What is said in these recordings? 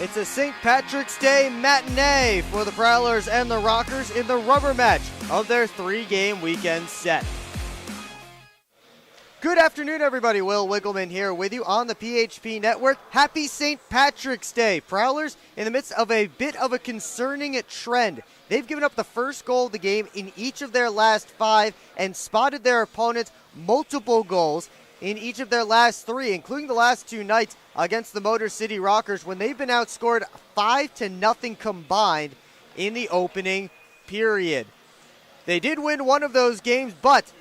It's a St. Patrick's Day matinee for the Prowlers and the Rockers in the rubber match of their 3-game weekend set. Good afternoon, everybody. Will Wiggleman here with you on the PHP Network. Happy St. Patrick's Day. Prowlers in the midst of a bit of a concerning trend. They've given up the first goal of the game in each of their last 5 and spotted their opponents multiple goals in each of their last 3, including the last 2 nights against the Motor City Rockers when they've been outscored 5-0 combined in the opening period. They did win one of those games, but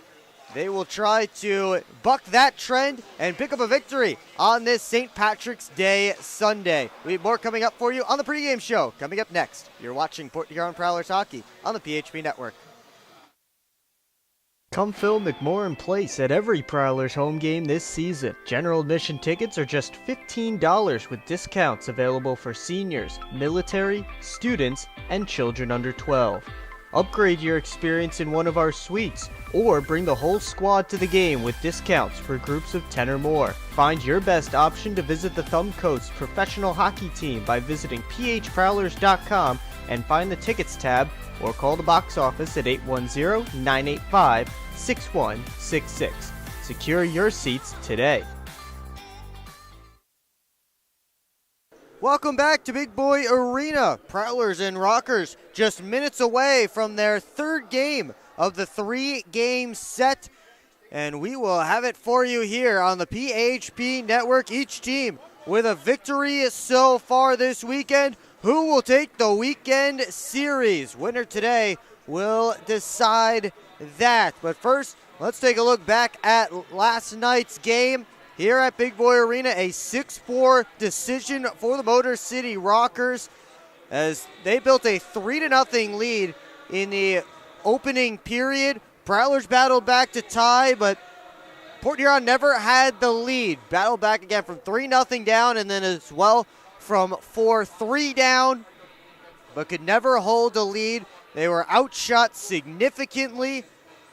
they will try to buck that trend and pick up a victory on this St. Patrick's Day Sunday. We have more coming up for you on the pregame show. Coming up next, you're watching Port Huron Prowlers hockey on the PHP Network. Come fill McMorran Place at every Prowlers home game this season. General admission tickets are just $15 with discounts available for seniors, military, students, and children under 12. Upgrade your experience in one of our suites, or bring the whole squad to the game with discounts for groups of 10 or more. Find your best option to visit the Thumb Coast professional hockey team by visiting phprowlers.com and find the tickets tab, or call the box office at 810-985-6166. Secure your seats today. Welcome back to Big Boy Arena. Prowlers and Rockers just minutes away from their 3rd game of the 3-game set. And we will have it for you here on the PHP Network. Each team with a victory so far this weekend. Who will take the weekend series? Winner today will decide that. But first, let's take a look back at last night's game. Here at Big Boy Arena, a 6-4 decision for the Motor City Rockers as they built a 3-0 lead in the opening period. Prowlers battled back to tie, but Port Huron never had the lead. Battled back again from 3-0 down and then as well from 4-3 down, but could never hold the lead. They were outshot significantly,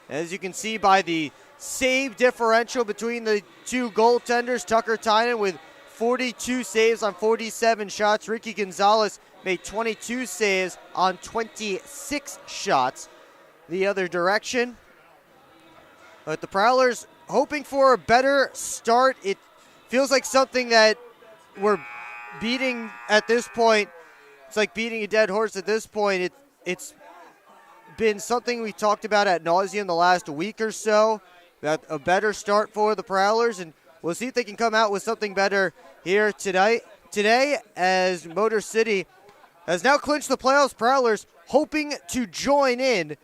as you can see by the save differential between the 2 goaltenders. Tucker Tynan with 42 saves on 47 shots. Ricky Gonzalez made 22 saves on 26 shots the other direction. But the Prowlers hoping for a better start. It feels like something that we're beating at this point. It's like beating a dead horse at this point. It's been something we talked about ad nauseum the last week or so, about a better start for the Prowlers, and we'll see if they can come out with something better here today as Motor City has now clinched the playoffs. Prowlers hoping to join in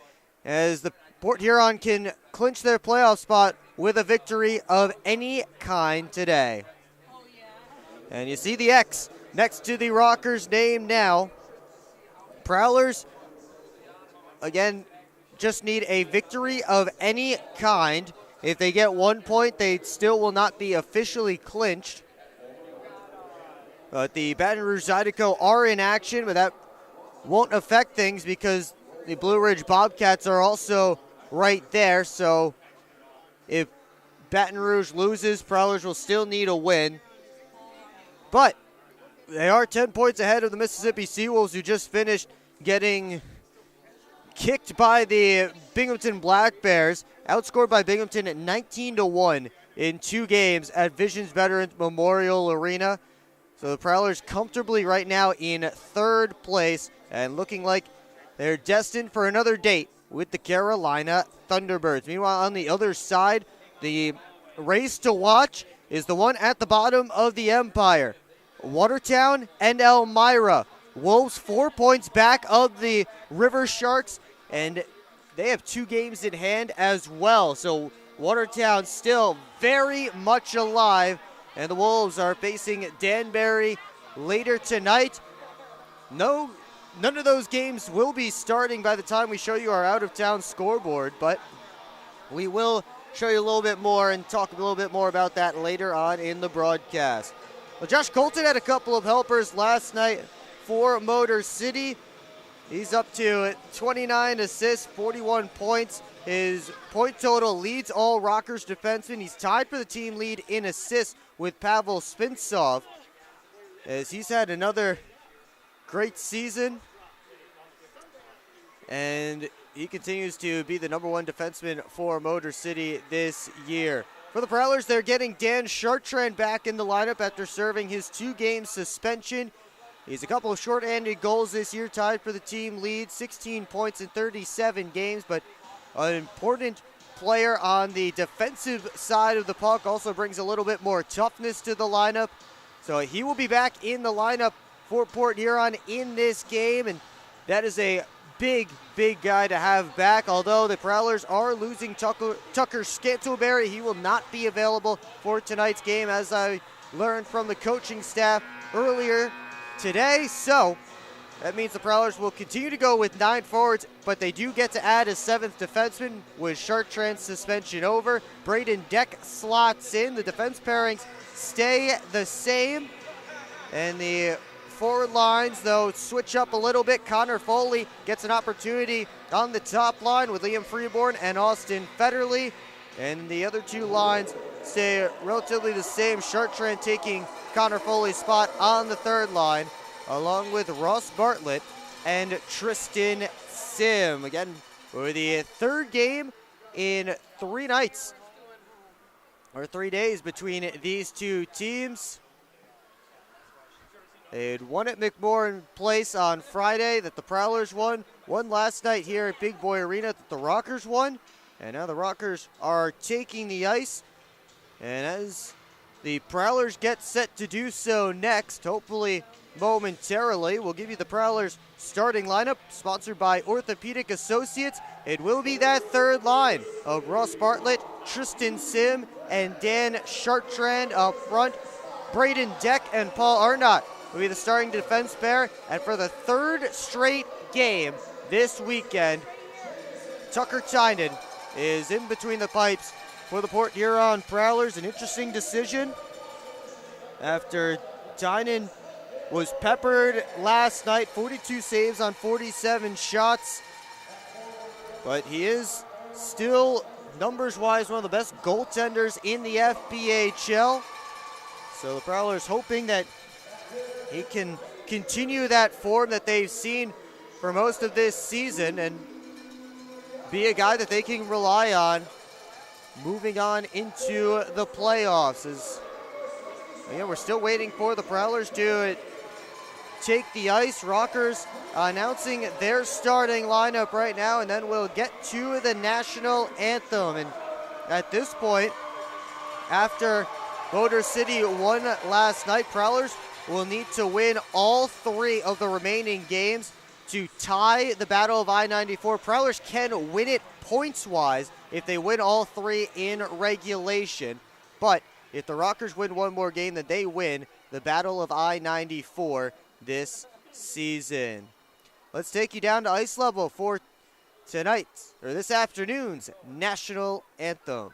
as the Port Huron can clinch their playoff spot with a victory of any kind today. And you see the X next to the Rockers' name now. Prowlers, again, just need a victory of any kind. If they get 1 point, they still will not be officially clinched. But the Baton Rouge Zydeco are in action, but that won't affect things because the Blue Ridge Bobcats are also right there. So if Baton Rouge loses, Prowlers will still need a win. But they are 10 points ahead of the Mississippi Seawolves, who just finished getting kicked by the Binghamton Black Bears, outscored by Binghamton at 19-1 in 2 games at Visions Veterans Memorial Arena. So the Prowlers comfortably right now in 3rd place and looking like they're destined for another date with the Carolina Thunderbirds. Meanwhile, on the other side, the race to watch is the one at the bottom of the Empire. Watertown and Elmira. Wolves 4 points back of the River Sharks, and they have 2 games in hand as well. So Watertown still very much alive, and the Wolves are facing Danbury later tonight. None of those games will be starting by the time we show you our out-of-town scoreboard, but we will show you a little bit more and talk a little bit more about that later on in the broadcast. Well, Josh Colton had a couple of helpers last night for Motor City. He's up to 29 assists, 41 points. His point total leads all Rockers defensemen. He's tied for the team lead in assists with Pavel Spintsov, as he's had another great season, and he continues to be the #1 defenseman for Motor City this year. For the Prowlers, they're getting Dan Chartrand back in the lineup after serving his 2-game suspension. He's a couple of short-handed goals this year, tied for the team lead, 16 points in 37 games, but an important player on the defensive side of the puck, also brings a little bit more toughness to the lineup. So he will be back in the lineup for Port Huron in this game, and that is a big guy to have back. Although the Prowlers are losing Tucker Scantleberry, he will not be available for tonight's game, as I learned from the coaching staff earlier today. So that means the Prowlers will continue to go with 9 forwards, but they do get to add a 7th defenseman with Chartrand's suspension over. Braden Deck slots in. The defense pairings stay the same, and the forward lines, though, switch up a little bit. Connor Foley gets an opportunity on the top line with Liam Freeborn and Austin Federley, and the other 2 lines stay relatively the same. Chartrand taking Connor Foley's spot on the 3rd line, along with Ross Bartlett and Tristan Sim. Again, for the 3rd game in 3 nights, or 3 days between these 2 teams. They had won at McMorran Place on Friday that the Prowlers won last night here at Big Boy Arena that the Rockers won, and now the Rockers are taking the ice, and as the Prowlers get set to do so next, hopefully momentarily, we'll give you the Prowlers starting lineup, sponsored by Orthopedic Associates. It will be that 3rd line of Ross Bartlett, Tristan Sim, and Dan Chartrand up front. Braden Deck and Paul Arnott will be the starting defense pair, and for the 3rd straight game this weekend, Tucker Tynan is in between the pipes for the Port Huron Prowlers. An interesting decision after Tynan was peppered last night, 42 saves on 47 shots, but he is still, numbers-wise, one of the best goaltenders in the FPHL. So the Prowlers hoping that he can continue that form that they've seen for most of this season and be a guy that they can rely on moving on into the playoffs. As again, we're still waiting for the Prowlers to take the ice. Rockers announcing their starting lineup right now, and then we'll get to the national anthem. And at this point, after Motor City won last night, Prowlers will need to win all 3 of the remaining games to tie the Battle of I-94. Prowlers can win it points-wise if they win all 3 in regulation, but if the Rockers win one more game, then they win the Battle of I-94 this season. Let's take you down to ice level for tonight's, or this afternoon's, national anthem.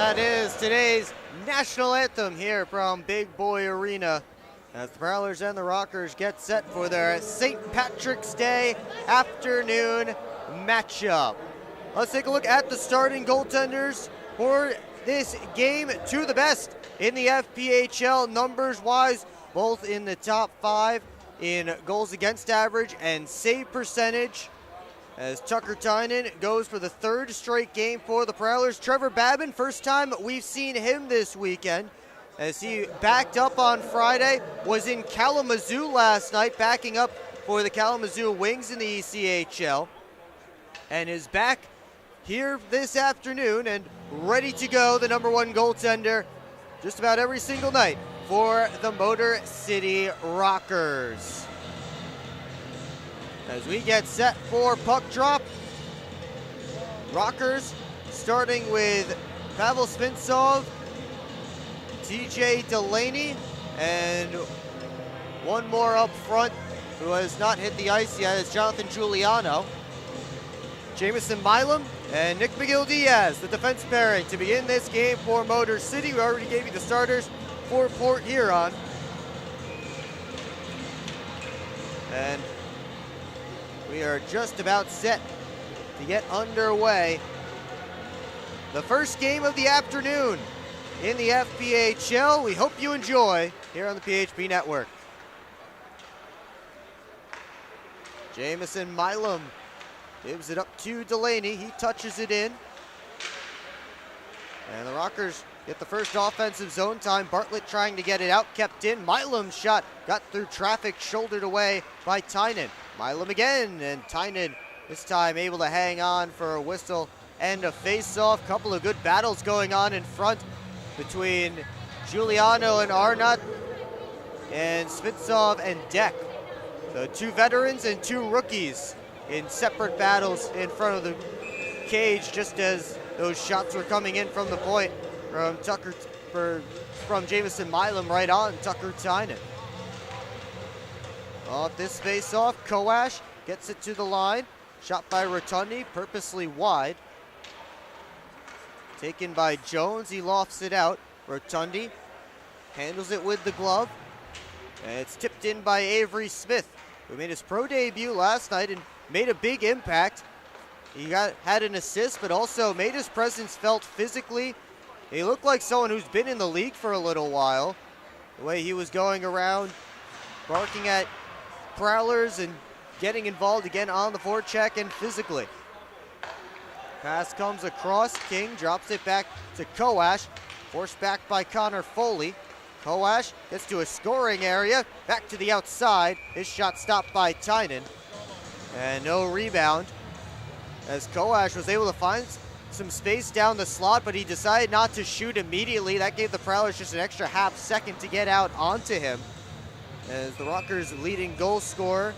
that is today's national anthem here from Big Boy Arena as the Prowlers and the Rockers get set for their St. Patrick's Day afternoon matchup. Let's take a look at the starting goaltenders for this game. Two of the best in the FPHL numbers-wise, both in the top 5 in goals against average and save percentage, as Tucker Tynan goes for the 3rd straight game for the Prowlers. Trevor Babin, first time we've seen him this weekend, as he backed up on Friday, was in Kalamazoo last night, backing up for the Kalamazoo Wings in the ECHL, and is back here this afternoon and ready to go, the #1 goaltender, just about every single night for the Motor City Rockers. As we get set for puck drop, Rockers starting with Pavel Spintsov, TJ Delaney, and one more up front who has not hit the ice yet is Jonathan Giuliano. Jamison Milam and Nick McGill-Diaz, the defense pairing to begin this game for Motor City. We already gave you the starters for Port Huron. And we are just about set to get underway. The first game of the afternoon in the FPHL. We hope you enjoy here on the PHP Network. Jamison Milam gives it up to Delaney. He touches it in. And the Rockers get the first offensive zone time. Bartlett trying to get it out, kept in. Milam's shot got through traffic, shouldered away by Tynan. Milam again, and Tynan this time able to hang on for a whistle and a face-off. Couple of good battles going on in front between Giuliano and Arnott, and Spintsov and Deck. So 2 veterans and 2 rookies in separate battles in front of the cage, just as those shots were coming in from the point from Jamison Milam right on Tucker Tynan. Off this face-off, Koash gets it to the line. Shot by Rotundi, purposely wide. Taken by Jones, he lofts it out. Rotundi handles it with the glove. And it's tipped in by Avery Smith, who made his pro debut last night and made a big impact. He had an assist, but also made his presence felt physically. He looked like someone who's been in the league for a little while. The way he was going around, barking at Prowlers and getting involved again on the forecheck and physically. Pass comes across. King drops it back to Koash. Forced back by Connor Foley. Koash gets to a scoring area. Back to the outside. His shot stopped by Tynan. And no rebound, as Koash was able to find some space down the slot, but he decided not to shoot immediately. That gave the Prowlers just an extra half second to get out onto him, as the Rockers' leading goal scorer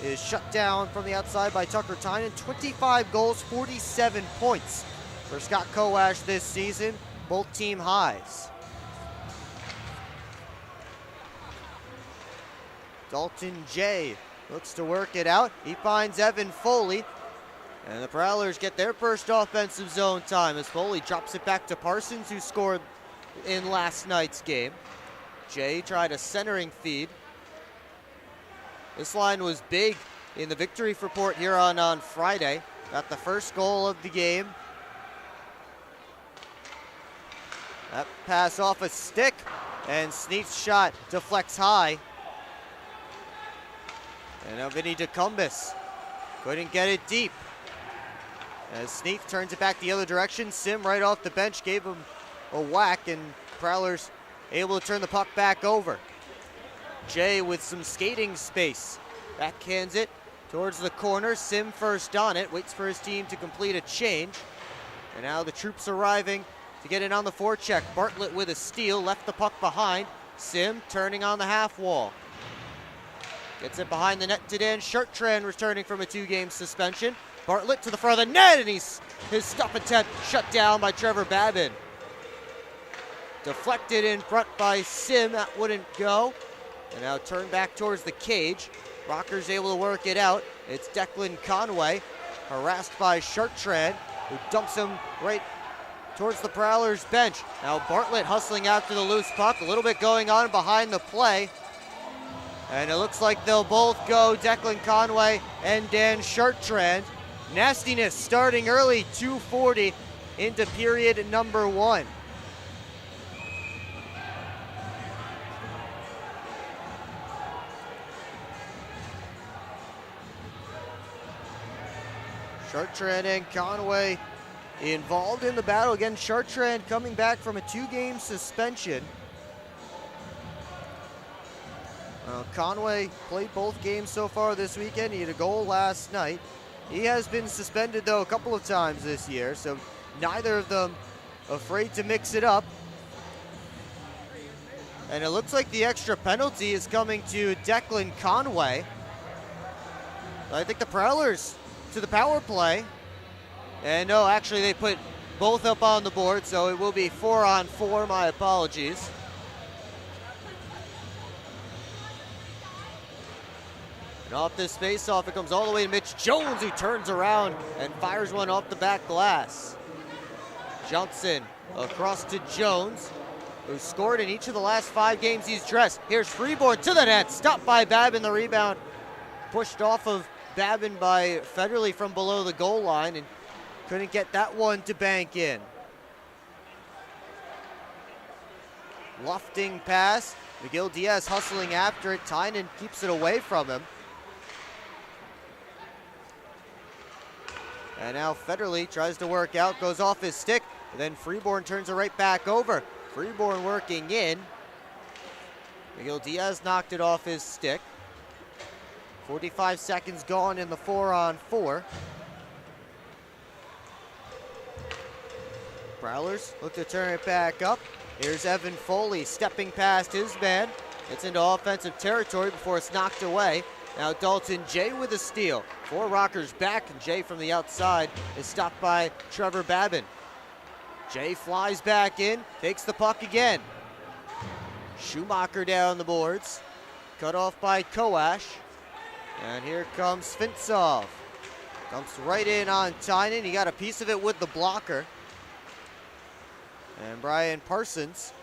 is shut down from the outside by Tucker Tynan. 25 goals, 47 points for Scott Koash this season, both team highs. Dalton J looks to work it out. He finds Evan Foley, and the Prowlers get their first offensive zone time as Foley drops it back to Parsons, who scored in last night's game. Jay tried a centering feed. This line was big in the victory for Port Huron on Friday. Got the first goal of the game. That pass off a stick, and Sneath's shot deflects high. And now Vinny DeCumbus couldn't get it deep, as Sneath turns it back the other direction. Sim right off the bench gave him a whack, and Prowlers able to turn the puck back over. Jay with some skating space. Backhands it towards the corner. Sim first on it. Waits for his team to complete a change. And now the troops arriving to get in on the forecheck. Bartlett with a steal. Left the puck behind. Sim turning on the half wall. Gets it behind the net to Dan Chartrand, returning from a 2-game suspension. Bartlett to the front of the net, and his stop attempt shut down by Trevor Babin. Deflected in front by Sim, that wouldn't go. And now turned back towards the cage. Rockers able to work it out. It's Declan Conway, harassed by Chartrand, who dumps him right towards the Prowlers bench. Now Bartlett hustling after the loose puck. A little bit going on behind the play. And it looks like they'll both go, Declan Conway and Dan Chartrand. Nastiness starting early, 2:40 into period number 1. Chartrand and Conway involved in the battle. Again, Chartrand coming back from a 2-game suspension. Conway played both games so far this weekend. He had a goal last night. He has been suspended, though, a couple of times this year, so neither of them afraid to mix it up. And it looks like the extra penalty is coming to Declan Conway. I think the Prowlers to the power play. And no, actually they put both up on the board, so it will be 4-on-4, my apologies. And off this face-off, it comes all the way to Mitch Jones, who turns around and fires one off the back glass. Johnson across to Jones, who scored in each of the last 5 games he's dressed. Here's Freeborn to the net, stopped by Babin, the rebound pushed off of Babin by Federley from below the goal line, and couldn't get that one to bank in. Lofting pass, Miguel Diaz hustling after it, Tynan keeps it away from him. And now Federley tries to work out, goes off his stick, and then Freeborn turns it right back over. Freeborn working in. Miguel Diaz knocked it off his stick. 45 seconds gone in the 4-on-4. Prowlers look to turn it back up. Here's Evan Foley stepping past his man. It's into offensive territory before it's knocked away. Now Dalton Jay with a steal. 4 Rockers back, and Jay from the outside is stopped by Trevor Babin. Jay flies back in, takes the puck again. Schumacher down the boards. Cut off by Koash. And here comes Fintsov. Comes right in on Tynan. He got a piece of it with the blocker. And Brian Parsons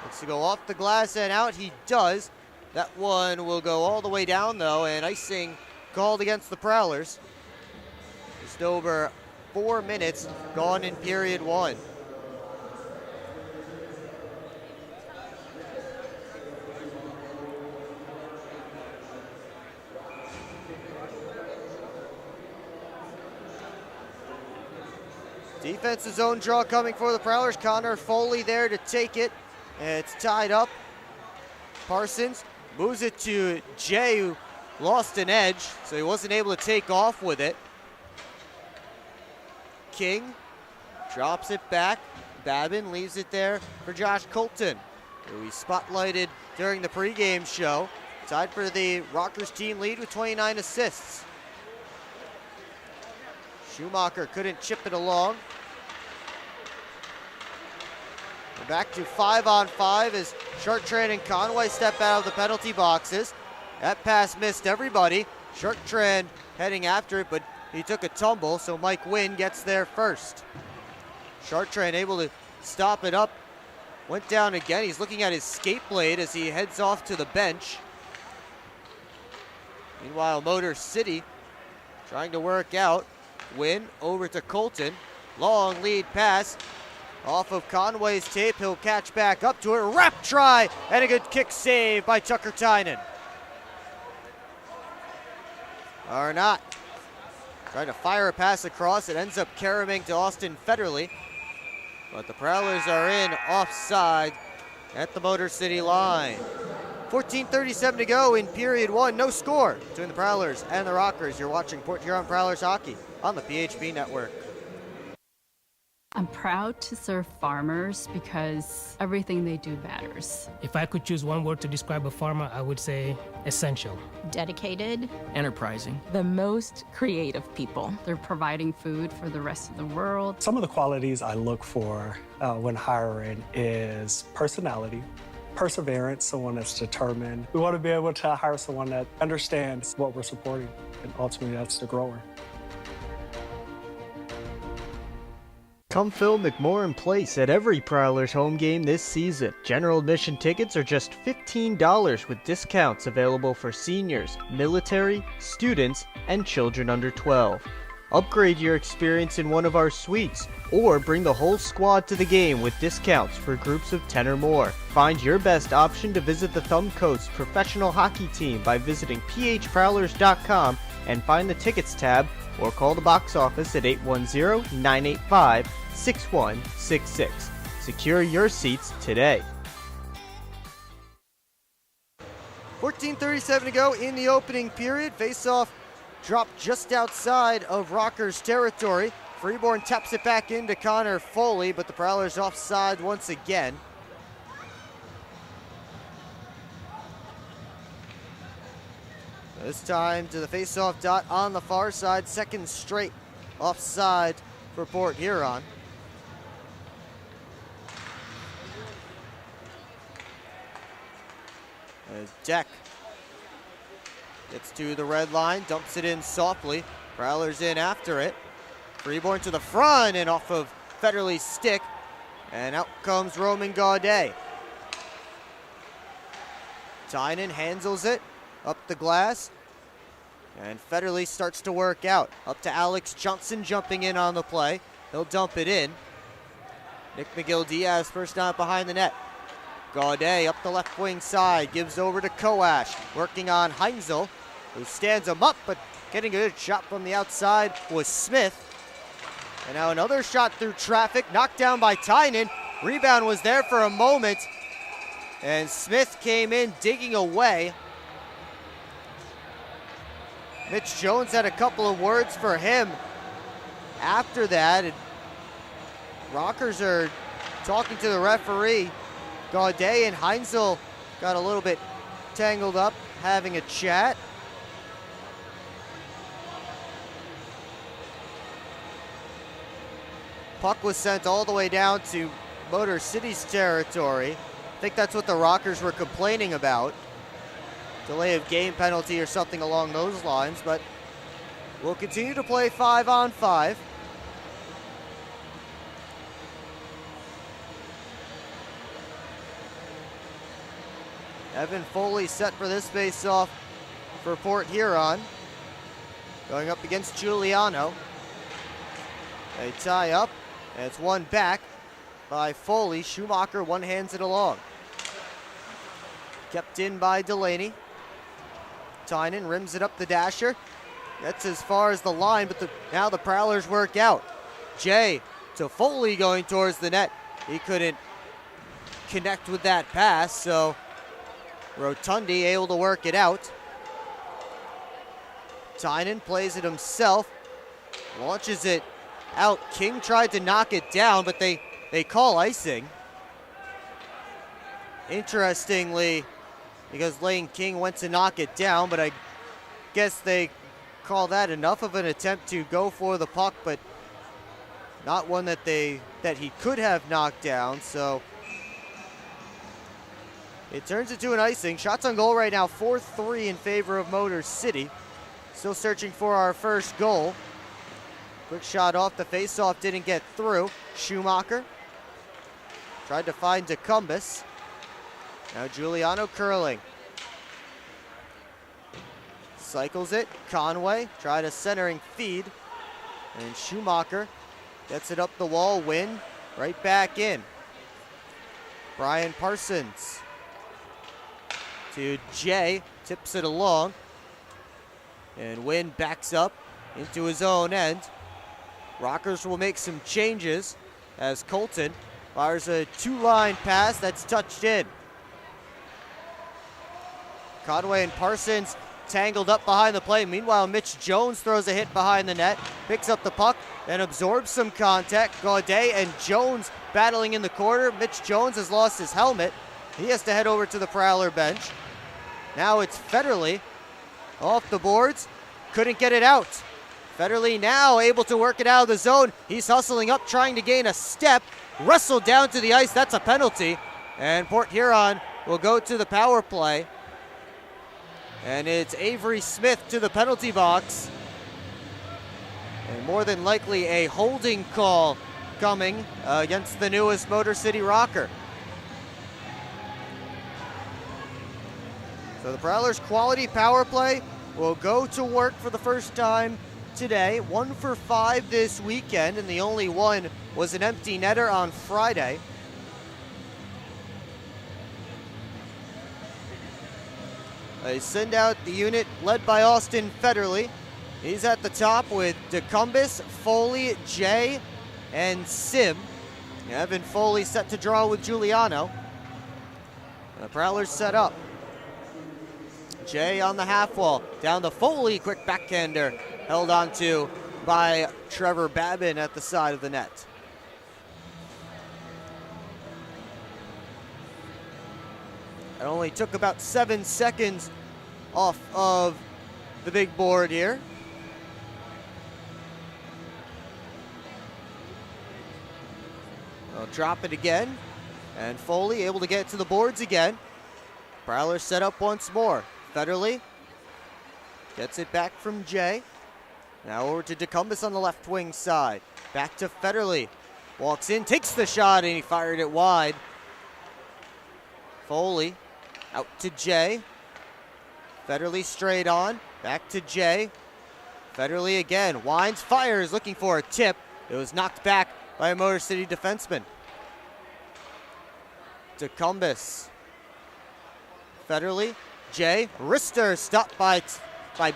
looks to go off the glass and out. He does. That one will go all the way down, though, and icing called against the Prowlers. Just over 4 minutes gone in period 1. Defensive zone draw coming for the Prowlers. Connor Foley there to take it. And it's tied up. Parsons moves it to Jay, who lost an edge, so he wasn't able to take off with it. King drops it back. Babin leaves it there for Josh Colton, who he spotlighted during the pregame show. Tied for the Rockers team lead with 29 assists. Schumacher couldn't chip it along. We're back to 5-on-5 as Chartrand and Conway step out of the penalty boxes. That pass missed everybody. Chartrand heading after it, but he took a tumble, so Mike Wynn gets there first. Chartrand able to stop it up. Went down again. He's looking at his skate blade as he heads off to the bench. Meanwhile, Motor City trying to work out. Wynn over to Colton. Long lead pass. Off of Conway's tape, he'll catch back up to it. Wrap try, and a good kick save by Tucker Tynan. Or not. Trying to fire a pass across. It ends up caroming to Austin Federley. But the Prowlers are in offside at the Motor City line. 14:37 to go in period 1. No score between the Prowlers and the Rockers. You're watching Port Huron Prowlers hockey on the PHP Network. I'm proud to serve farmers because everything they do matters. If I could choose one word to describe a farmer, I would say essential. Dedicated. Enterprising. The most creative people. They're providing food for the rest of the world. Some of the qualities I look for when hiring is personality, perseverance, someone that's determined. We want to be able to hire someone that understands what we're supporting, and ultimately that's the grower. Come fill McMorran Place at every Prowlers home game this season. General admission tickets are just $15 with discounts available for seniors, military, students, and children under 12. Upgrade your experience in one of our suites, or bring the whole squad to the game with discounts for groups of 10 or more. Find your best option to visit the Thumb Coast professional hockey team by visiting phprowlers.com and find the tickets tab, or call the box office at 810-985-6166. Secure your seats today. 14:37 to go in the opening period. Face-off dropped just outside of Rockers territory. Freeborn taps it back into Connor Foley, but the Prowlers offside once again. This time to the face-off dot on the far side, second straight offside for Port Huron. As Deck gets to the red line, dumps it in softly. Prowlers in after it. Freeborn to the front and off of Federley's stick. And out comes Roman Gaudet. Tynan handles it up the glass. And Federley starts to work out. Up to Alex Johnson jumping in on the play. He'll dump it in. Nick McGill-Diaz first down behind the net. Gaudet up the left wing side, gives over to Koash, working on Heinzel, who stands him up, but getting a good shot from the outside was Smith. And now another shot through traffic, knocked down by Tynan. Rebound was there for a moment, and Smith came in digging away. Mitch Jones had a couple of words for him after that. And Rockers are talking to the referee. Gaudet and Heinzel got a little bit tangled up, having a chat. Puck was sent all the way down to Motor City's territory. I think that's what the Rockers were complaining about. Delay of game penalty or something along those lines, but we'll continue to play 5-on-5. Evan Foley set for this face-off for Port Huron. Going up against Giuliano. They tie up, and it's one back by Foley. Schumacher one-hands it along. Kept in by Delaney. Tynan rims it up the dasher. Gets as far as the line, but now the Prowlers work out. Jay to Foley going towards the net. He couldn't connect with that pass, so Rotundi able to work it out. Tynan plays it himself, launches it out. King tried to knock it down, but they call icing. Interestingly, because Lane King went to knock it down, but I guess they call that enough of an attempt to go for the puck, but not one that he could have knocked down, so it turns into an icing. Shots on goal right now, 4-3 in favor of Motor City. Still searching for our first goal. Quick shot off the face-off, didn't get through. Schumacher tried to find DeCumbus. Now Giuliano curling. Cycles it, Conway, tried a centering feed. And Schumacher gets it up the wall, Wynn right back in. Brian Parsons to Jay, tips it along. And Wynn backs up into his own end. Rockers will make some changes as Colton fires a two-line pass that's touched in. Conway and Parsons tangled up behind the play. Meanwhile, Mitch Jones throws a hit behind the net, picks up the puck, and absorbs some contact. Gaudet and Jones battling in the corner. Mitch Jones has lost his helmet. He has to head over to the Prowler bench. Now it's Federley off the boards. Couldn't get it out. Federley now able to work it out of the zone. He's hustling up, trying to gain a step. Wrestled down to the ice. That's a penalty. And Port Huron will go to the power play. And it's Avery Smith to the penalty box. And more than likely a holding call coming against the newest Motor City Rocker. So the Prowlers' quality power play will go to work for the first time today. 1 for 5 this weekend, and the only one was an empty netter on Friday. They send out the unit led by Austin Federley. He's at the top with DeCumbis, Foley, Jay, and Sim. Evan Foley set to draw with Giuliano. The Prowlers set up. Jay on the half wall, down to Foley, quick backhander, held on to by Trevor Babin at the side of the net. It only took about 7 seconds off of the big board here. They'll drop it again, and Foley able to get to the boards again. Prowlers set up once more. Federley gets it back from Jay. Now over to DeCumbis on the left wing side. Back to Federley. Walks in, takes the shot, and he fired it wide. Foley out to Jay. Federley straight on. Back to Jay. Federley again. Winds, fires, looking for a tip. It was knocked back by a Motor City defenseman. DeCumbis. Federley. Jay. Wrister stopped by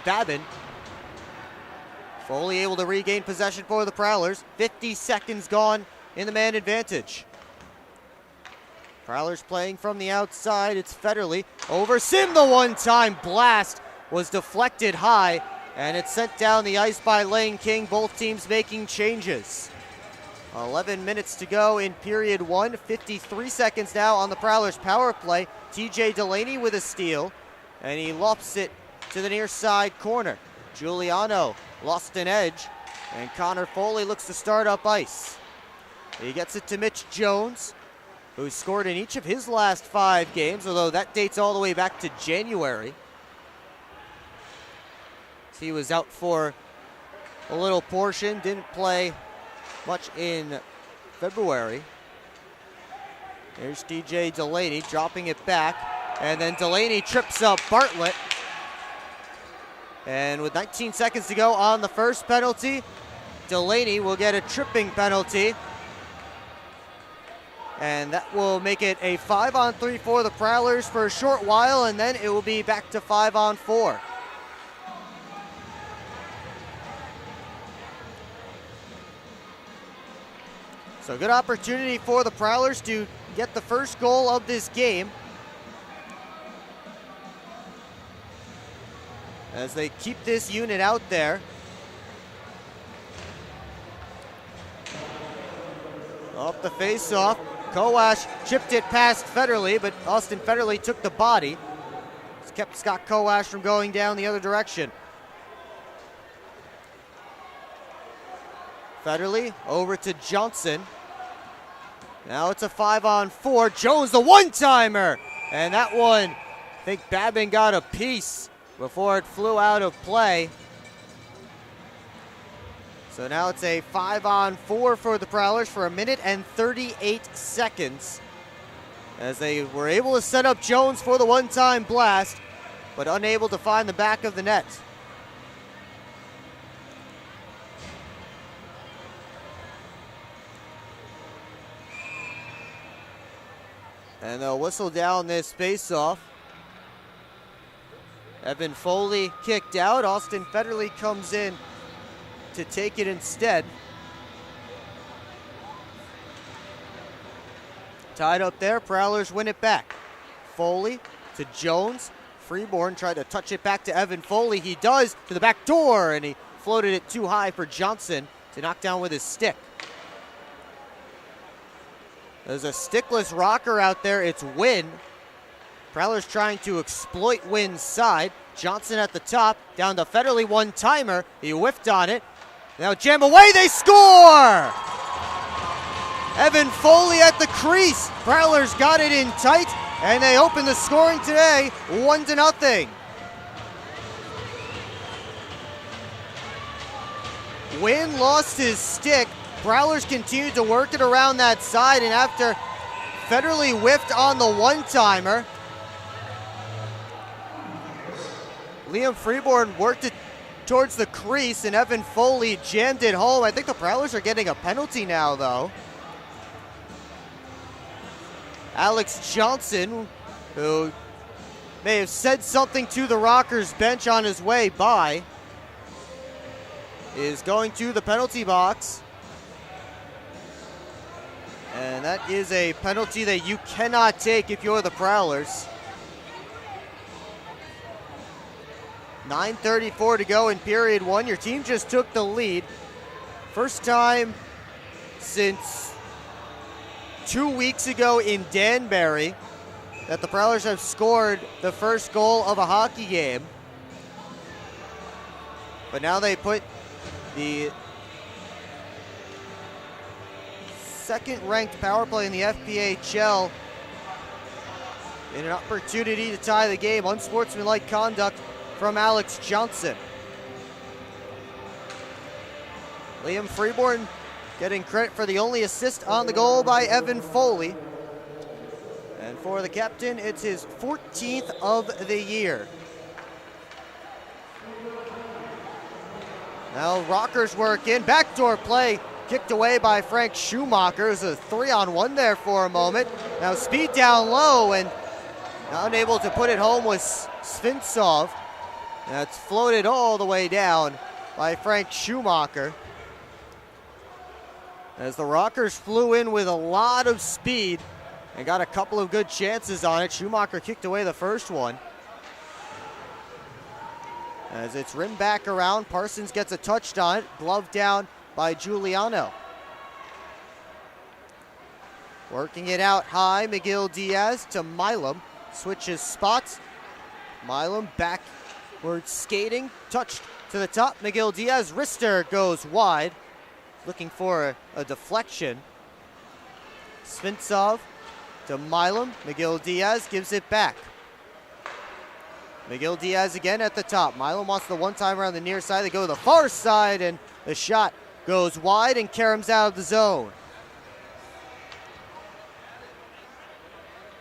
Babin. Foley able to regain possession for the Prowlers. 50 seconds gone in the man advantage. Prowlers playing from the outside. It's Federley. Over Sim, the one-time blast was deflected high, and it's sent down the ice by Lane King. Both teams making changes. 11 minutes to go in period 1. 53 seconds now on the Prowlers power play. TJ Delaney with a steal, and he lofts it to the near side corner. Giuliano lost an edge, and Connor Foley looks to start up ice. He gets it to Mitch Jones, who scored in each of his last 5 games, although that dates all the way back to January. He was out for a little portion, didn't play much in February. Here's DJ Delaney dropping it back, and then Delaney trips up Bartlett. And with 19 seconds to go on the first penalty, Delaney will get a tripping penalty. And that will make it a 5-on-3 for the Prowlers for a short while, and then it will be back to 5-on-4. So good opportunity for the Prowlers to get the first goal of this game, as they keep this unit out there. Off the face-off, Kowash chipped it past Federley, but Austin Federley took the body. It's kept Scott Kowash from going down the other direction. Federley over to Johnson. Now it's a 5-on-4. Jones, the one-timer! And that one, I think Babin got a piece before it flew out of play. So now it's a 5-on-4 for the Prowlers for 1 minute and 38 seconds, as they were able to set up Jones for the one-time blast, but unable to find the back of the net. And they'll whistle down this face-off. Evan Foley kicked out. Austin Federley comes in to take it instead. Tied up there, Prowlers win it back. Foley to Jones. Freeborn tried to touch it back to Evan Foley. He does, to the back door, and he floated it too high for Johnson to knock down with his stick. There's a stickless rocker out there. It's Wynn. Prowlers trying to exploit Wynn's side. Johnson at the top, down to Federley, one-timer. He whiffed on it. Now jam away, they score! Evan Foley at the crease. Prowlers got it in tight, and they open the scoring today, 1-0. Wynn lost his stick. Prowlers continued to work it around that side, and after Federley whiffed on the one-timer, Liam Freeborn worked it towards the crease, and Evan Foley jammed it home. I think the Prowlers are getting a penalty now, though. Alex Johnson, who may have said something to the Rockers bench on his way by, is going to the penalty box. And that is a penalty that you cannot take if you're the Prowlers. 9:34 to go in period one. Your team just took the lead. First time since 2 weeks ago in Danbury that the Prowlers have scored the first goal of a hockey game. But now they put the second-ranked power play in the FPHL in an opportunity to tie the game. Unsportsmanlike conduct from Alex Johnson. Liam Freeborn getting credit for the only assist on the goal by Evan Foley. And for the captain, it's his 14th of the year. Now Rockers work in, backdoor play, kicked away by Frank Schumacher. It was a 3-on-1 there for a moment. Now speed down low, and unable to put it home was Svintsov. That's floated all the way down by Frank Schumacher. As the Rockers flew in with a lot of speed and got a couple of good chances on it. Schumacher kicked away the first one. As it's rimmed back around, Parsons gets a touch on it, glove down by Giuliano. Working it out high, McGill Diaz to Milam, switches spots. Milam backward skating, touched to the top. McGill Diaz, wrister goes wide, looking for a deflection. Svintsov to Milam, McGill Diaz gives it back. McGill Diaz again at the top. Milam wants the one-timer on the near side. They go to the far side, and the shot goes wide, and Karam's out of the zone.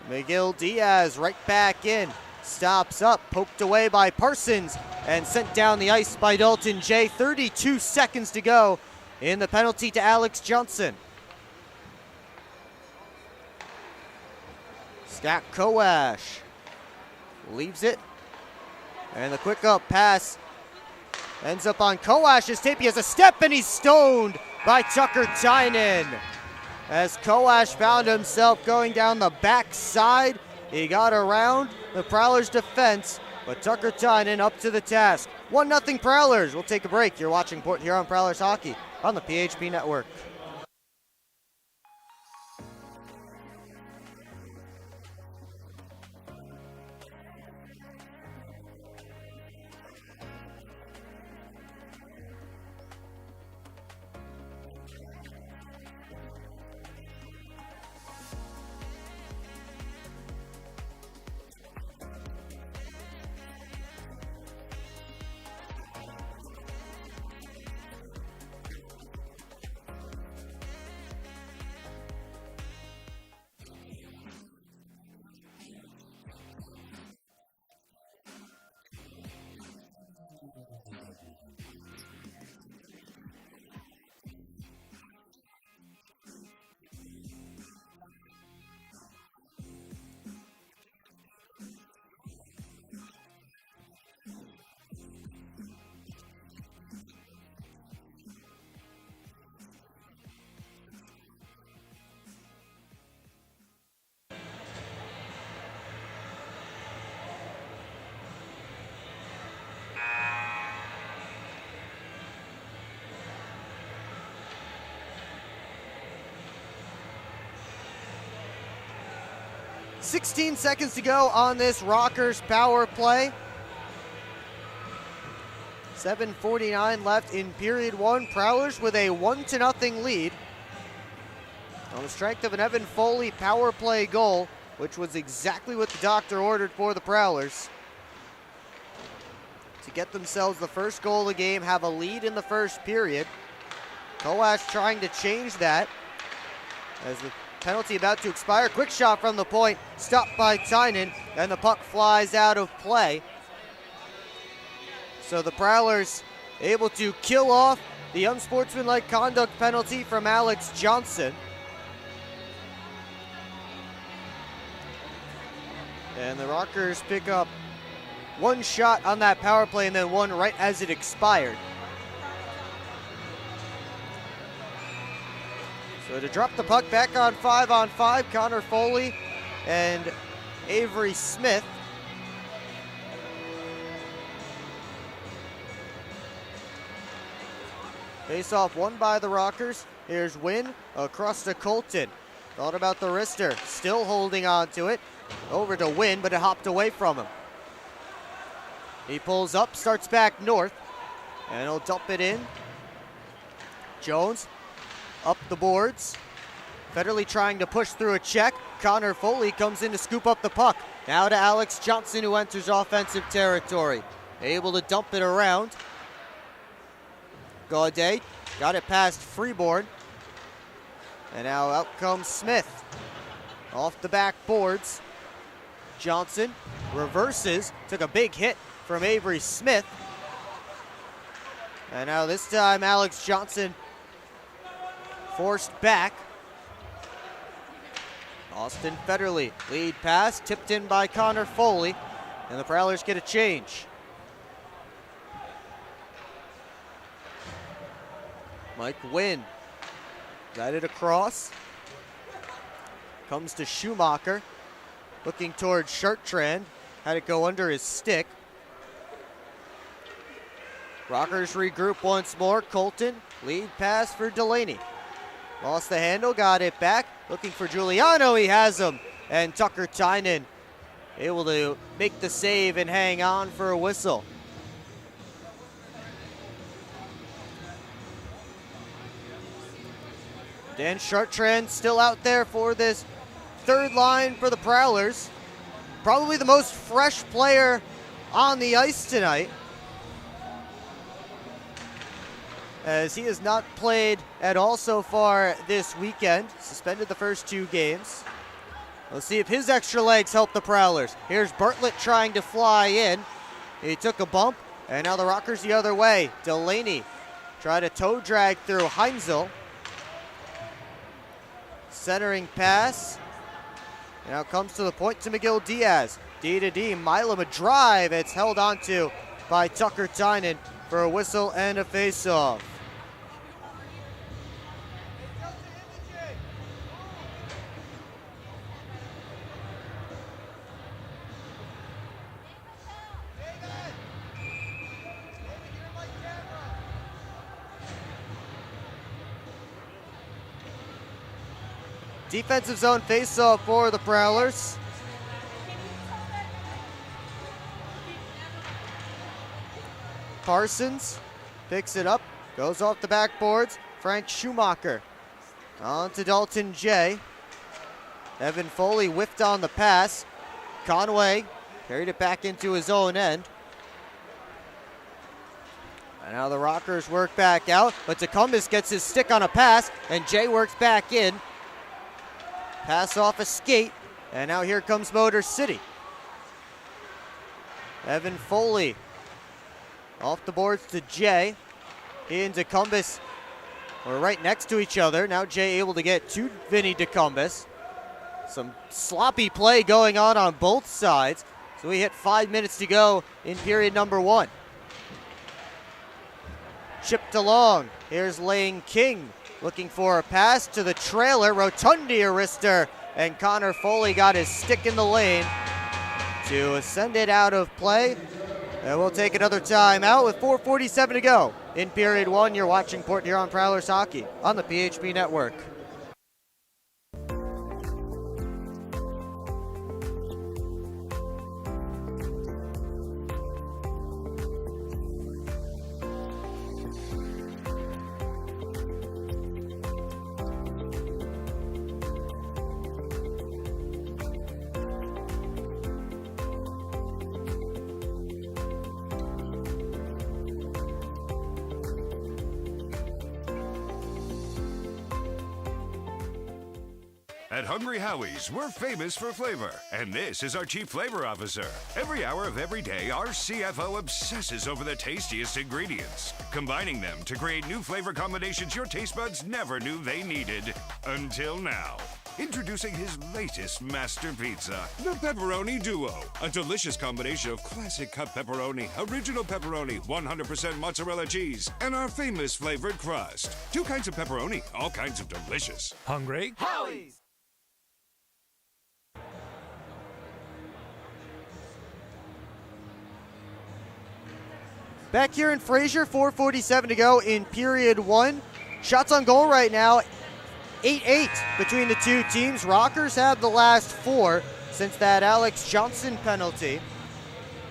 McGill Diaz right back in. Stops up, poked away by Parsons, and sent down the ice by Dalton Jay. 32 seconds to go in the penalty to Alex Johnson. Scott Kowash leaves it. And the quick up pass ends up on Kowash's tape. He has a step, and he's stoned by Tucker Tynan. As Kowash found himself going down the backside, he got around the Prowlers defense, but Tucker Tynan up to the task. 1-0 Prowlers. We'll take a break. You're watching Port Huron Prowlers hockey on the PHP Network. .16 seconds to go on this Rockers power play. 7:49 left in period one. Prowlers with a 1-0 lead on the strength of an Evan Foley power play goal, which was exactly what the doctor ordered for the Prowlers. To get themselves the first goal of the game, have a lead in the first period. Kowash trying to change that as the penalty about to expire. Quick shot from the point, stopped by Tynan, and the puck flies out of play. So the Prowlers able to kill off the unsportsmanlike conduct penalty from Alex Johnson. And the Rockers pick up one shot on that power play and then one right as it expired. So to drop the puck back on 5-on-5, Connor Foley and Avery Smith. Face off won by the Rockers. Here's Wynn across to Colton. Thought about the wrister, still holding on to it. Over to Wynn, but it hopped away from him. He pulls up, starts back north, and he'll dump it in. Jones up the boards. Federley trying to push through a check. Connor Foley comes in to scoop up the puck. Now to Alex Johnson, who enters offensive territory. Able to dump it around. Gaudet got it past Freeborn. And now out comes Smith. Off the back boards. Johnson reverses, took a big hit from Avery Smith. And now this time Alex Johnson forced back. Austin Federley, lead pass, tipped in by Connor Foley, and the Prowlers get a change. Mike Wynn, got it across. Comes to Schumacher, looking towards Chartrand, had it go under his stick. Rockers regroup once more. Colton, lead pass for Delaney. Lost the handle, got it back. Looking for Giuliano, he has him. And Tucker Tynan able to make the save and hang on for a whistle. Dan Chartrand still out there for this third line for the Prowlers. Probably the most fresh player on the ice tonight, as he has not played at all so far this weekend. Suspended the first 2 games. Let's see if his extra legs help the Prowlers. Here's Bartlett trying to fly in. He took a bump, and now the Rockers the other way. Delaney tried to toe drag through Heinzel. Centering pass. Now comes to the point to McGill Diaz. D to D, Milam a drive. It's held onto by Tucker Tynan for a whistle and a face-off. Defensive zone face-off for the Prowlers. Parsons picks it up, goes off the backboards. Frank Schumacher on to Dalton J. Evan Foley whiffed on the pass. Conway carried it back into his own end. And now the Rockers work back out, but Tecumseh gets his stick on a pass, and Jay works back in. Pass off a skate, and now here comes Motor City. Evan Foley off the boards to Jay. He and Tecumseh were right next to each other. Now Jay able to get to Vinny Tecumseh. Some sloppy play going on both sides. So we hit 5 minutes to go in period number 1. Chipped along. Here's Lane King looking for a pass to the trailer. Rotundi a wrister, and Connor Foley got his stick in the lane to send it out of play. And we'll take another timeout with 4:47 to go in period 1. You're watching Port Huron Prowlers hockey on the PHP Network. At Hungry Howie's, we're famous for flavor, and this is our Chief Flavor Officer. Every hour of every day, our CFO obsesses over the tastiest ingredients, combining them to create new flavor combinations your taste buds never knew they needed. Until now. Introducing his latest master pizza, the Pepperoni Duo. A delicious combination of classic cut pepperoni, original pepperoni, 100% mozzarella cheese, and our famous flavored crust. 2 kinds of pepperoni, all kinds of delicious. Hungry? Howie's! Back here in Fraser, 4:47 to go in period 1. Shots on goal right now, 8-8 between the two teams. Rockers have the last 4 since that Alex Johnson penalty.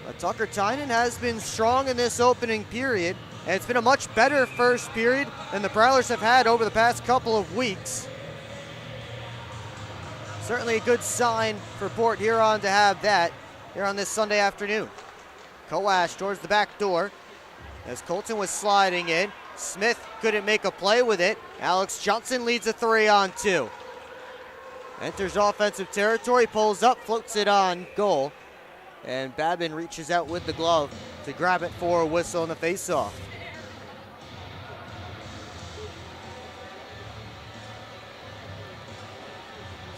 But Tucker Tynan has been strong in this opening period, and it's been a much better first period than the Prowlers have had over the past couple of weeks. Certainly a good sign for Port Huron to have that here on this Sunday afternoon. Kowash towards the back door as Colton was sliding in. Smith couldn't make a play with it. Alex Johnson leads a 3-on-2. Enters offensive territory, pulls up, floats it on goal. And Babin reaches out with the glove to grab it for a whistle in the faceoff.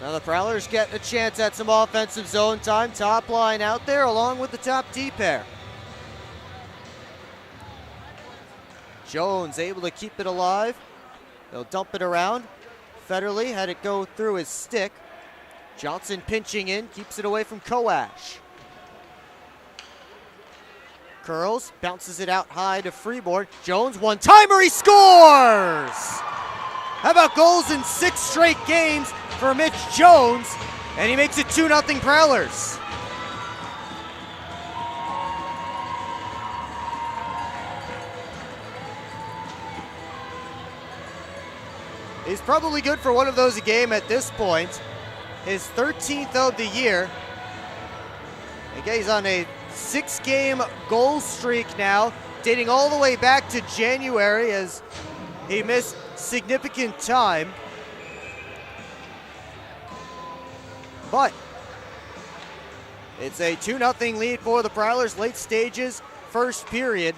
Now the Prowlers get a chance at some offensive zone time. Top line out there along with the top D pair. Jones able to keep it alive. They'll dump it around. Federley had it go through his stick. Johnson pinching in, keeps it away from Kowash. Curls, bounces it out high to Freeborn. Jones, one-timer, he scores! How about goals in 6 straight games for Mitch Jones? And he makes it 2-0 Prowlers. He's probably good for one of those a game at this point. His 13th of the year. Again, he's on a 6-game goal streak now, dating all the way back to January as he missed significant time. But it's a 2-0 lead for the Prowlers, late stages, first period.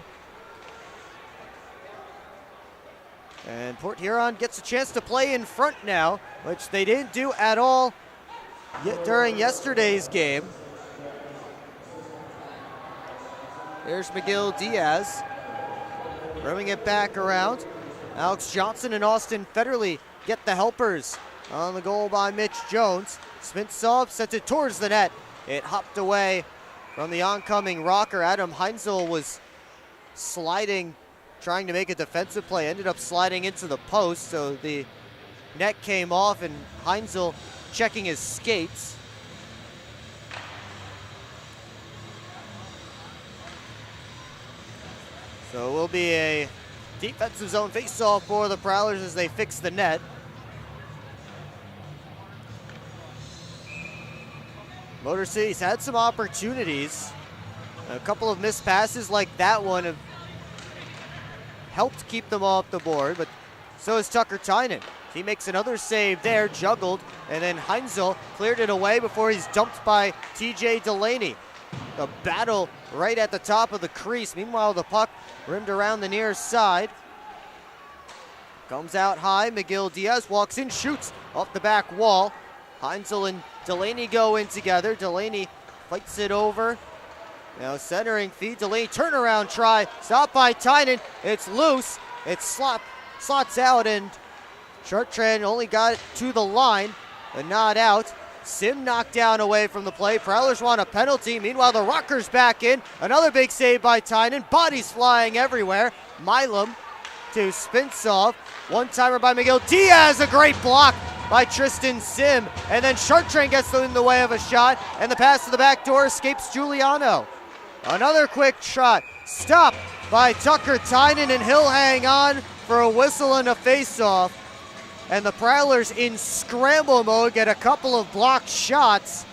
And Port Huron gets a chance to play in front now, which they didn't do at all during yesterday's game. There's McGill Diaz, bringing it back around. Alex Johnson and Austin Federley get the helpers on the goal by Mitch Jones. Smith-Saub sent it towards the net. It hopped away from the oncoming rocker. Adam Heinzel was sliding, trying to make a defensive play, ended up sliding into the post, so the net came off and Heinzel checking his skates. So it will be a defensive zone face-off for the Prowlers as they fix the net. Motor City's had some opportunities. A couple of missed passes like that one have helped keep them off the board, but so is Tucker Tynan. He makes another save there, juggled, and then Heinzel cleared it away before he's dumped by TJ Delaney. The battle right at the top of the crease. Meanwhile, the puck rimmed around the near side. Comes out high, McGill Diaz walks in, shoots off the back wall. Heinzel and Delaney go in together. Delaney fights it over. Now centering feed, Delaney turnaround try, stopped by Tynan. It's loose, it slots out, and Chartrand only got it to the line, but not out. Sim knocked down away from the play. Prowlers want a penalty. Meanwhile, the Rockers back in. Another big save by Tynan. Bodies flying everywhere. Milam to Spinsoff. One-timer by McGill. Diaz, a great block by Tristan Sim. And then Chartrand gets in the way of a shot, and the pass to the back door escapes Giuliano. Another quick shot. Stopped by Tucker Tynan, and he'll hang on for a whistle and a face-off. And the Prowlers in scramble mode get a couple of blocked shots.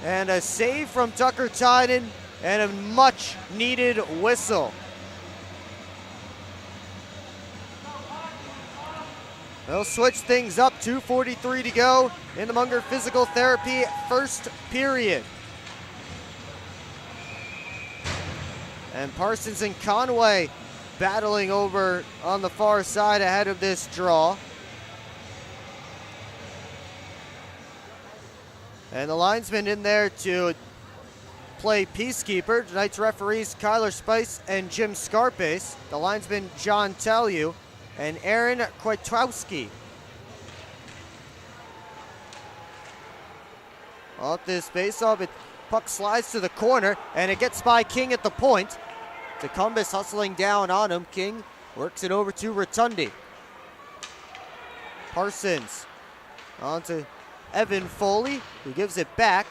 And a save from Tucker Tynan and a much needed whistle. They'll switch things up. 2:43 to go in the Munger Physical Therapy first period. And Parsons and Conway battling over on the far side ahead of this draw. And the linesman in there to play peacekeeper. Tonight's referees Kyler Spice and Jim Scarpace. The linesman John Tellu and Aaron Kwiatkowski. Off this faceoff, puck slides to the corner, and it gets by King at the point. Tecumseh hustling down on him. King works it over to Rotundi. Parsons on to Evan Foley, who gives it back.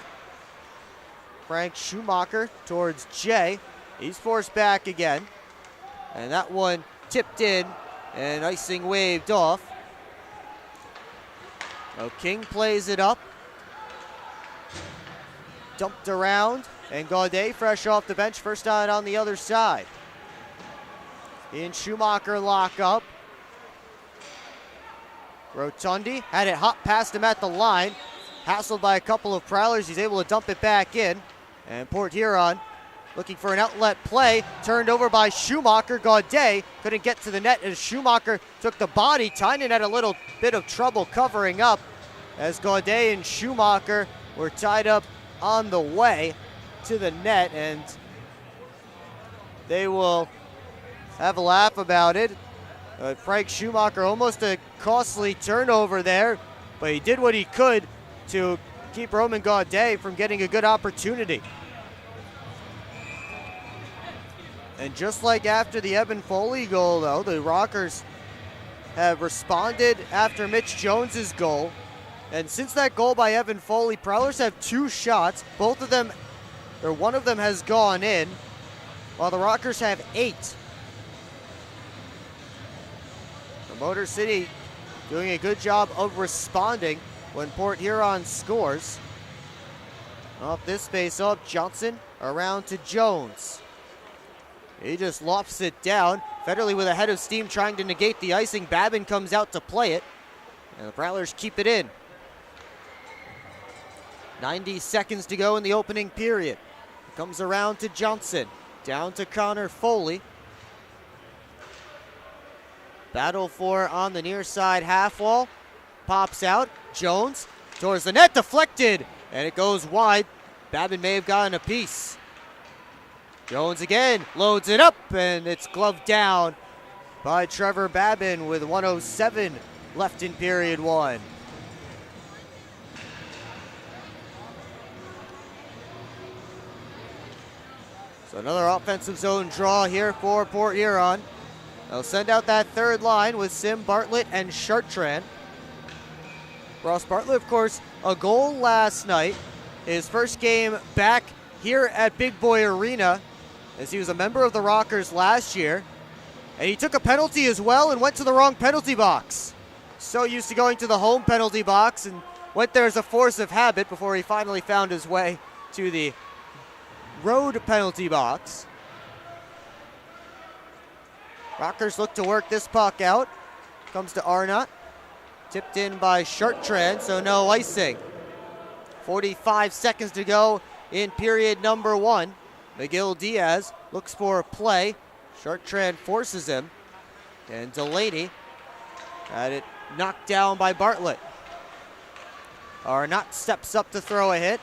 Frank Schumacher towards Jay. He's forced back again. And that one tipped in and icing waved off. So King plays it up. Dumped around, and Gaudet fresh off the bench, first out on the other side. In Schumacher lock up. Rotundi had it hot past him at the line. Hassled by a couple of Prowlers, he's able to dump it back in. And Port Huron looking for an outlet play, turned over by Schumacher. Gaudet couldn't get to the net as Schumacher took the body. Tynan had a little bit of trouble covering up as Gaudet and Schumacher were tied up on the way to the net, and they will have a laugh about it. Frank Schumacher, almost a costly turnover there, but he did what he could to keep Roman Gaudet from getting a good opportunity. And just like after the Evan Foley goal, though, the Rockers have responded after Mitch Jones's goal. And since that goal by Evan Foley, Prowlers have 2 shots. Both of them, or one of them has gone in, while the Rockers have 8. The Motor City doing a good job of responding when Port Huron scores. Off this face-off, Johnson around to Jones. He just lops it down. Federley with a head of steam trying to negate the icing. Babin comes out to play it, and the Prowlers keep it in. 90 seconds to go in the opening period. It comes around to Johnson. Down to Connor Foley. Battle for on the near side half wall. Pops out. Jones towards the net. Deflected. And it goes wide. Babin may have gotten a piece. Jones again loads it up. And it's gloved down by Trevor Babin with 1:07 left in period 1. So another offensive zone draw here for Port Huron. They'll send out that third line with Sim, Bartlett, and Chartrand. Ross Bartlett, of course, a goal last night. His first game back here at Big Boy Arena, as he was a member of the Rockers last year. And he took a penalty as well and went to the wrong penalty box. So used to going to the home penalty box and went there as a force of habit before he finally found his way to the road penalty box. Rockers look to work this puck out. Comes to Arnott. Tipped in by Chartrand, so no icing. 45 seconds to go in period number 1. McGill Diaz looks for a play. Chartrand forces him. And Delaney had it knocked down by Bartlett. Arnott steps up to throw a hit.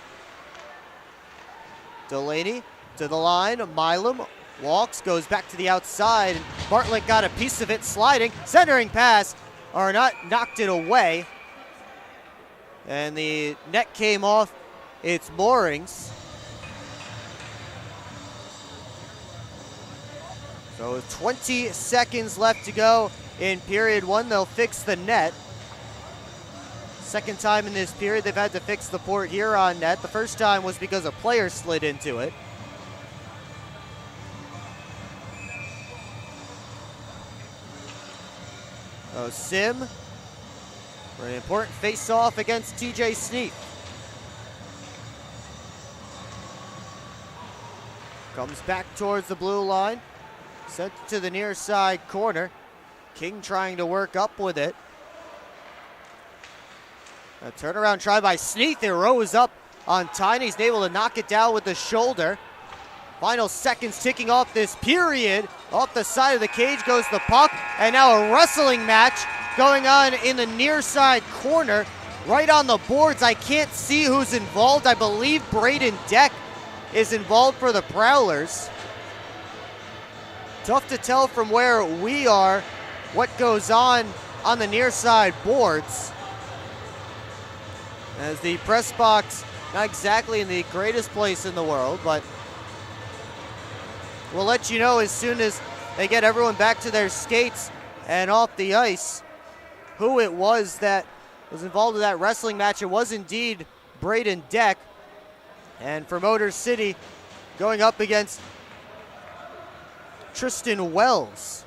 Delaney to the line. Milam walks, goes back to the outside. Bartlett got a piece of it, sliding, centering pass. Arnott knocked it away. And the net came off its moorings. So with 20 seconds left to go in period 1, they'll fix the net. Second time in this period they've had to fix the Port Huron net. The first time was because a player slid into it. Sim for an important face-off against TJ Sneap. Comes back towards the blue line. Sent to the near side corner. King trying to work up with it. A turnaround try by Sneath. It rose up on Tiny. He's able to knock it down with the shoulder. Final seconds ticking off this period. Off the side of the cage goes the puck. And now a wrestling match going on in the near side corner. Right on the boards. I can't see who's involved. I believe Braden Deck is involved for the Prowlers. Tough to tell from where we are what goes on the near side boards. As the press box, not exactly in the greatest place in the world, but we'll let you know as soon as they get everyone back to their skates and off the ice who it was that was involved in that wrestling match. It was indeed Braden Deck. And for Motor City, going up against Tristan Wells.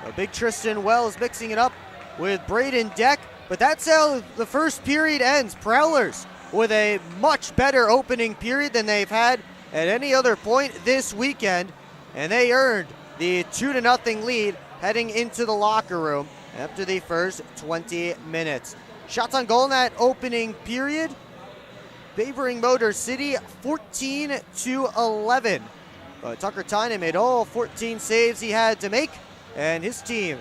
A big Tristan Wells mixing it up with Braden Deck. But that's how the first period ends. Prowlers with a much better opening period than they've had at any other point this weekend. And they earned the 2-0 lead heading into the locker room after the first 20 minutes. Shots on goal in that opening period, favoring Motor City 14-11. But Tucker Tynan made all 14 saves he had to make, and his team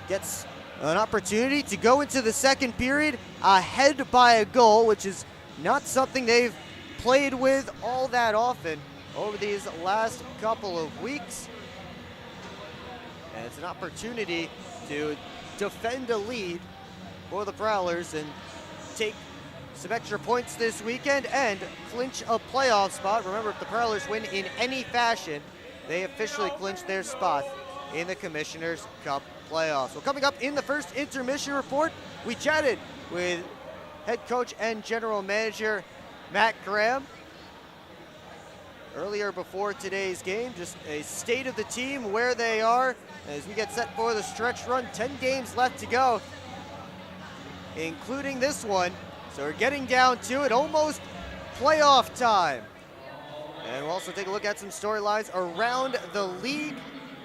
gets an opportunity to go into the second period ahead by a goal, which is not something they've played with all that often over these last couple of weeks. And it's an opportunity to defend a lead for the Prowlers and take some extra points this weekend and clinch a playoff spot. Remember, if the Prowlers win in any fashion, they officially clinch their spot in the Commissioner's Cup playoffs. Well, coming up in the first intermission report, we chatted with head coach and general manager Matt Graham earlier before today's game. Just a state of the team, where they are as we get set for the stretch run. 10 games left to go, including this one. So we're getting down to it, almost playoff time. And we'll also take a look at some storylines around the league,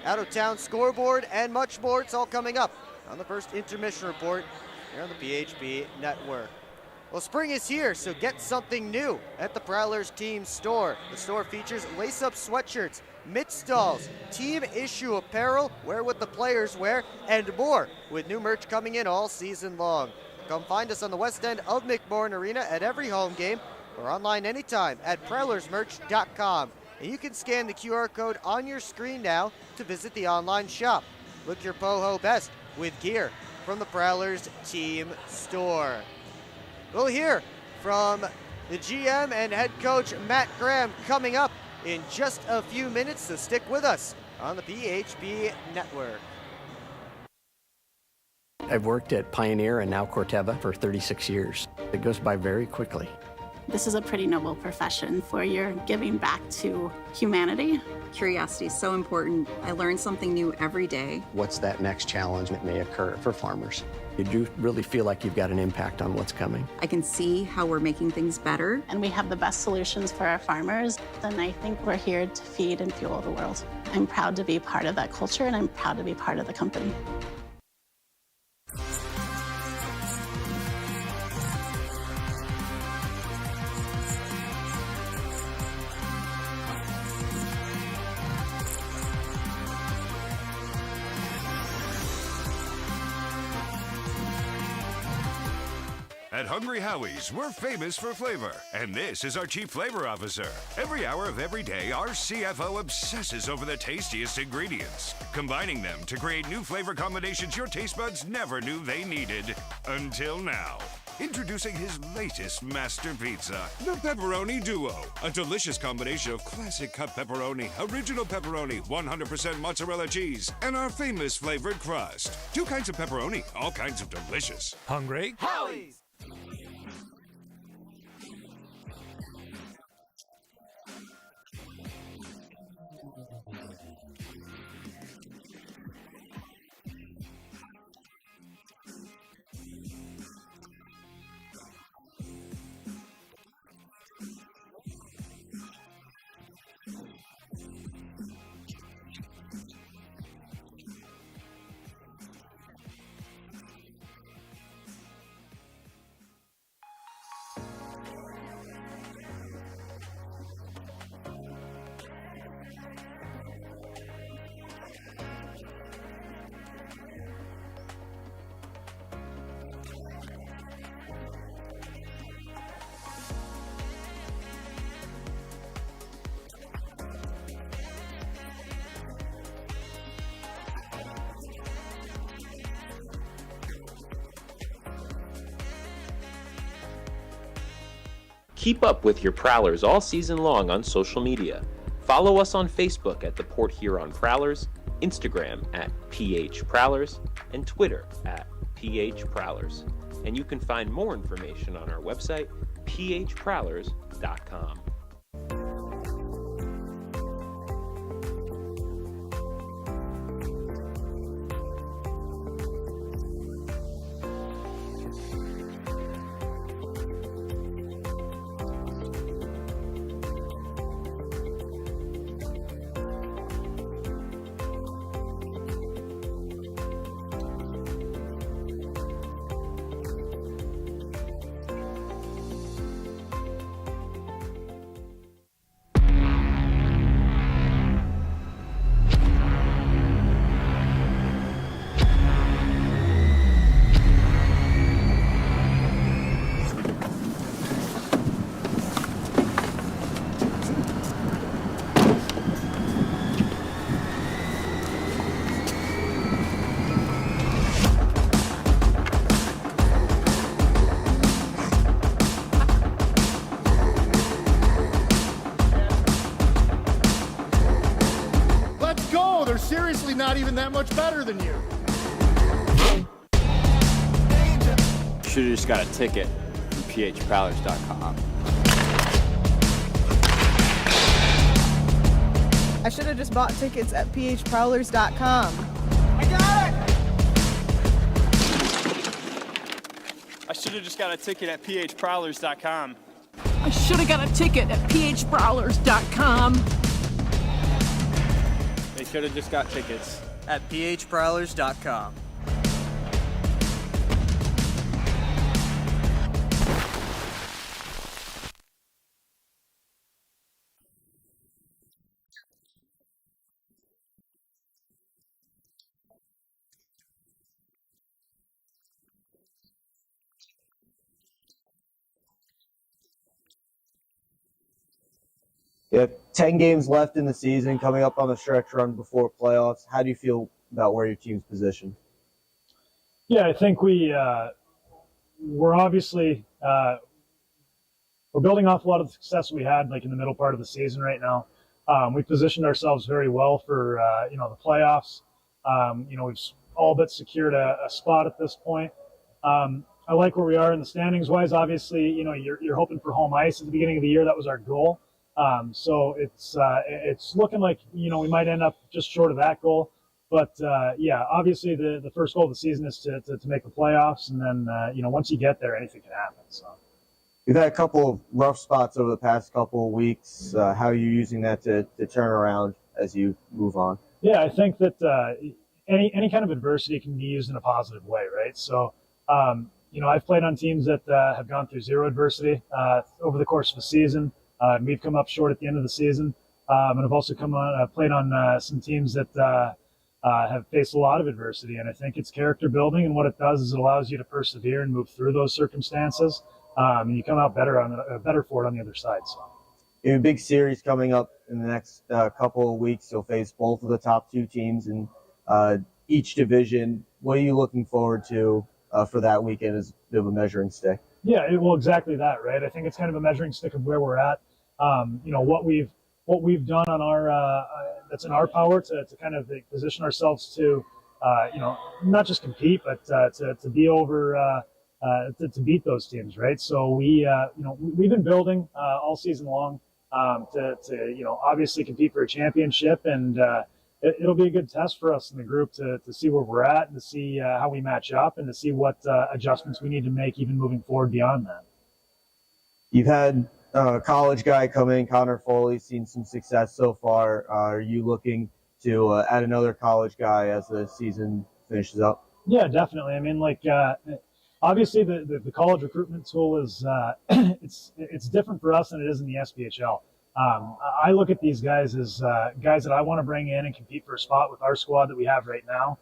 out-of-town scoreboard, and much more. It's all coming up on the first intermission report here on the PHP Network. Well, spring is here, so get something new at the Prowlers team store. The store features lace-up sweatshirts, mitt stalls, team issue apparel, wear what the players wear, and more, with new merch coming in all season long. Come find us on the west end of McMorran Arena at every home game, or online anytime at prowlersmerch.com. And you can scan the QR code on your screen now to visit the online shop. Look your Poho best with gear from the Prowlers team store. We'll hear from the GM and head coach Matt Graham coming up in just a few minutes, so stick with us on the PHP Network. I've worked at Pioneer and now Corteva for 36 years. It goes by very quickly. This is a pretty noble profession where you're giving back to humanity. Curiosity is so important. I learn something new every day. What's that next challenge that may occur for farmers? You do really feel like you've got an impact on what's coming. I can see how we're making things better. And we have the best solutions for our farmers. And I think we're here to feed and fuel the world. I'm proud to be part of that culture, and I'm proud to be part of the company. At Hungry Howie's, we're famous for flavor, and this is our Chief Flavor Officer. Every hour of every day, our CFO obsesses over the tastiest ingredients, combining them to create new flavor combinations your taste buds never knew they needed, until now. Introducing his latest master pizza, the Pepperoni Duo. A delicious combination of classic cut pepperoni, original pepperoni, 100% mozzarella cheese, and our famous flavored crust. 2 kinds of pepperoni, all kinds of delicious. Hungry? Howie's! Keep up with your Prowlers all season long on social media. Follow us on Facebook at the Port Huron Prowlers, Instagram at PH Prowlers, and Twitter at PH Prowlers. And you can find more information on our website, phprowlers.com. Seriously, not even that much better than you. Should have just got a ticket from phprowlers.com. I should have just bought tickets at phprowlers.com. I got it! I should have just got a ticket at phprowlers.com. I should have got a ticket at phprowlers.com. They should have just got tickets at phprowlers.com. You have 10 games left in the season, coming up on the stretch run before playoffs. How do you feel about where your team's positioned? Yeah, I think we're obviously we're building off a lot of the success we had like in the middle part of the season right now. We positioned ourselves very well for the playoffs. We've all but secured a spot at this point. I like where we are in the standings wise. Obviously, you're hoping for home ice at the beginning of the year. That was our goal. So it's looking like, we might end up just short of that goal. But, obviously the first goal of the season is to make the playoffs. And then, once you get there, anything can happen. So You've had a couple of rough spots over the past couple of weeks. How are you using that to turn around as you move on? Yeah, I think that any kind of adversity can be used in a positive way, right? So, I've played on teams that have gone through zero adversity over the course of the season. We've come up short at the end of the season, and I've also played on some teams that have faced a lot of adversity. And I think it's character building, and what it does is it allows you to persevere and move through those circumstances, and you come out better for it on the other side. So, you have a big series coming up in the next couple of weeks. You'll face both of the top two teams in each division. What are you looking forward to for that weekend as a bit of a measuring stick? Yeah, well, exactly that, right? I think it's kind of a measuring stick of where we're at. What we've done on our that's in our power to kind of position ourselves to not just compete, but to be over to beat those teams, right? So we've been building all season long to obviously compete for a championship, and it'll be a good test for us in the group to see where we're at and to see how we match up and to see what adjustments we need to make even moving forward beyond that. You've had a college guy come in, Connor Foley, seen some success so far. Are you looking to add another college guy as the season finishes up? Yeah, definitely. I mean, obviously the college recruitment tool is it's different for us than it is in the SPHL. I look at these guys as guys that I want to bring in and compete for a spot with our squad that we have right now.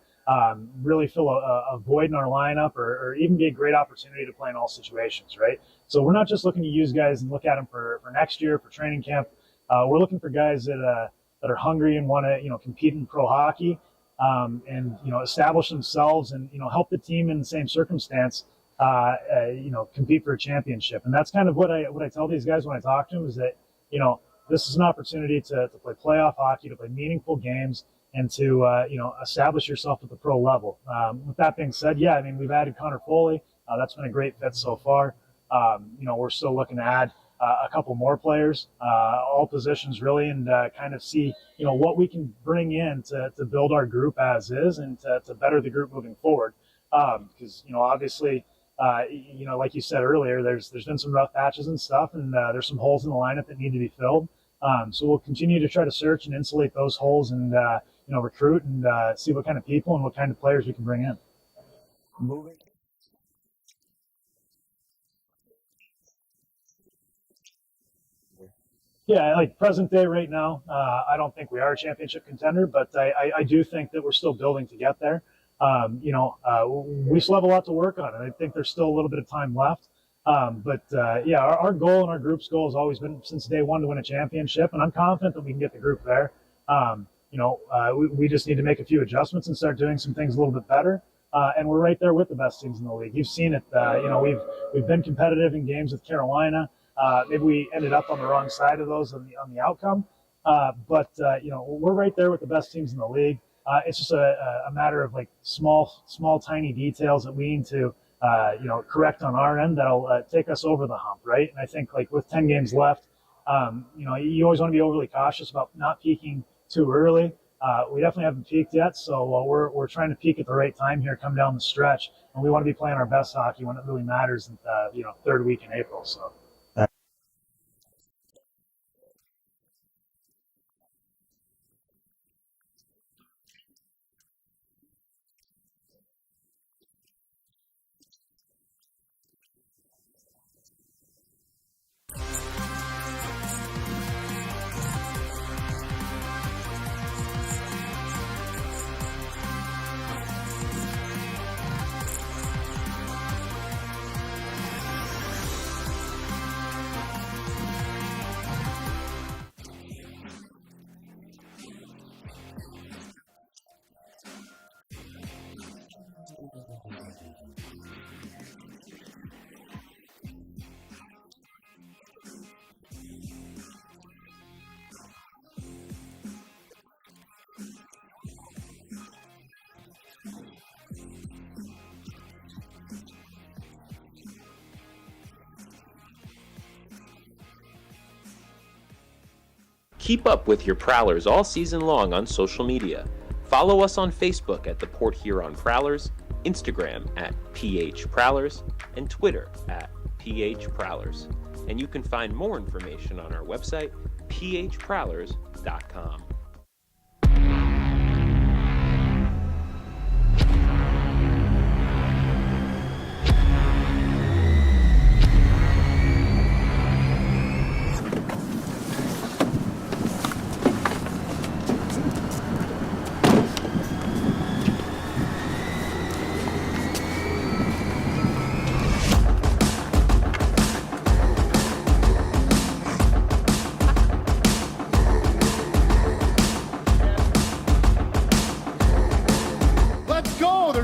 Really fill a void in our lineup, or even be a great opportunity to play in all situations, right? So we're not just looking to use guys and look at them for next year, for training camp. We're looking for guys that are hungry and want to compete in pro hockey, and establish themselves and help the team in the same circumstance compete for a championship. And that's kind of what I tell these guys when I talk to them is that, this is an opportunity to play playoff hockey, to play meaningful games, and to, establish yourself at the pro level. With that being said, we've added Connor Foley. That's been a great fit so far. We're still looking to add a couple more players, all positions really, and kind of see, what we can bring in to build our group as is and to better the group moving forward. Because, obviously, like you said earlier, there's been some rough patches and stuff, and there's some holes in the lineup that need to be filled. So we'll continue to try to search and insulate those holes and, recruit and see what kind of people and what kind of players we can bring in. Moving. Yeah, like present day right now, I don't think we are a championship contender, but I do think that we're still building to get there. We still have a lot to work on, and I think there's still a little bit of time left. Our goal and our group's goal has always been since day one to win a championship, and I'm confident that we can get the group there. We just need to make a few adjustments and start doing some things a little bit better. And we're right there with the best teams in the league. You've seen it. We've been competitive in games with Carolina. Maybe we ended up on the wrong side of those on the outcome. We're right there with the best teams in the league. It's just a matter of like small, tiny details that we need to, correct on our end that'll take us over the hump, right? And I think like with 10 games left, you always want to be overly cautious about not peaking too early. We definitely haven't peaked yet, so we're trying to peak at the right time here, come down the stretch, and we want to be playing our best hockey when it really matters, third week in April. So. Keep up with your Prowlers all season long on social media. Follow us on Facebook at the Port Huron Prowlers, Instagram at PH Prowlers, and Twitter at PH Prowlers. And you can find more information on our website, phprowlers.com.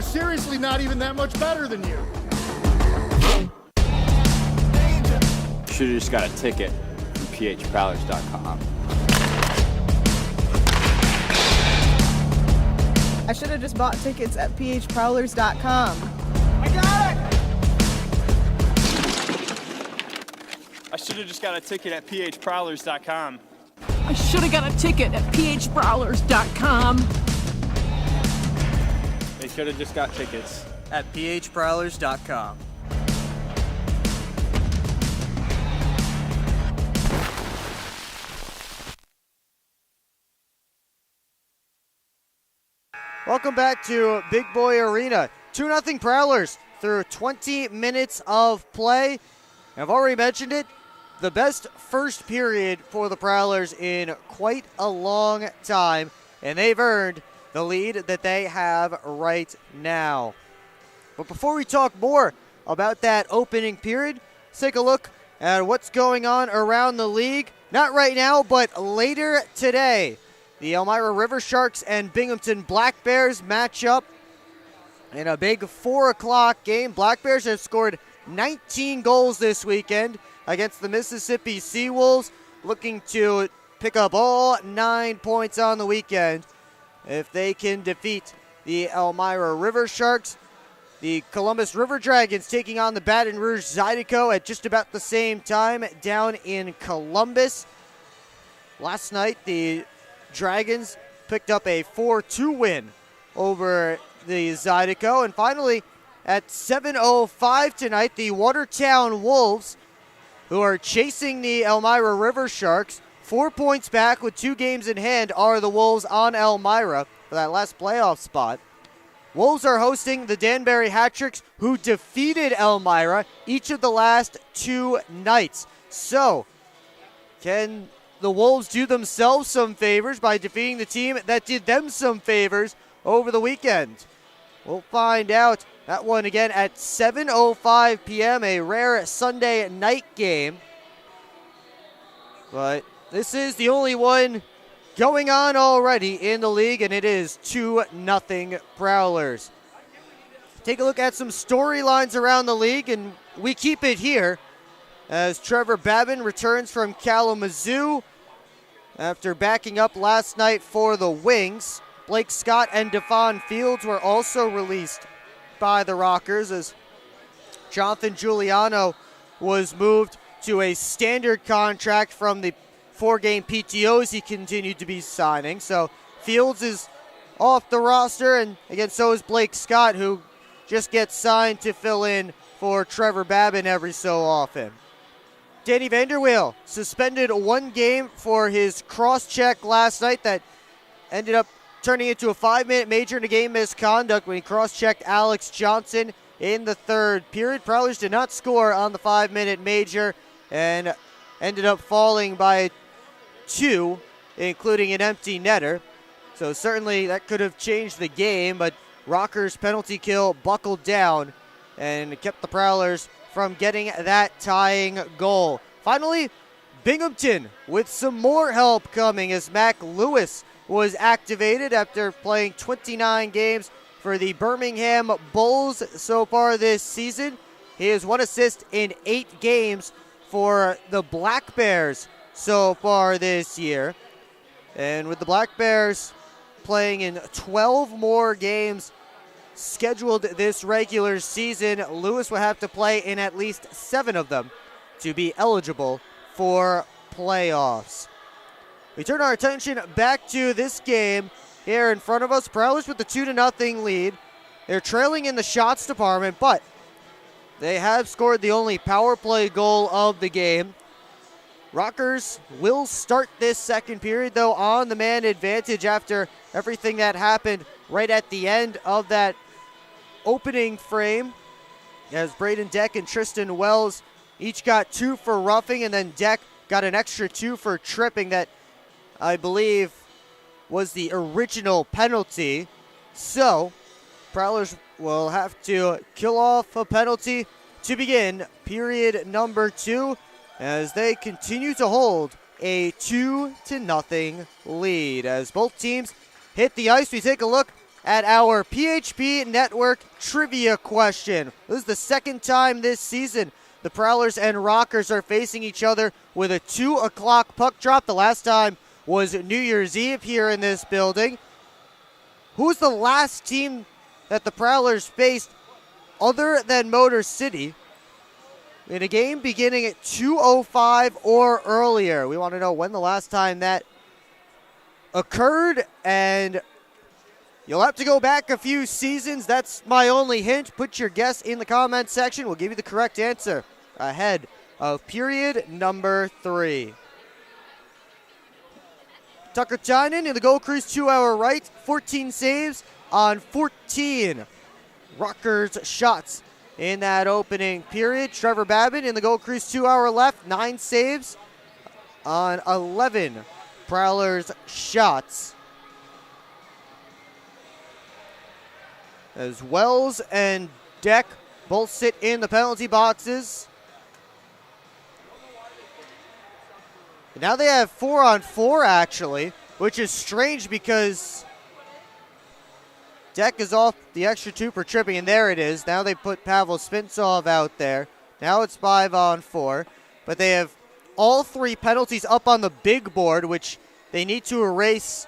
Seriously not even that much better than you. Should have just got a ticket from phprowlers.com. I should have just bought tickets at phprowlers.com. I got it! I should have just got a ticket at phprowlers.com. I should have got a ticket at phprowlers.com. They should have just got tickets at phprowlers.com. Welcome back to Big Boy Arena. 2-0 Prowlers through 20 minutes of play. I've already mentioned it, the best first period for the Prowlers in quite a long time, and they've earned the lead that they have right now. But before we talk more about that opening period, let's take a look at what's going on around the league. Not right now, but later today. The Elmira River Sharks and Binghamton Black Bears match up. In a big 4 o'clock game, Black Bears have scored 19 goals this weekend against the Mississippi Seawolves, looking to pick up all 9 points on the weekend if they can defeat the Elmira River Sharks. The Columbus River Dragons taking on the Baton Rouge Zydeco at just about the same time down in Columbus. Last night, the Dragons picked up a 4-2 win over the Zydeco. And finally, at 7:05 tonight, the Watertown Wolves, who are chasing the Elmira River Sharks, 4 points back with 2 games in hand, are the Wolves on Elmira for that last playoff spot. Wolves are hosting the Danbury Hat-Tricks, who defeated Elmira each of the last 2 nights. So, can the Wolves do themselves some favors by defeating the team that did them some favors over the weekend? We'll find out. That one again at 7:05 p.m., a rare Sunday night game. But this is the only one going on already in the league, and it is 2-0 Prowlers. Take a look at some storylines around the league, and we keep it here as Trevor Babin returns from Kalamazoo after backing up last night for the Wings. Blake Scott and Devon Fields were also released by the Rockers as Jonathan Giuliano was moved to a standard contract from the 4-game PTOs he continued to be signing. So Fields is off the roster, and again, so is Blake Scott, who just gets signed to fill in for Trevor Babin every so often. Danny Vanderweel suspended 1 game for his cross-check last night that ended up turning into a 5-minute major in a game misconduct when he cross-checked Alex Johnson in the 3rd period. Prowlers did not score on the 5-minute major and ended up falling by 2, including an empty netter. So certainly that could have changed the game, but Rockers' penalty kill buckled down and kept the Prowlers from getting that tying goal. Finally, Binghamton with some more help coming as Mac Lewis was activated after playing 29 games for the Birmingham Bulls so far this season. He has 1 assist in 8 games for the Black Bears so far this year. And with the Black Bears playing in 12 more games scheduled this regular season, Lewis will have to play in at least 7 of them to be eligible for playoffs. We turn our attention back to this game here in front of us. Prowlers with the 2-0 lead. They're trailing in the shots department, but they have scored the only power play goal of the game. Rockers will start this second period, though, on the man advantage after everything that happened right at the end of that opening frame, as Braden Deck and Tristan Wells each got 2 for roughing, and then Deck got an extra 2 for tripping that I believe was the original penalty. So Prowlers will have to kill off a penalty to begin period number 2 as they continue to hold a 2-0 lead. As both teams hit the ice, we take a look at our PHP Network trivia question. This is the 2nd time this season the Prowlers and Rockers are facing each other with a 2 o'clock puck drop. The last time was New Year's Eve here in this building. Who's the last team that the Prowlers faced other than Motor City in a game beginning at 2:05 or earlier? We want to know when the last time that occurred, and you'll have to go back a few seasons. That's my only hint. Put your guess in the comment section. We'll give you the correct answer ahead of period number 3. Tucker Tynan in the goal crease to our right, 14 saves on 14 Rockers shots in that opening period. Trevor Babin in the goal crease to our left, 9 saves on 11 Prowlers shots. As Wells and Deck both sit in the penalty boxes. And now they have 4-on-4 actually, which is strange because Deck is off the extra 2 for tripping, and there it is. Now they put Pavel Spintsov out there. Now it's 5-on-4, but they have all 3 penalties up on the big board, which they need to erase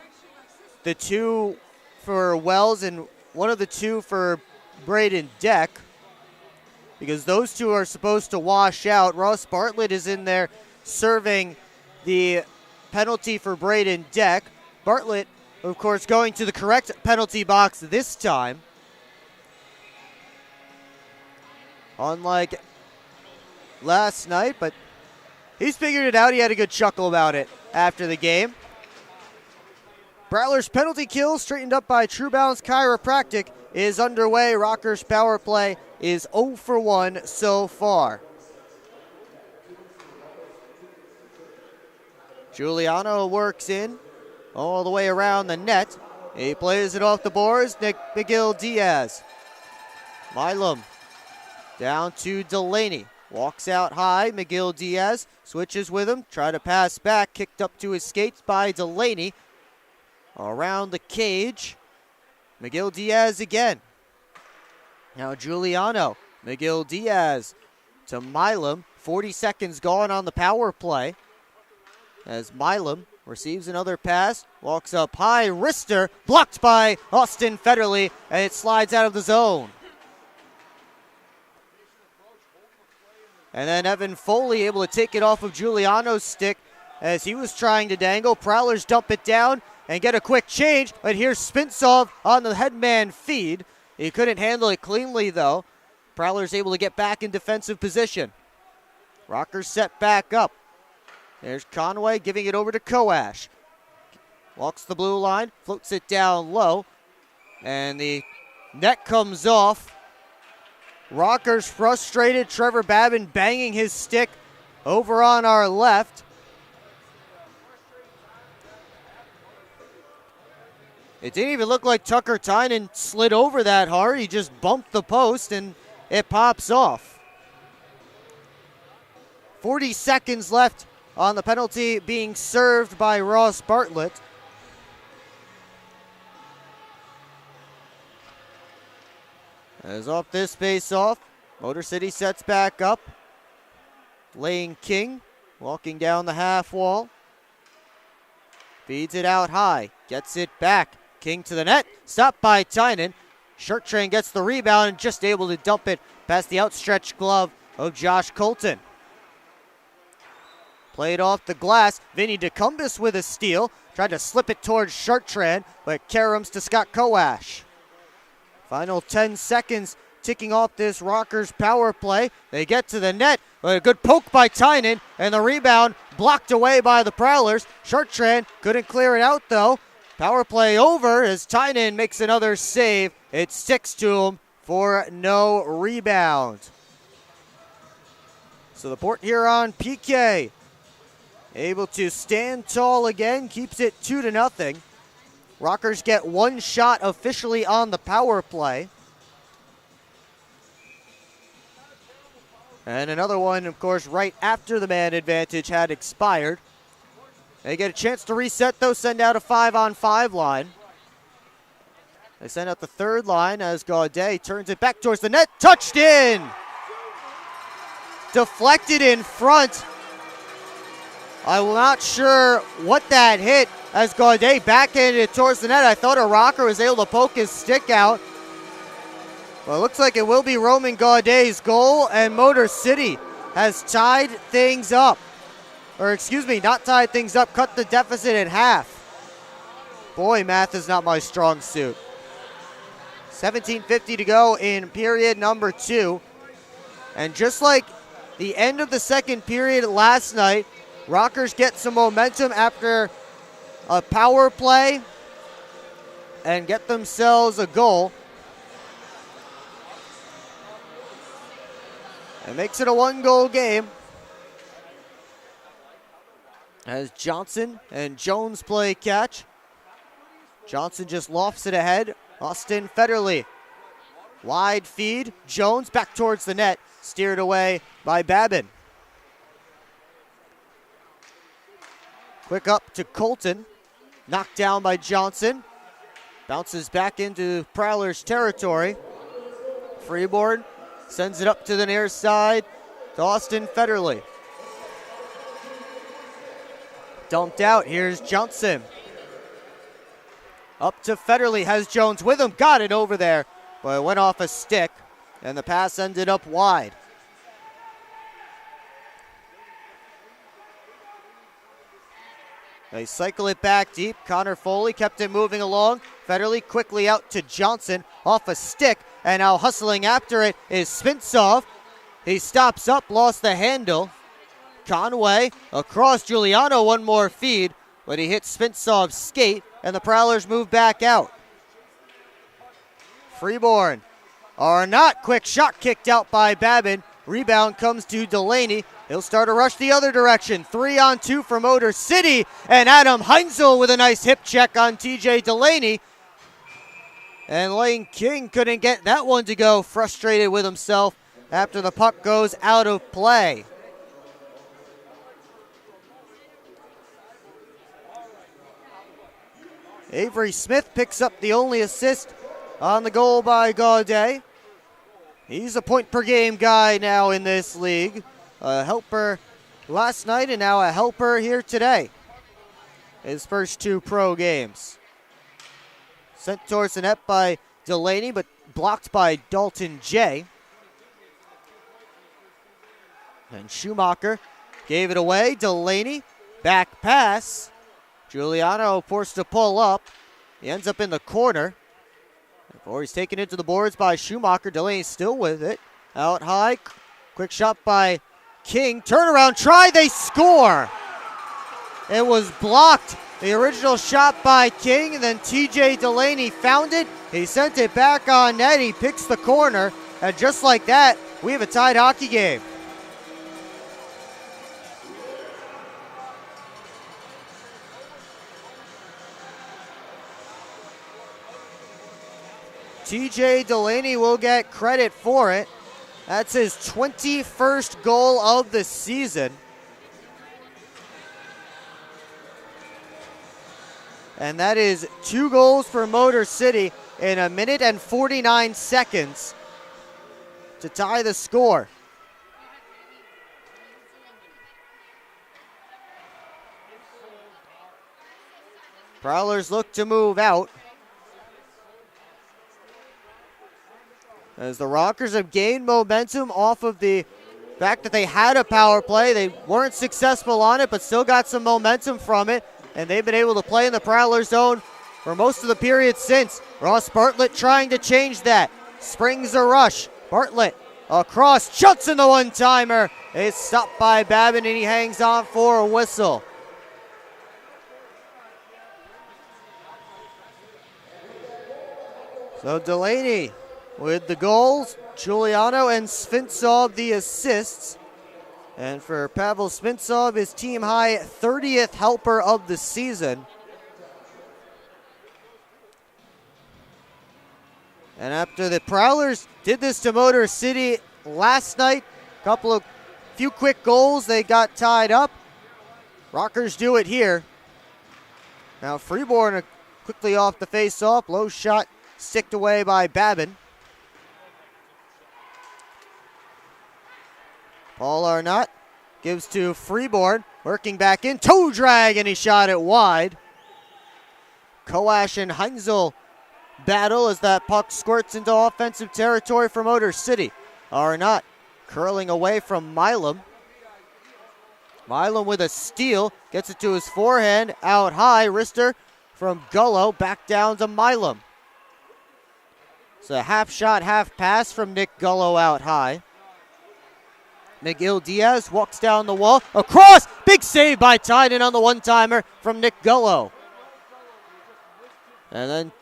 the 2 for Wells and one of the 2 for Braden Deck, because those 2 are supposed to wash out. Ross Bartlett is in there serving the penalty for Braden Deck. Bartlett, of course, going to the correct penalty box this time. Unlike last night, but he's figured it out. He had a good chuckle about it after the game. Prowlers penalty kill straightened up by True Balance Chiropractic is underway. Rockers power play is 0 for 1 so far. Giuliano works in all the way around the net. He plays it off the boards. McGill Diaz. Milam down to Delaney. Walks out high. McGill Diaz switches with him. Try to pass back. Kicked up to his skates by Delaney. Around the cage. McGill Diaz again. Now Giuliano. McGill Diaz to Milam. 40 seconds gone on the power play. As Milam receives another pass, walks up high, wrister, blocked by Austin Federley, and it slides out of the zone. And then Evan Foley able to take it off of Giuliano's stick as he was trying to dangle. Prowlers dump it down and get a quick change, but here's Spintsov on the headman feed. He couldn't handle it cleanly, though. Prowlers able to get back in defensive position. Rockers set back up. There's Conway giving it over to Koash. Walks the blue line, floats it down low, and the net comes off. Rockers frustrated. Trevor Babin banging his stick over on our left. It didn't even look like Tucker Tynan slid over that hard. He just bumped the post and it pops off. 40 seconds left on the penalty being served by Ross Bartlett. As off this face-off, Motor City sets back up. Lane King walking down the half wall. Feeds it out high, gets it back. King to the net, stopped by Tynan. Shirt Train gets the rebound and just able to dump it past the outstretched glove of Josh Colton. Played off the glass. Vinny DeCumbis with a steal. Tried to slip it towards Chartrand, but caroms to Scott Koash. Final 10 seconds ticking off this Rockers power play. They get to the net. A good poke by Tynan, and the rebound blocked away by the Prowlers. Chartrand couldn't clear it out, though. Power play over as Tynan makes another save. It sticks to him for no rebound. So the Port Huron PK able to stand tall again, keeps it 2-0. Rockers get one shot officially on the power play. And another one, of course, right after the man advantage had expired. They get a chance to reset, though, send out a 5-on-5 line. They send out the third line as Gaudet turns it back towards the net. Touched in! Deflected in front. I'm not sure what that hit as Gaudet backhanded it towards the net. I thought a Rocker was able to poke his stick out. Well, it looks like it will be Roman Gaudet's goal, and Motor City has tied things up. Or excuse me, not tied things up, cut the deficit in half. Boy, math is not my strong suit. 17:50 to go in period number 2. And just like the end of the second period last night, Rockers get some momentum after a power play and get themselves a goal. It makes it a 1-goal game. As Johnson and Jones play catch. Johnson just lofts it ahead. Austin Federley. Wide feed. Jones back towards the net. Steered away by Babin. Quick up to Colton. Knocked down by Johnson. Bounces back into Prowlers territory. Freeborn sends it up to the near side to Austin Federley. Dumped out. Here's Johnson. Up to Federley. Has Jones with him. Got it over there. But it went off a stick. And the pass ended up wide. They cycle it back deep. Connor Foley kept it moving along. Federley quickly out to Johnson. Off a stick. And now hustling after it is Spintsov. He stops up. Lost the handle. Conway across Giuliano, one more feed, but he hits Spintsov's skate, and the Prowlers move back out. Freeborn are not. Quick shot kicked out by Babin. Rebound comes to Delaney. He'll start a rush the other direction. 3-on-2 for Motor City, and Adam Heinzel with a nice hip check on TJ Delaney. And Lane King couldn't get that one to go, frustrated with himself after the puck goes out of play. Avery Smith picks up the only assist on the goal by Gaudet. He's a point per game guy now in this league. A helper last night and now a helper here today. His first 2 pro games. Sent towards the net by Delaney, but blocked by Dalton J. And Schumacher gave it away. Delaney, back pass. Giuliano forced to pull up. He ends up in the corner. Before he's taken into the boards by Schumacher. Delaney still with it. Out high. Quick shot by King. Turnaround try. They score. It was blocked. The original shot by King. And then TJ Delaney found it. He sent it back on net. He picks the corner. And just like that, we have a tied hockey game. TJ Delaney will get credit for it. That's his 21st goal of the season. And that is 2 goals for Motor City in 1 minute and 49 seconds to tie the score. Prowlers look to move out. As the Rockers have gained momentum off of the fact that they had a power play. They weren't successful on it, but still got some momentum from it. And they've been able to play in the Prowler zone for most of the period since. Ross Bartlett trying to change that. Springs a rush. Bartlett across. Judson the one-timer. It's stopped by Babin, and he hangs on for a whistle. So Delaney with the goals, Giuliano and Svintsov the assists. And for Pavel Svintsov, his team high 30th helper of the season. And after the Prowlers did this to Motor City last night, few quick goals, they got tied up. Rockers do it here. Now Freeborn quickly off the face-off, low shot sticked away by Babin. Paul Arnott gives to Freeborn, working back in, toe drag, and he shot it wide. Koash and Heinzel battle as that puck squirts into offensive territory for Motor City. Arnott curling away from Milam. Milam with a steal, gets it to his forehand, out high, wrister from Gullo, back down to Milam. It's a half shot, half pass from Nick Gullo out high. Miguel Diaz walks down the wall, across, big save by Tynan on the one-timer from Nick Gullo. And then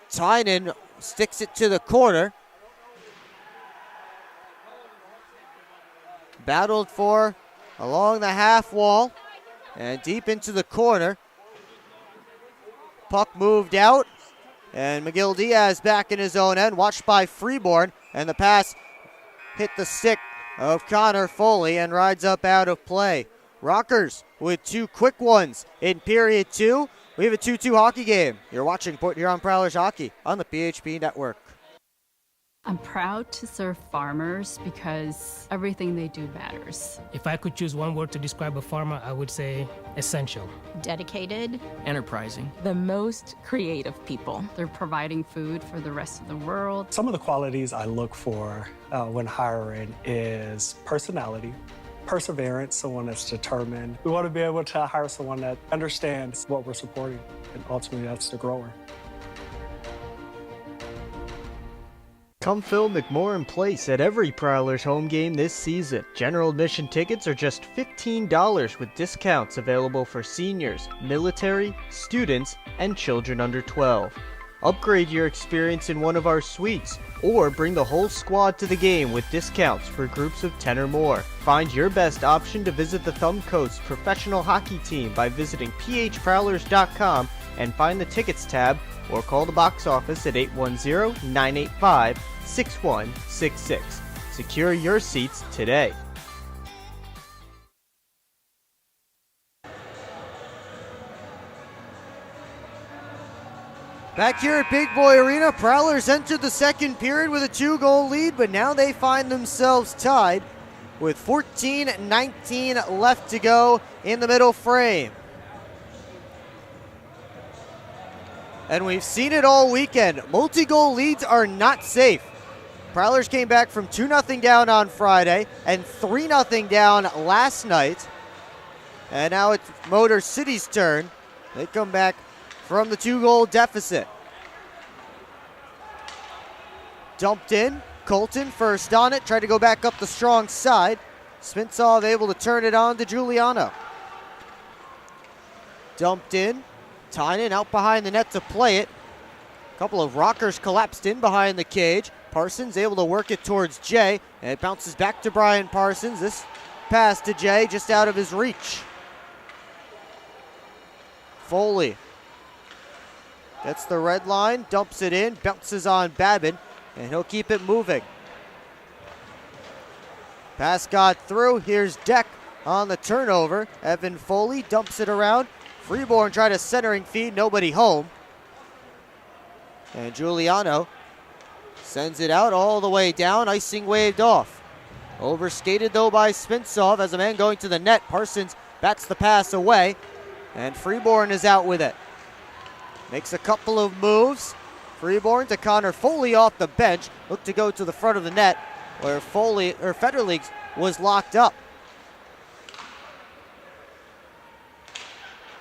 Tynan sticks it to the corner. Battled for along the half wall and deep into the corner. Puck moved out, and Miguel Diaz back in his own end, watched by Freeborn, and the pass hit the stick of Connor Foley and rides up out of play. Rockers with 2 quick ones in period 2. We have a 2-2 hockey game. You're watching Port Huron Prowlers hockey on the PHP Network. I'm proud to serve farmers because everything they do matters. If I could choose one word to describe a farmer, I would say essential. Dedicated. Enterprising. The most creative people. They're providing food for the rest of the world. Some of the qualities I look for when hiring is personality, perseverance, someone that's determined. We want to be able to hire someone that understands what we're supporting, and ultimately that's the grower. Come fill McMorran Place at every Prowlers home game this season. General admission tickets are just $15 with discounts available for seniors, military, students, and children under 12. Upgrade your experience in one of our suites, or bring the whole squad to the game with discounts for groups of 10 or more. Find your best option to visit the Thumb Coast professional hockey team by visiting phprowlers.com and find the tickets tab, or call the box office at 810-985-6166. Secure your seats today. Back here at Big Boy Arena, Prowlers entered the second period with a 2-goal lead, but now they find themselves tied with 14-19 left to go in the middle frame. And we've seen it all weekend. Multi-goal leads are not safe. Prowlers came back from 2-0 down on Friday and 3-0 down last night. And now it's Motor City's turn. They come back from the 2-goal deficit. Dumped in. Colton first on it. Tried to go back up the strong side. Spintsov able to turn it on to Giuliano. Dumped in. Tynan out behind the net to play it. A couple of Rockers collapsed in behind the cage. Parsons able to work it towards Jay. And it bounces back to Brian Parsons. This pass to Jay just out of his reach. Foley gets the red line, dumps it in, bounces on Babin, and he'll keep it moving. Pass got through. Here's Deck on the turnover. Evan Foley dumps it around. Freeborn tried a centering feed, nobody home. And Giuliano sends it out all the way down, icing waved off. Overskated though by Spintsov as a man going to the net. Parsons bats the pass away, and Freeborn is out with it. Makes a couple of moves. Freeborn to Connor Foley off the bench. Looked to go to the front of the net where Federley was locked up.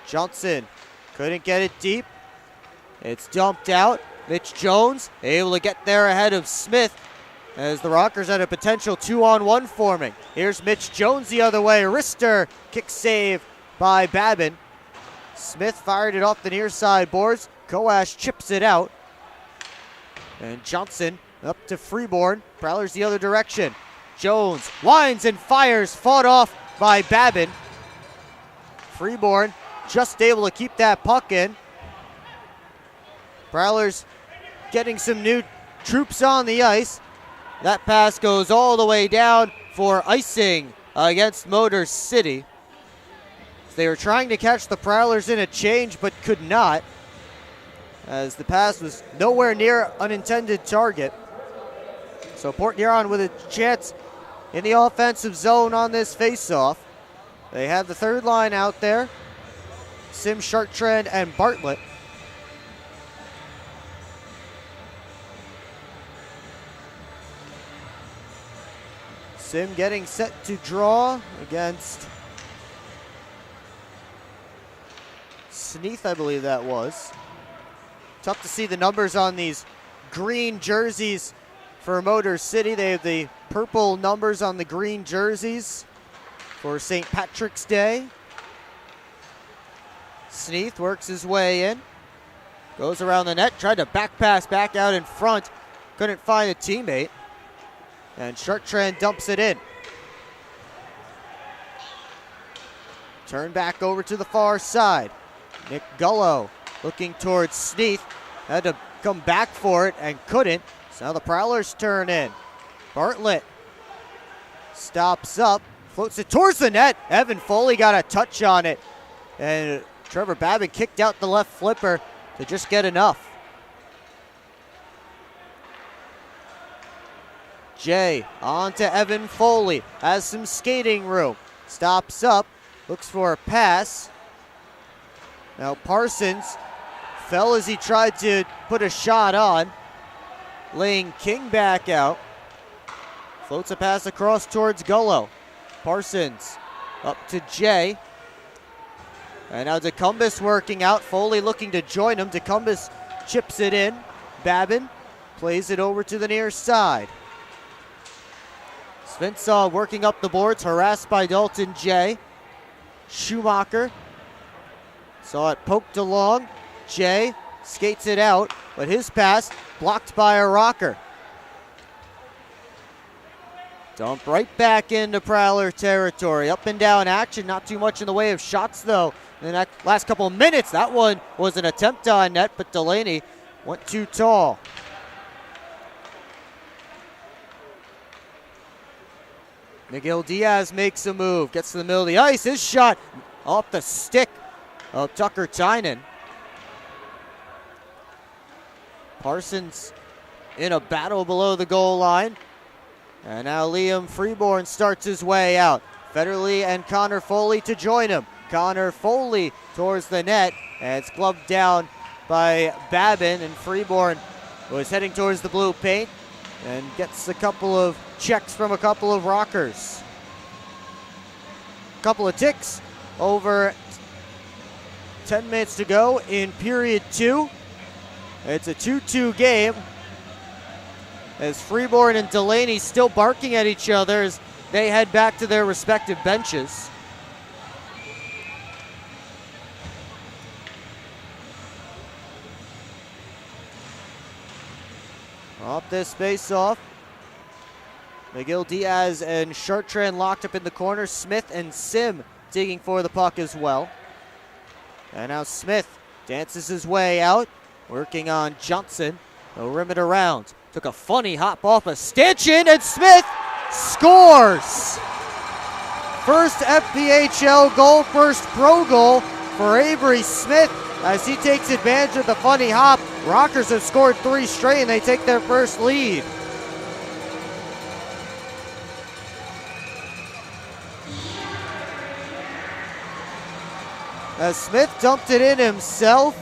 Johnson couldn't get it deep. It's dumped out. Mitch Jones able to get there ahead of Smith as the Rockers had a potential 2-on-1 forming. Here's Mitch Jones the other way. Rister kick save by Babin. Smith fired it off the near side boards. Koash chips it out. And Johnson up to Freeborn. Prowlers the other direction. Jones winds and fires, fought off by Babin. Freeborn just able to keep that puck in. Prowlers getting some new troops on the ice. That pass goes all the way down for icing against Motor City. They were trying to catch the Prowlers in a change but could not, as the pass was nowhere near unintended target. So Port Huron with a chance in the offensive zone on this faceoff. They have the third line out there. Sim, Chartrand, and Bartlett. Sim getting set to draw against Sneath, I believe that was. Tough to see the numbers on these green jerseys for Motor City. They have the purple numbers on the green jerseys for St. Patrick's Day. Sneath works his way in. Goes around the net, tried to back pass back out in front. Couldn't find a teammate. And Chartrand dumps it in. Turn back over to the far side. Nick Gullo looking towards Sneath. Had to come back for it and couldn't. So now the Prowlers turn in. Bartlett stops up, floats it towards the net. Evan Foley got a touch on it. And Trevor Babin kicked out the left flipper to just get enough. Jay on to Evan Foley, has some skating room. Stops up, looks for a pass. Now Parsons fell as he tried to put a shot on. Laying King back out. Floats a pass across towards Gullo. Parsons up to Jay. And now DeCumbus working out. Foley looking to join him. DeCumbus chips it in. Babin plays it over to the near side. Svensson working up the boards, harassed by Dalton Jay. Schumacher saw it poked along. Jay skates it out, but his pass blocked by a Rocker. Dump right back into Prowler territory. Up and down action, not too much in the way of shots though. In the last couple of minutes, that one was an attempt on net, but Delaney went too tall. Miguel Diaz makes a move, gets to the middle of the ice. His shot off the stick of Tucker Tynan. Parsons in a battle below the goal line. And now Liam Freeborn starts his way out. Federley and Connor Foley to join him. Connor Foley towards the net, and it's gloved down by Babin, and Freeborn was heading towards the blue paint and gets a couple of checks from a couple of Rockers. Couple of ticks over 10 minutes to go in period 2. It's a 2-2 game as Freeborn and Delaney still barking at each other as they head back to their respective benches. Off this face-off. Miguel Diaz and Chartrand locked up in the corner. Smith and Sim digging for the puck as well. And now Smith dances his way out, working on Johnson. He'll rim it around. Took a funny hop off a stanchion, and Smith scores! First FPHL goal, first pro goal for Avery Smith as he takes advantage of the funny hop. Rockers have scored 3 straight and they take their first lead. As Smith dumped it in himself,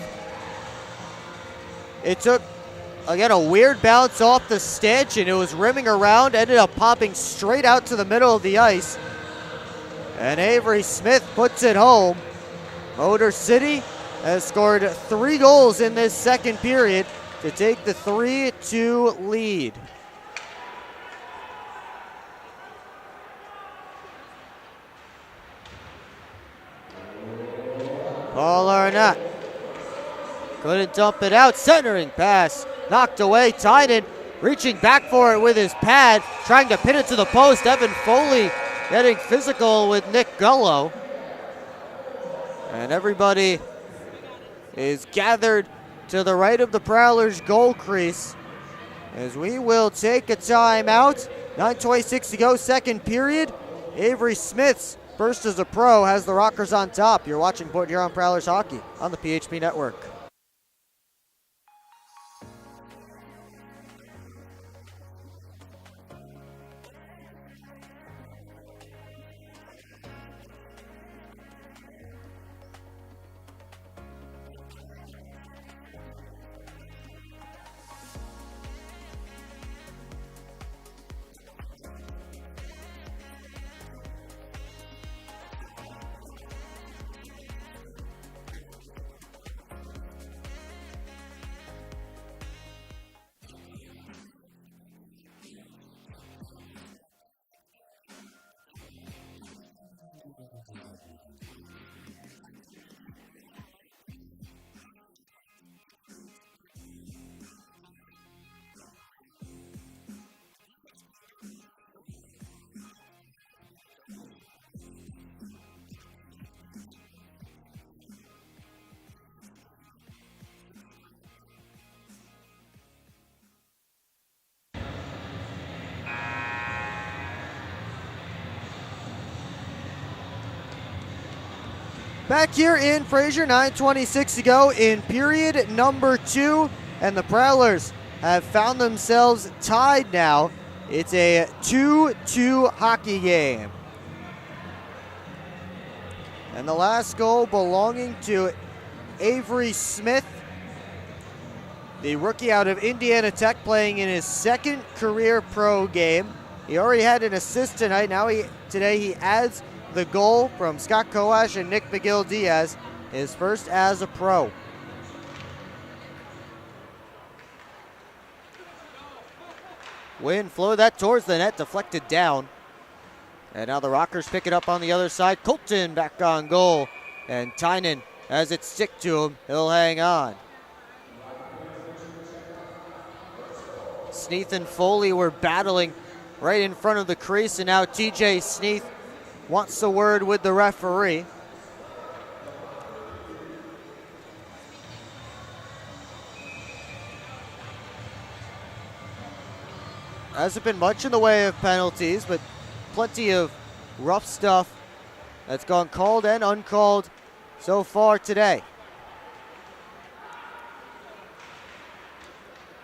it took, again, a weird bounce off the stanchion. It was rimming around, ended up popping straight out to the middle of the ice. And Avery Smith puts it home. Motor City has scored 3 goals in this second period to take the 3-2 lead. Paul Arnott couldn't dump it out. Centering pass knocked away. Tynan reaching back for it with his pad, trying to pin it to the post. Evan Foley getting physical with Nick Gullo. And everybody is gathered to the right of the Prowlers goal crease as we will take a timeout. 9:26 to go, second period. Avery Smith's first as a pro has the Rockers on top. You're watching Port Huron Prowlers hockey on the PHP Network. Back here in Fraser, 9:26 to go in period number 2, and the Prowlers have found themselves tied now. It's a 2-2 hockey game. And the last goal belonging to Avery Smith, the rookie out of Indiana Tech, playing in his second career pro game. He already had an assist tonight. Now today he adds the goal from Scott Koash and Nick McGill-Diaz, his first as a pro. Wind flowed that towards the net, deflected down. And now the Rockers pick it up on the other side. Colton back on goal. And Tynan has it stick to him. He'll hang on. Sneath and Foley were battling right in front of the crease, and now TJ Sneath wants a word with the referee. Hasn't been much in the way of penalties, but plenty of rough stuff that's gone called and uncalled so far today.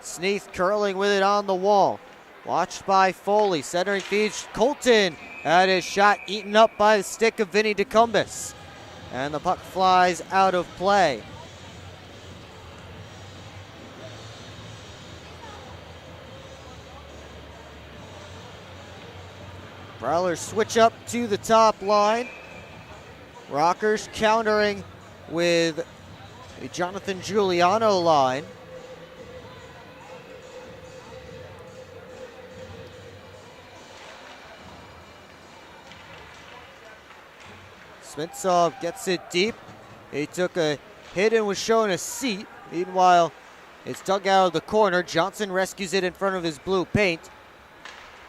Sneath curling with it on the wall. Watched by Foley. Centering feed. Colton had his shot eaten up by the stick of Vinny DeCumbus. And the puck flies out of play. Prowlers switch up to the top line. Rockers countering with a Jonathan Giuliano line. Smitsov gets it deep. He took a hit and was shown a seat. Meanwhile, it's dug out of the corner. Johnson rescues it in front of his blue paint.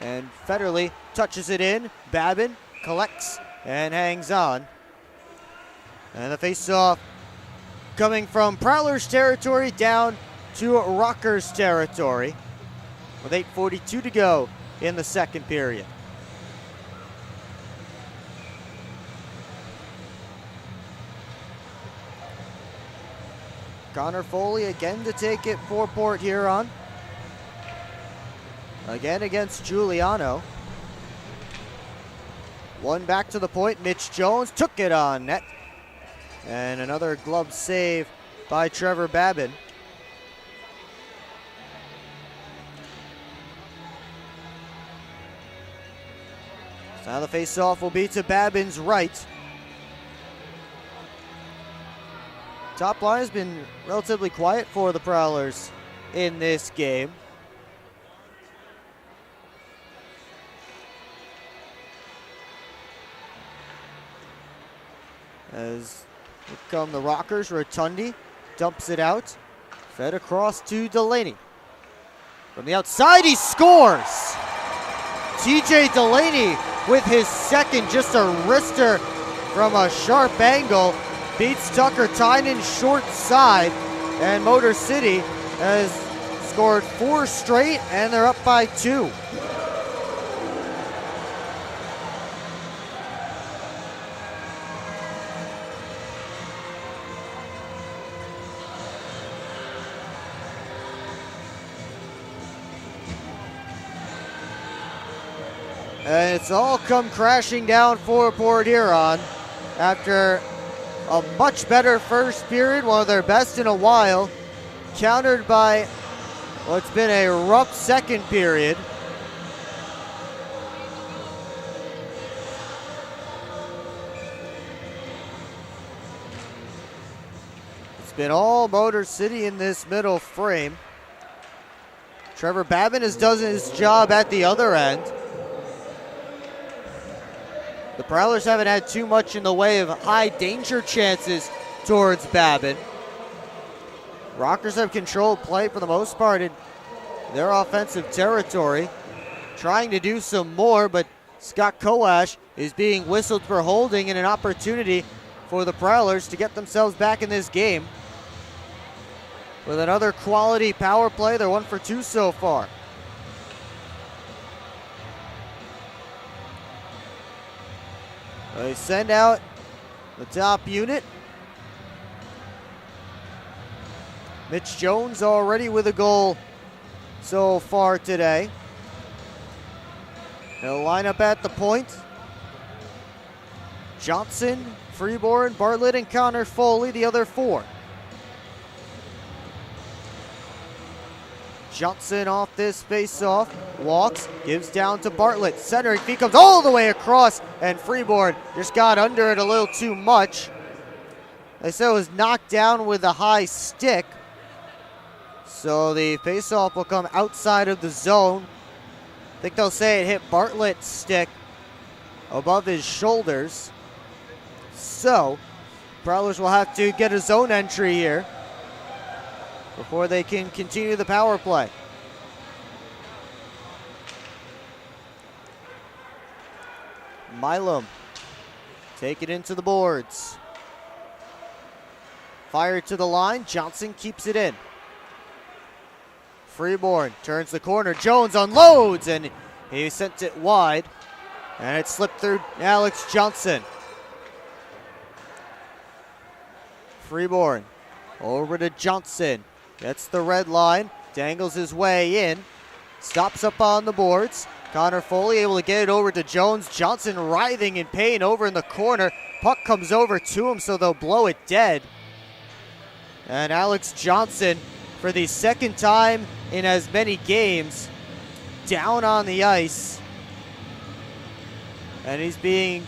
And Federley touches it in. Babin collects and hangs on. And the face-off coming from Prowlers territory down to Rockers territory with 8:42 to go in the second period. Connor Foley again to take it for Port Huron. Again against Giuliano. One back to the point. Mitch Jones took it on net. And another glove save by Trevor Babin. So now the face-off will be to Babin's right. Top line has been relatively quiet for the Prowlers in this game. As here come the Rockers, Rotundi dumps it out. Fed across to Delaney. From the outside, he scores! TJ Delaney with his second, just a wrister from a sharp angle. Beats Tucker Tynan short side, and Motor City has scored 4 straight, and they're up by 2. And it's all come crashing down for Port Huron after a much better first period, one of their best in a while, countered by what's been a rough second period. It's been all Motor City in this middle frame. Trevor Babin has done his job at the other end. The Prowlers haven't had too much in the way of high danger chances towards Babin. Rockers have controlled play for the most part in their offensive territory. Trying to do some more, but Scott Koash is being whistled for holding, and an opportunity for the Prowlers to get themselves back in this game. With another quality power play, they're 1 for 2 so far. They send out the top unit. Mitch Jones already with a goal so far today. They'll line up at the point. Johnson, Freeborn, Bartlett, and Connor Foley, the other four. Johnson off this face-off, walks, gives down to Bartlett. Centering feet comes all the way across, and Freeborn just got under it a little too much. They said it was knocked down with a high stick. So the face-off will come outside of the zone. I think they'll say it hit Bartlett's stick above his shoulders. So, Prowlers will have to get a zone entry here before they can continue the power play. Milam take it into the boards. Fire to the line, Johnson keeps it in. Freeborn turns the corner, Jones unloads, and he sent it wide, and it slipped through Alex Johnson. Freeborn over to Johnson, gets the red line, dangles his way in, stops up on the boards. Connor Foley able to get it over to Jones. Johnson writhing in pain over in the corner. Puck comes over to him, so they'll blow it dead. And Alex Johnson, for the second time in as many games, down on the ice. And he's being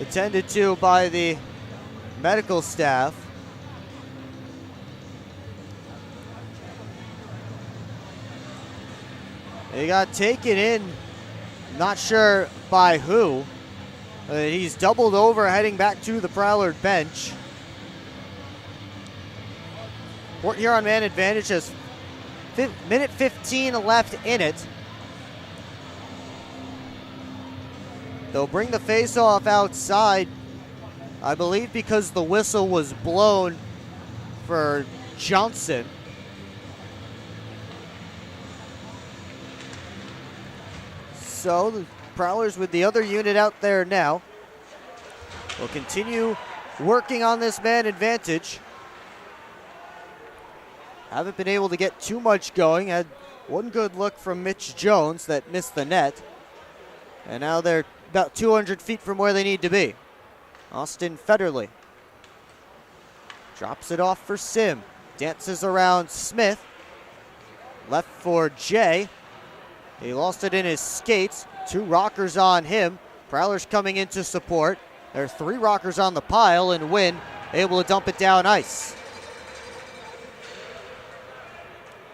attended to by the medical staff. He got taken in, not sure by who. He's doubled over heading back to the Prowler bench. Port Huron man advantage has minute 15 left in it. They'll bring the face-off outside, I believe because the whistle was blown for Johnson. So the Prowlers with the other unit out there now will continue working on this man advantage. Haven't been able to get too much going. Had one good look from Mitch Jones that missed the net. And now they're about 200 feet from where they need to be. Austin Federley drops it off for Sim. Dances around Smith. Left for Jay. He lost it in his skates. 2 rockers on him. Prowlers coming into support. There are 3 rockers on the pile, and Wynn able to dump it down ice.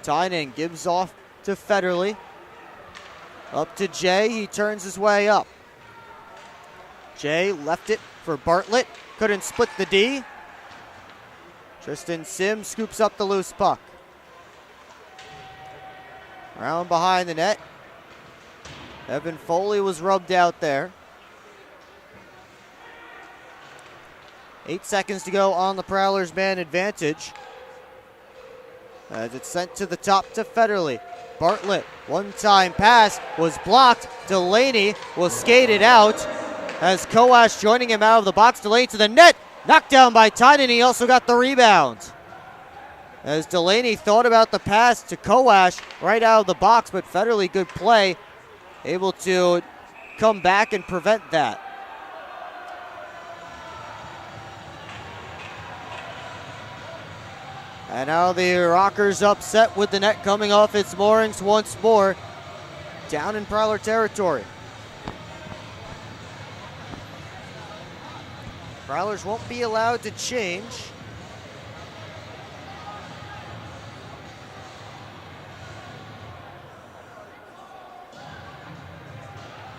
Tynan gives off to Federley. Up to Jay. He turns his way up. Jay left it for Bartlett. Couldn't split the D. Tristan Sim scoops up the loose puck. Around behind the net. Evan Foley was rubbed out there. 8 seconds to go on the Prowlers man advantage. As it's sent to the top to Federley. Bartlett, one-time pass was blocked. Delaney will skate it out. As Kowash joining him out of the box. Delaney to the net. Knocked down by Tynan. He also got the rebound. As Delaney thought about the pass to Kowash right out of the box, but Federley, good play. Able to come back and prevent that. And now the Rockers upset with the net coming off its moorings once more. Down in Prowler territory. Prowlers won't be allowed to change.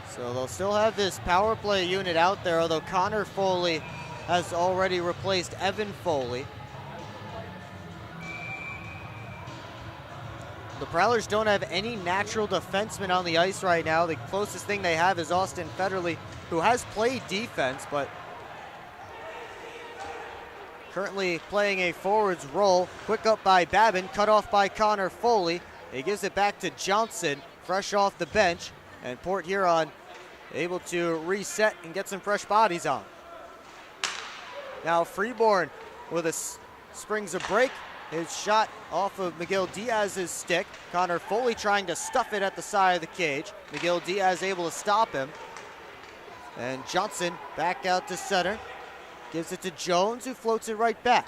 So they'll still have this power play unit out there, although Connor Foley has already replaced Evan Foley. The Prowlers don't have any natural defensemen on the ice right now. The closest thing they have is Austin Federley, who has played defense, but currently playing a forward's role. Quick up by Babin, cut off by Connor Foley. He gives it back to Johnson, fresh off the bench, and Port Huron able to reset and get some fresh bodies on. Now Freeborn with springs a break. His shot off of Miguel Diaz's stick. Connor Foley trying to stuff it at the side of the cage. Miguel Diaz able to stop him. And Johnson back out to center. Gives it to Jones, who floats it right back.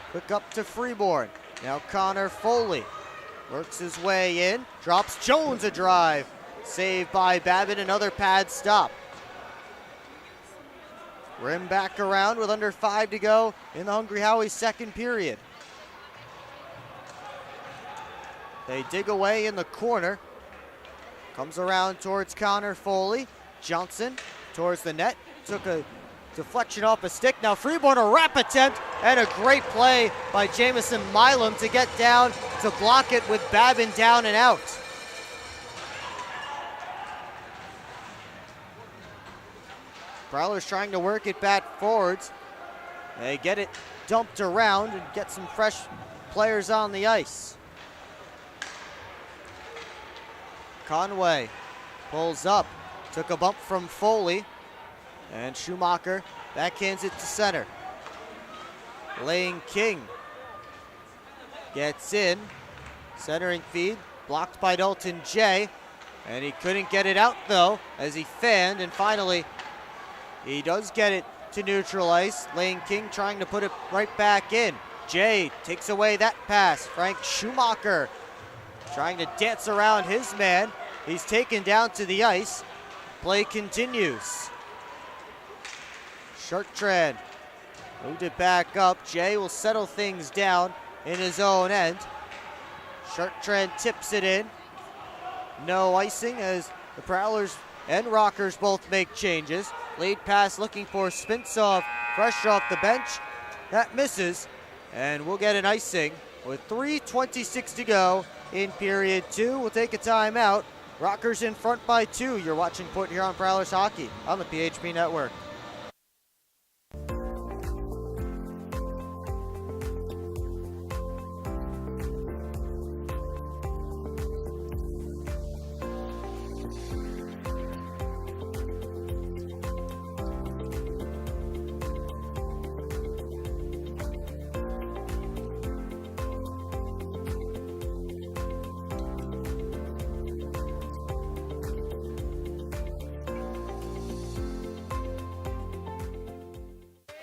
Quick up to Freeborn. Now Connor Foley works his way in. Drops Jones a drive. Saved by Babbitt, another pad stop. Rim back around with under 5 to go in the Hungry Howie's second period. They dig away in the corner. Comes around towards Connor Foley. Johnson towards the net. Took a deflection off a stick. Now Freeborn, a wrap attempt, and a great play by Jamison Milam to get down to block it with Babin down and out. Prowlers trying to work it back forwards. They get it dumped around and get some fresh players on the ice. Conway pulls up, took a bump from Foley, and Schumacher backhands it to center. Lane King gets in, centering feed, blocked by Dalton Jay, and he couldn't get it out though as he fanned, and finally he does get it to neutral ice. Lane King trying to put it right back in. Jay takes away that pass. Frank Schumacher trying to dance around his man. He's taken down to the ice. Play continues. Chartrand moved it back up. Jay will settle things down in his own end. Chartrand tips it in. No icing as the Prowlers and Rockers both make changes. Lead pass looking for Spintsov, fresh off the bench. That misses, and we'll get an icing with 3:26 to go in period 2. We'll take a timeout. Rockers in front by 2. You're watching Port Huron Prowlers hockey on the PHP Network.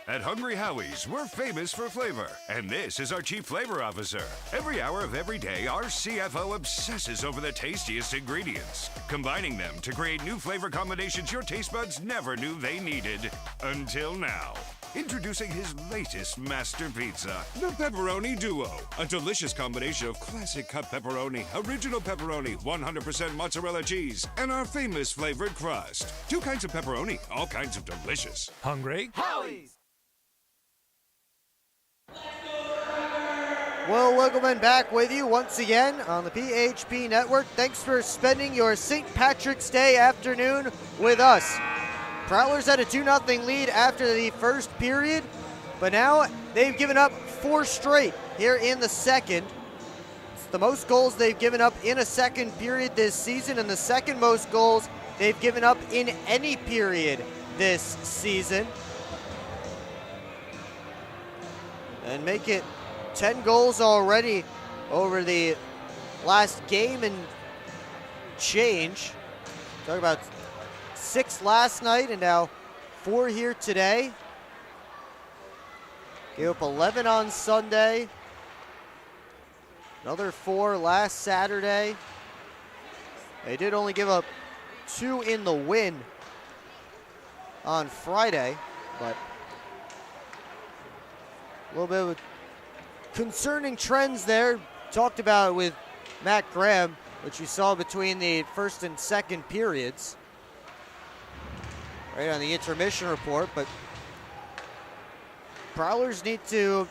At Hungry Howie's, we're famous for flavor, and this is our Chief Flavor Officer. Every hour of every day, our CFO obsesses over the tastiest ingredients, combining them to create new flavor combinations your taste buds never knew they needed, until now. Introducing his latest master pizza, the Pepperoni Duo. A delicious combination of classic cut pepperoni, original pepperoni, 100% mozzarella cheese, and our famous flavored crust. 2 kinds of pepperoni, all kinds of delicious. Hungry? Howie's! Will Wiggleman back with you once again on the PHP Network. Thanks for spending your St. Patrick's Day afternoon with us. Prowlers had a 2-0 lead after the first period, but now they've given up 4 straight here in the second. It's the most goals they've given up in a second period this season, and the second most goals they've given up in any period this season. And make it 10 goals already over the last game and change. Talk about 6 last night and now 4 here today. Gave up 11 on Sunday. Another 4 last Saturday. They did only give up 2 in the win on Friday, but a little bit of concerning trends there. Talked about with Matt Graham, which you saw between the first and second periods. Right on the intermission report, but Prowlers need to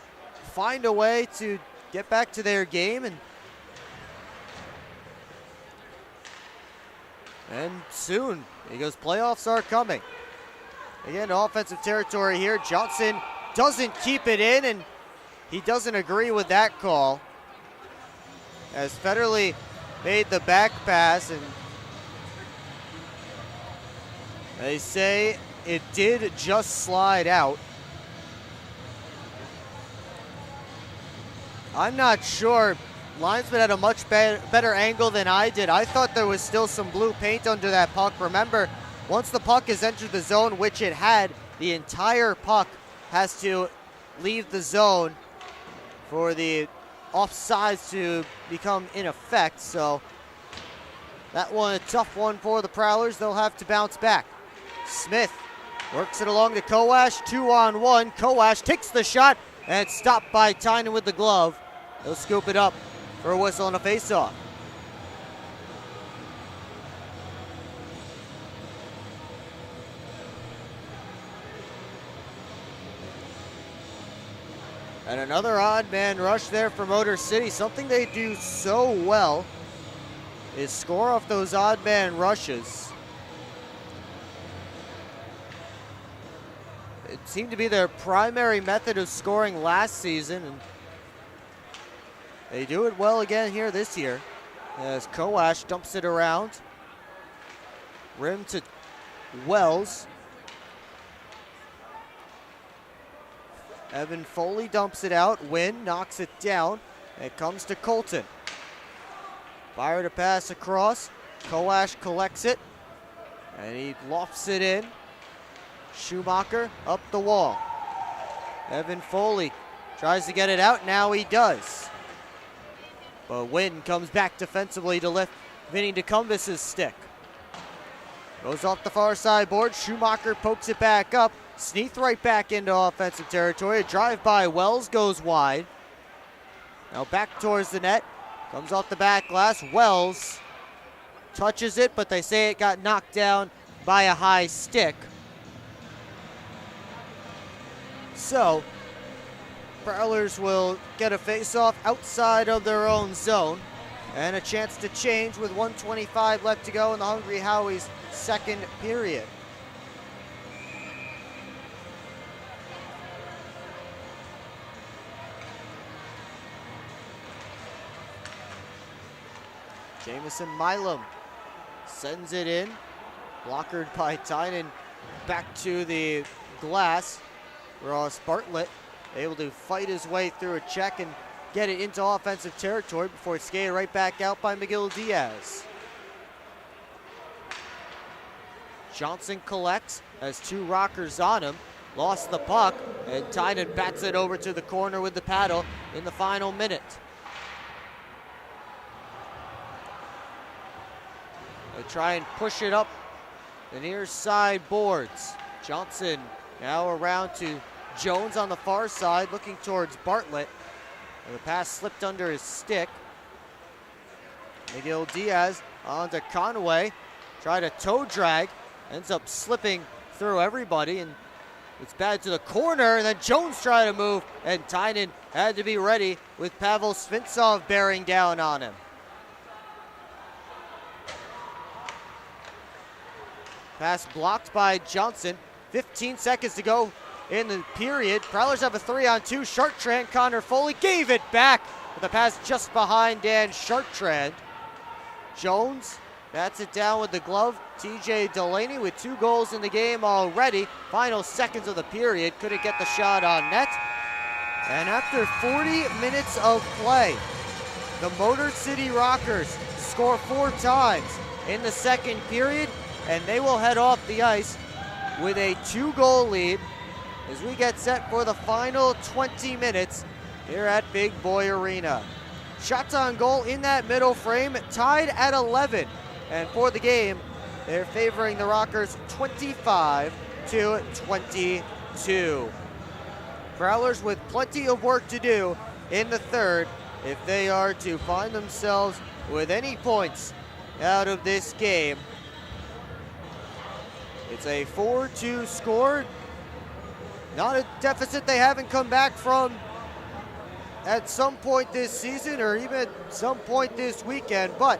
find a way to get back to their game and soon, because playoffs are coming. Again, offensive territory here. Johnson doesn't keep it in, and he doesn't agree with that call as Federley made the back pass, and they say it did just slide out. I'm not sure. Linesman had a much better angle than I did. I thought there was still some blue paint under that puck. Remember, once the puck has entered the zone, which it had, the entire puck has to leave the zone for the offsides to become in effect. So that one, a tough one for the Prowlers. They'll have to bounce back. Smith works it along to Kowash, 2-on-1. Kowash takes the shot and stopped by Tynan with the glove. They'll scoop it up for a whistle and a face-off. And another odd man rush there for Motor City. Something they do so well is score off those odd man rushes. It seemed to be their primary method of scoring last season, and they do it well again here this year as Kowash dumps it around. Rim to Wells. Evan Foley dumps it out. Wynn knocks it down. It comes to Colton. Fired a pass across. Kowash collects it, and he lofts it in. Schumacher up the wall. Evan Foley tries to get it out. Now he does. But Wynn comes back defensively to lift Vinny DeCumbis' stick. Goes off the far side board. Schumacher pokes it back up. Sneath right back into offensive territory. A drive by Wells goes wide. Now back towards the net. Comes off the back glass. Wells touches it, but they say it got knocked down by a high stick. So, Prowlers will get a face-off outside of their own zone and a chance to change with 1:25 left to go in the Hungry Howie's second period. Jamison Milam sends it in, blockered by Tynan back to the glass. Ross Bartlett able to fight his way through a check and get it into offensive territory before it's skated right back out by McGill Diaz. Johnson collects, has two Rockers on him, lost the puck, and Tynan bats it over to the corner with the paddle in the final minute. They try and push it up the near side boards. Johnson now around to Jones on the far side, looking towards Bartlett. And the pass slipped under his stick. McGill Diaz onto Conway. Tried a toe drag. Ends up slipping through everybody. And it's bad to the corner. And then Jones tried to move. And Tynan had to be ready with Pavel Svintsov bearing down on him. Pass blocked by Johnson. 15 seconds to go in the period. Prowlers have a 3-on-2. Chartrand, Connor Foley gave it back with a pass just behind Dan Chartrand. Jones bats it down with the glove. TJ Delaney with 2 goals in the game already. Final seconds of the period. Couldn't get the shot on net. And after 40 minutes of play, the Motor City Rockers score 4 times in the second period, and they will head off the ice with a 2-goal lead as we get set for the final 20 minutes here at Big Boy Arena. Shots on goal in that middle frame, tied at 11. And for the game, they're favoring the Rockers 25-22. Prowlers with plenty of work to do in the third if they are to find themselves with any points out of this game. It's a 4-2 score. Not a deficit they haven't come back from at some point this season or even at some point this weekend, but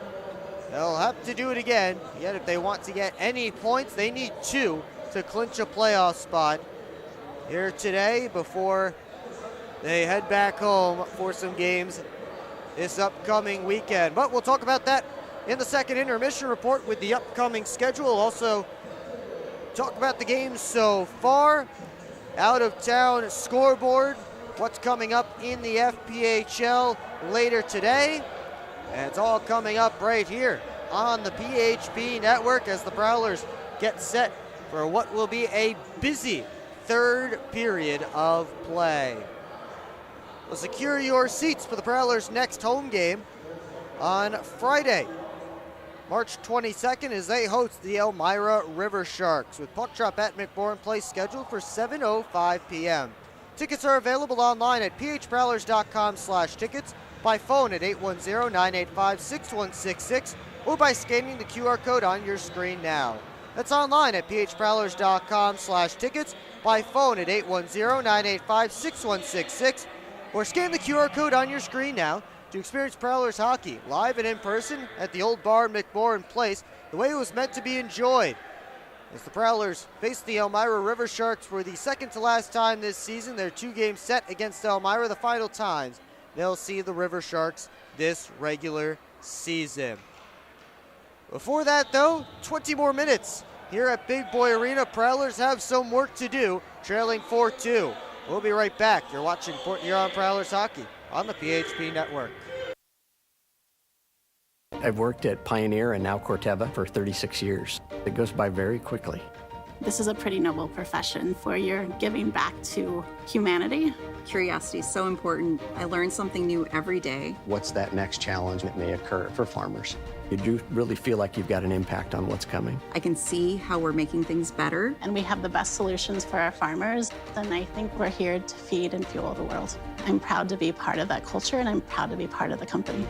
they'll have to do it again. Yet if they want to get any points, they need 2 to clinch a playoff spot here today before they head back home for some games this upcoming weekend. But we'll talk about that in the second intermission report with the upcoming schedule. Also talk about the game so far. Out of town scoreboard, what's coming up in the FPHL later today. And it's all coming up right here on the PHP network as the Prowlers get set for what will be a busy third period of play. Well, secure your seats for the Prowlers' next home game on Friday, March 22nd, as they host the Elmira River Sharks, with puck drop at McMorran Place scheduled for 7:05 p.m. Tickets are available online at phprowlers.com/tickets, by phone at 810-985-6166, or by scanning the QR code on your screen now. That's online at phprowlers.com/tickets, by phone at 810-985-6166, or scan the QR code on your screen now to experience Prowlers hockey live and in person at the Old Bar McMorran Place, the way it was meant to be enjoyed. As the Prowlers face the Elmira River Sharks for the second to last time this season, their two-game set against Elmira, the final times they'll see the River Sharks this regular season. Before that, though, 20 more minutes here at Big Boy Arena. Prowlers have some work to do, trailing 4-2. We'll be right back. You're watching Port Huron Prowlers hockey on the PHP network. I've worked at Pioneer and now Corteva for 36 years. It goes by very quickly. This is a pretty noble profession where you're giving back to humanity. Curiosity is so important. I learn something new every day. What's that next challenge that may occur for farmers? You do really feel like you've got an impact on what's coming. I can see how we're making things better. And we have the best solutions for our farmers. And I think we're here to feed and fuel the world. I'm proud to be part of that culture, and I'm proud to be part of the company.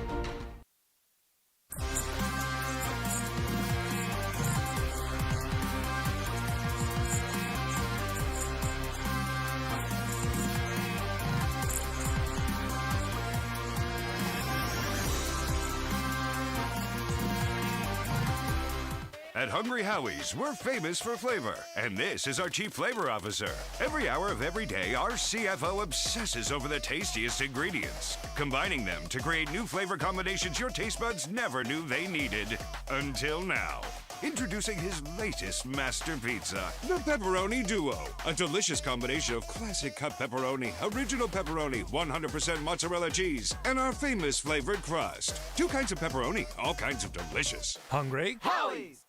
At Hungry Howie's, we're famous for flavor, and this is our Chief Flavor Officer. Every hour of every day, our CFO obsesses over the tastiest ingredients, combining them to create new flavor combinations your taste buds never knew they needed. Until now. Introducing his latest master pizza, the Pepperoni Duo. A delicious combination of classic cut pepperoni, original pepperoni, 100% mozzarella cheese, and our famous flavored crust. Two kinds of pepperoni, all kinds of delicious. Hungry? Howie's!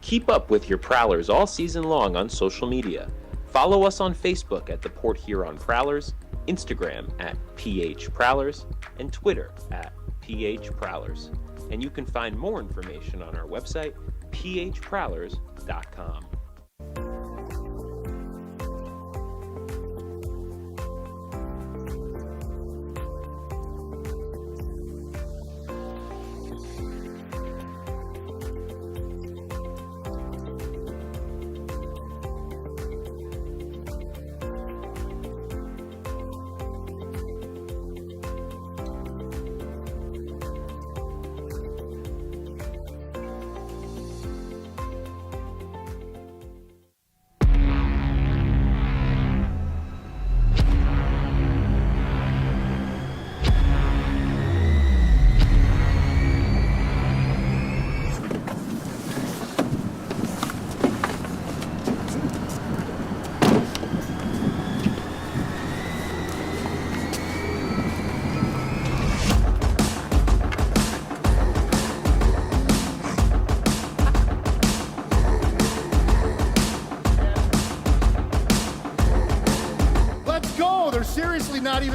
Keep up with your Prowlers all season long on social media. Follow us on Facebook at the Port Huron Prowlers, Instagram at PH Prowlers, and Twitter at PH Prowlers. And you can find more information on our website, phprowlers.com.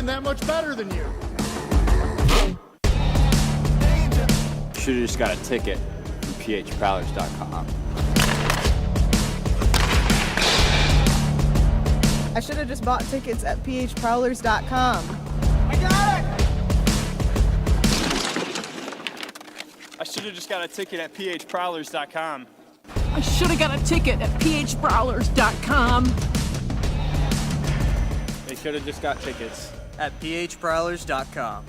even that much better than you. Should have just got a ticket from phprowlers.com. I should have just bought tickets at phprowlers.com. I got it! I should have just got a ticket at phprowlers.com. I should have got a ticket at phprowlers.com. They should have just got tickets at phprowlers.com.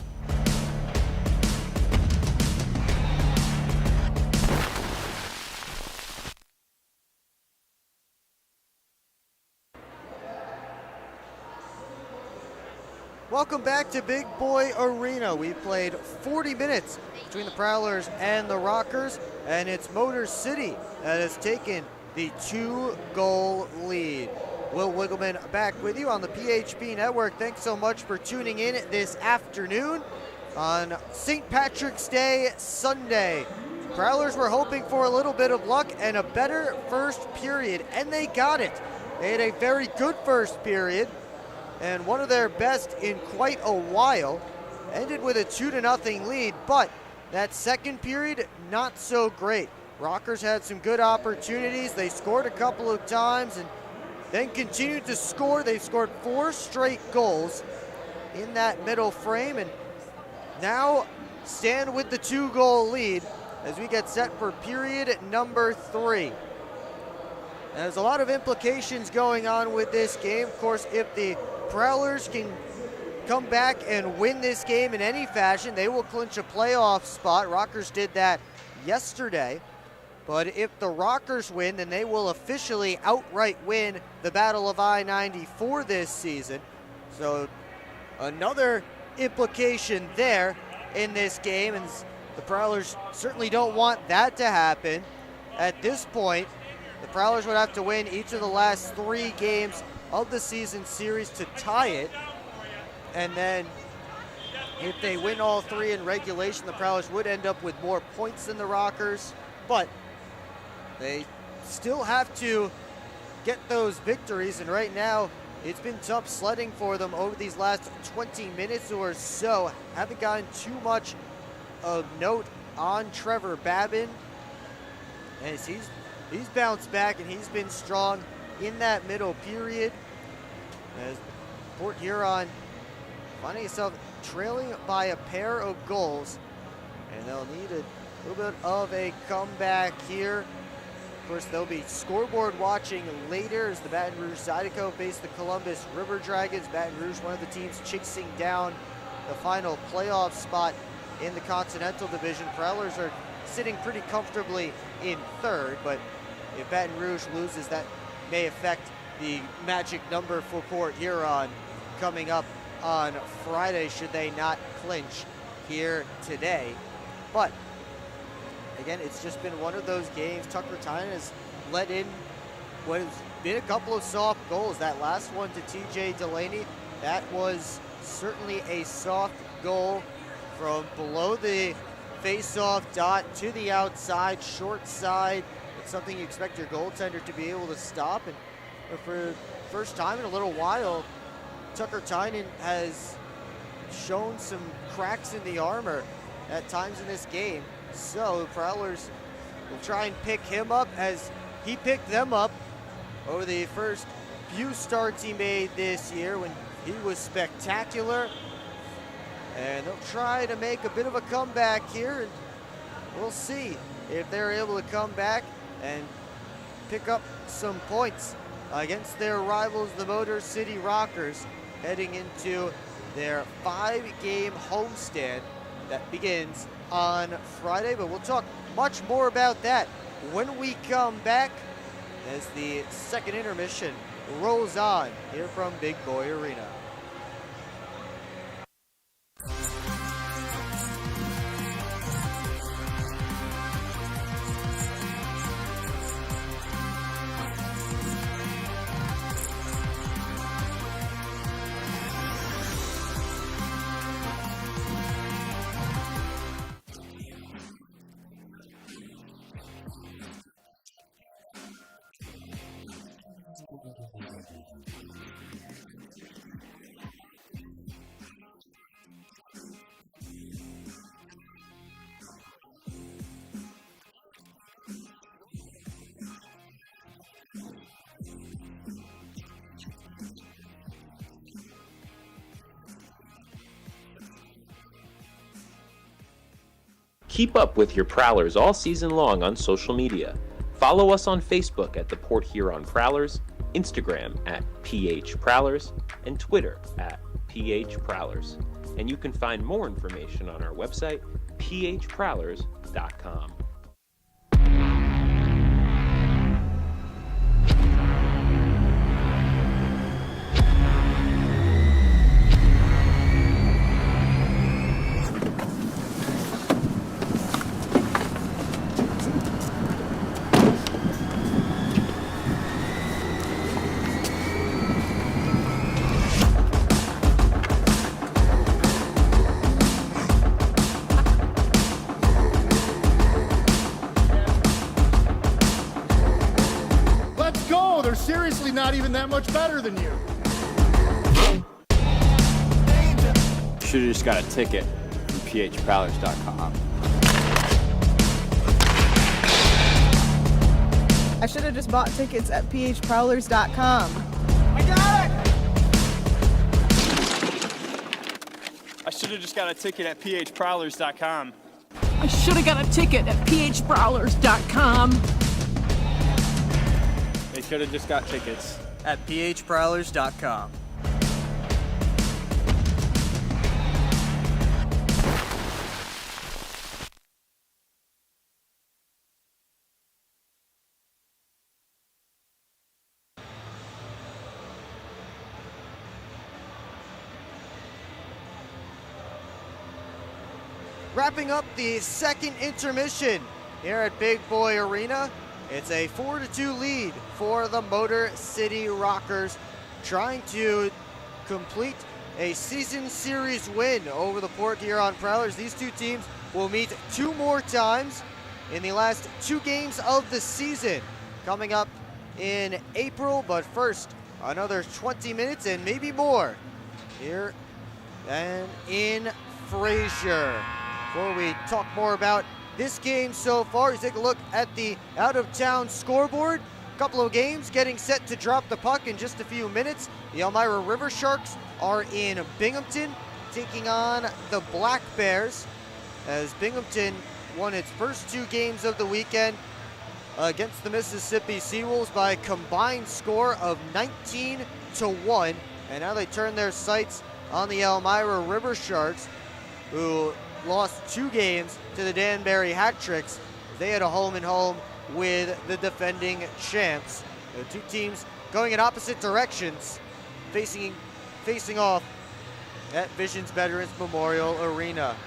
Welcome back to Big Boy Arena. We played 40 minutes between the Prowlers and the Rockers, and it's Motor City that has taken the 2-goal lead. Will Wiggleman back with you on the PHP Network. Thanks so much for tuning in this afternoon on St. Patrick's Day Sunday. Prowlers were hoping for a little bit of luck and a better first period, and they got it. They had a very good first period, and one of their best in quite a while. Ended with a 2-0 lead, but that second period, not so great. Rockers had some good opportunities. They scored a couple of times and then continued to score. They've scored 4 straight goals in that middle frame, and now stand with the 2-goal lead as we get set for period number 3. There's a lot of implications going on with this game. Of course, if the Prowlers can come back and win this game in any fashion, they will clinch a playoff spot. Rockers did that yesterday. But if the Rockers win, then they will officially outright win the Battle of I-94 this season. So another implication there in this game, and the Prowlers certainly don't want that to happen. At this point, the Prowlers would have to win each of the last 3 games of the season series to tie it. And then if they win all 3 in regulation, the Prowlers would end up with more points than the Rockers. But they still have to get those victories, and right now it's been tough sledding for them over these last 20 minutes or so. Haven't gotten too much of note on Trevor Babin, as he's bounced back and he's been strong in that middle period. As Port Huron finding itself trailing by a pair of goals, and they'll need a little bit of a comeback here. Of course, they'll be scoreboard watching later as the Baton Rouge Zydeco face the Columbus River Dragons. Baton Rouge, one of the teams chasing down the final playoff spot in the Continental Division. Prowlers are sitting pretty comfortably in 3rd, but if Baton Rouge loses, that may affect the magic number for Port Huron coming up on Friday should they not clinch here today. But again, it's just been one of those games. Tucker Tynan has let in what has been a couple of soft goals. That last one to TJ Delaney, that was certainly a soft goal from below the face-off dot to the outside, short side. It's something you expect your goaltender to be able to stop. And for the first time in a little while, Tucker Tynan has shown some cracks in the armor at times in this game. So the Prowlers will try and pick him up as he picked them up over the first few starts he made this year when he was spectacular. And they'll try to make a bit of a comeback here, and we'll see if they're able to come back and pick up some points against their rivals, the Motor City Rockers, heading into their 5-game homestand that begins on Friday. But we'll talk much more about that when we come back as the second intermission rolls on here from Big Boy Arena. Keep up with your Prowlers all season long on social media. Follow us on Facebook at the Port Huron Prowlers, Instagram at PH Prowlers, and Twitter at PH Prowlers. And you can find more information on our website, phprowlers.com. Let's go! They're seriously not even that much better than you. Should've just got a ticket from phprowlers.com. I should have just bought tickets at phprowlers.com. I got it! I should have just got a ticket at phprowlers.com. I should have got a ticket at phprowlers.com. They should have just got tickets at phprowlers.com. Wrapping up the second intermission here at Big Boy Arena. It's a 4-2 lead for the Motor City Rockers, trying to complete a season series win over the Port Huron Prowlers. These two teams will meet 2 more times in the last 2 games of the season, coming up in April. But first, another 20 minutes and maybe more here and in Fraser. Before we talk more about this game so far, you take a look at the out-of-town scoreboard. A couple of games getting set to drop the puck in just a few minutes. The Elmira River Sharks are in Binghamton, taking on the Black Bears, as Binghamton won its first 2 games of the weekend against the Mississippi Seawolves by a combined score of 19-1. And now they turn their sights on the Elmira River Sharks, who lost 2 games to the Danbury Hat-Tricks. They had a home-and-home with the defending champs. The 2 teams going in opposite directions, facing off at Visions Veterans Memorial Arena.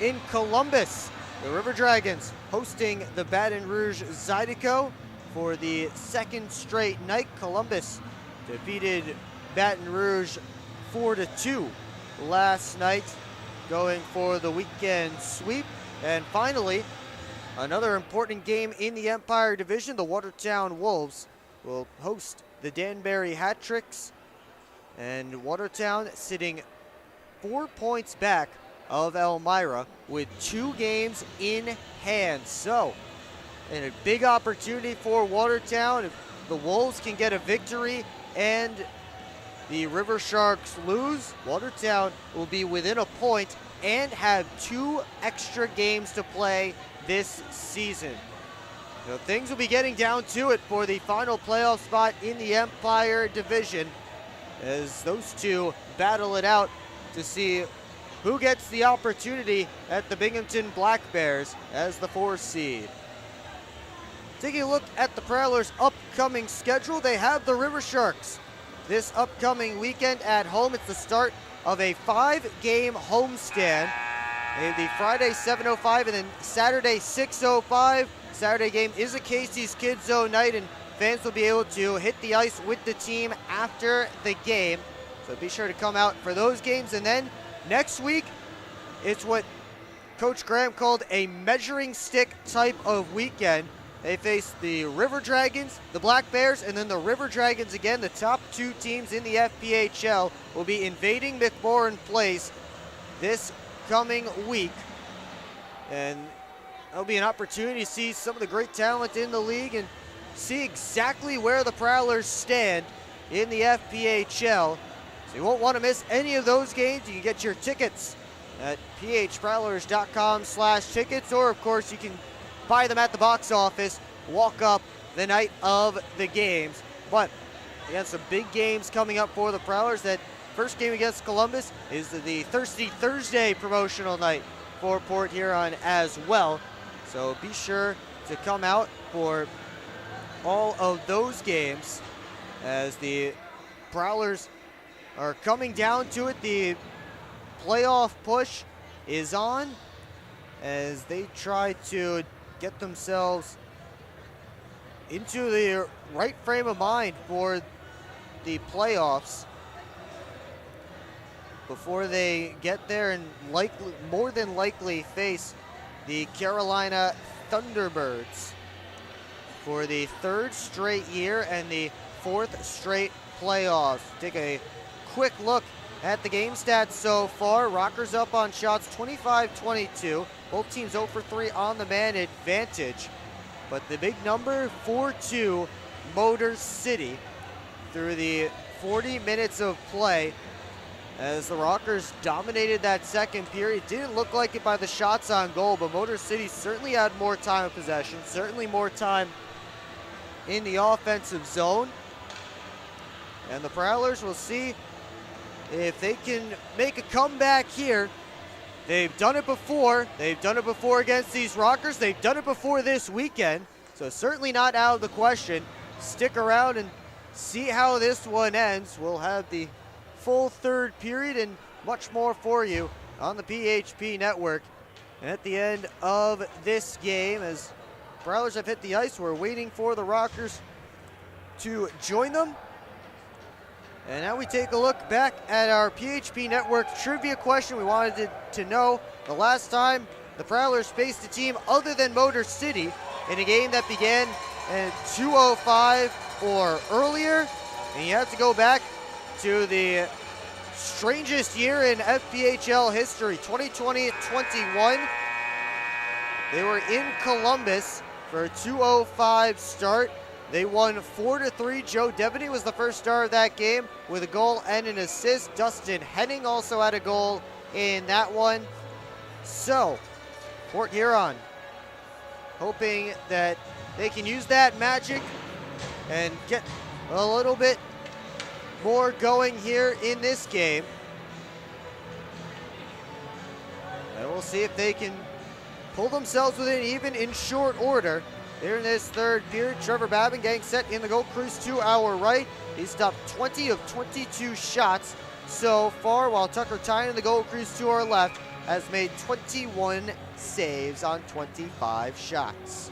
In Columbus, the River Dragons hosting the Baton Rouge Zydeco for the 2nd straight night. Columbus defeated Baton Rouge 4-2 last night, going for the weekend sweep. And finally, another important game in the Empire Division. The Watertown Wolves will host the Danbury Hat-Tricks, and Watertown sitting 4 points back of Elmira with 2 games in hand. So, and a big opportunity for Watertown. If the Wolves can get a victory and the River Sharks lose, Watertown will be within a point and have 2 extra games to play this season. You know, things will be getting down to it for the final playoff spot in the Empire Division, as those 2 battle it out to see who gets the opportunity at the Binghamton Black Bears as the 4th seed. Taking a look at the Prowlers' upcoming schedule, they have the River Sharks this upcoming weekend at home. It's the start of a 5-game homestand. They have the Friday 7:05 and then Saturday 6:05. Saturday game is a Casey's Kids Zone night, and fans will be able to hit the ice with the team after the game. So be sure to come out for those games. And then next week, it's what Coach Graham called a measuring stick type of weekend. They face the River Dragons, the Black Bears, and then the River Dragons again. The top 2 teams in the FPHL will be invading McMorran Place this coming week. And that'll be an opportunity to see some of the great talent in the league and see exactly where the Prowlers stand in the FPHL. So you won't want to miss any of those games. You can get your tickets at phprowlers.com/tickets, or of course you can buy them at the box office, walk up the night of the games. But again, some big games coming up for the Prowlers. That first game against Columbus is the Thirsty Thursday promotional night for Port Huron as well. So be sure to come out for all of those games as the Prowlers are coming down to it. The playoff push is on as they try to get themselves into the right frame of mind for the playoffs before they get there and more than likely face the Carolina Thunderbirds for the third straight year and the fourth straight playoffs. Take a quick look at the game stats so far. Rockers up on shots 25-22. Both teams 0 for 3 on the man advantage. But the big number, 4-2 Motor City through the 40 minutes of play as the Rockers dominated that second period. Didn't look like it by the shots on goal, but Motor City certainly had more time of possession, certainly more time in the offensive zone. And the Prowlers will see if they can make a comeback here. They've done it before. They've done it before against these Rockers. They've done it before this weekend. So certainly not out of the question. Stick around and see how this one ends. We'll have the full third period and much more for you on the PHP network. And at the end of this game, as Prowlers have hit the ice, we're waiting for the Rockers to join them. And now we take a look back at our PHP Network trivia question. We wanted to know the last time the Prowlers faced a team other than Motor City in a game that began at 2:05 or earlier. And you have to go back to the strangest year in FPHL history, 2020-21. They were in Columbus for a 2:05 start. They won 4-3. Joe Devaney was the first star of that game with a goal and an assist. Dustin Henning also had a goal in that one. So, Port Huron hoping that they can use that magic and get a little bit more going here in this game. And we'll see if they can pull themselves within even in short order. Here in this third period, Trevor Babin getting set in the goal crease to our right. He's stopped 20 of 22 shots so far, while Tucker Tyne in the goal crease to our left has made 21 saves on 25 shots.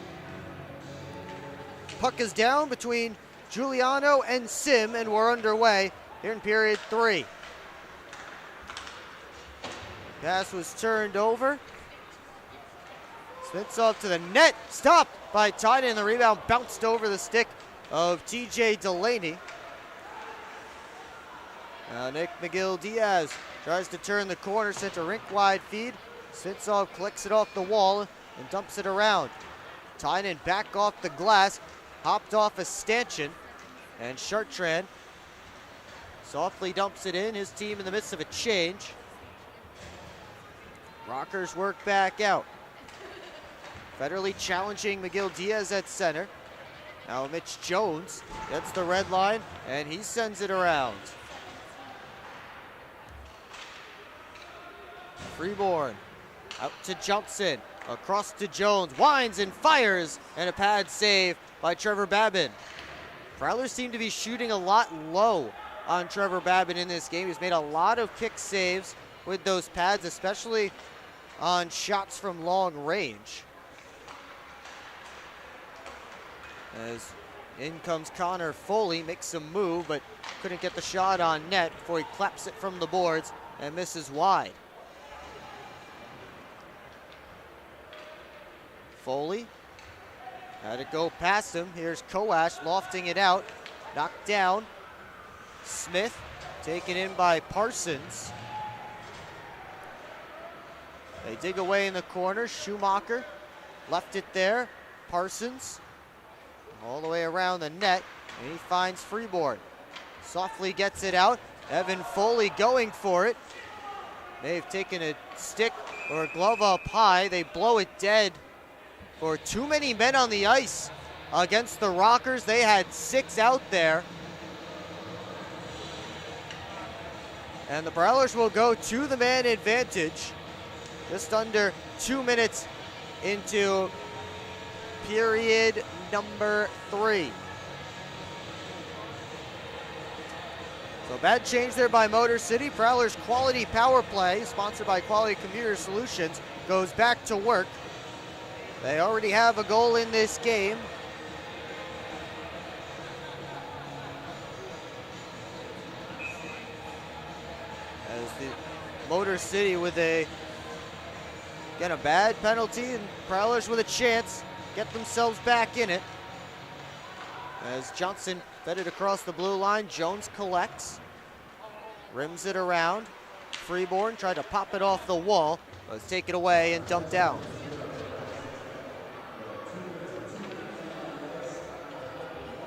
Puck is down between Giuliano and Sim, and we're underway here in period 3. Pass was turned over. Smitsov to the net, stopped by Tyne, and the rebound bounced over the stick of TJ Delaney. Now Nick McGill-Diaz tries to turn the corner, sent a rink-wide feed. Smitsov clicks it off the wall and dumps it around. Tynan back off the glass, hopped off a stanchion, and Chartrand softly dumps it in, his team in the midst of a change. Rockers work back out. Federally challenging McGill-Diaz at center. Now Mitch Jones gets the red line, and he sends it around. Freeborn out to Johnson, across to Jones, winds and fires, and a pad save by Trevor Babin. Prowlers seem to be shooting a lot low on Trevor Babin in this game. He's made a lot of kick saves with those pads, especially on shots from long range. As in comes Connor Foley, makes some move, but couldn't get the shot on net before he claps it from the boards and misses wide. Foley had to go past him. Here's Koash lofting it out, knocked down. Smith taken in by Parsons. They dig away in the corner. Schumacher left it there. Parsons all the way around the net, and he finds Freeborn. Softly gets it out. Evan Foley going for it. may have taken a stick or a glove up high. They blow it dead for too many men on the ice against the Rockers. They had 6 out there. And the Prowlers will go to the man advantage. Just under 2 minutes into period number 3. So bad change there by Motor City. Prowlers quality power play, sponsored by Quality Computer Solutions, goes back to work. They already have a goal in this game. As the Motor City with a bad penalty, and Prowlers with a chance get themselves back in it. As Johnson fed it across the blue line, Jones collects, rims it around. Freeborn tried to pop it off the wall, but it's taken away and dumped out.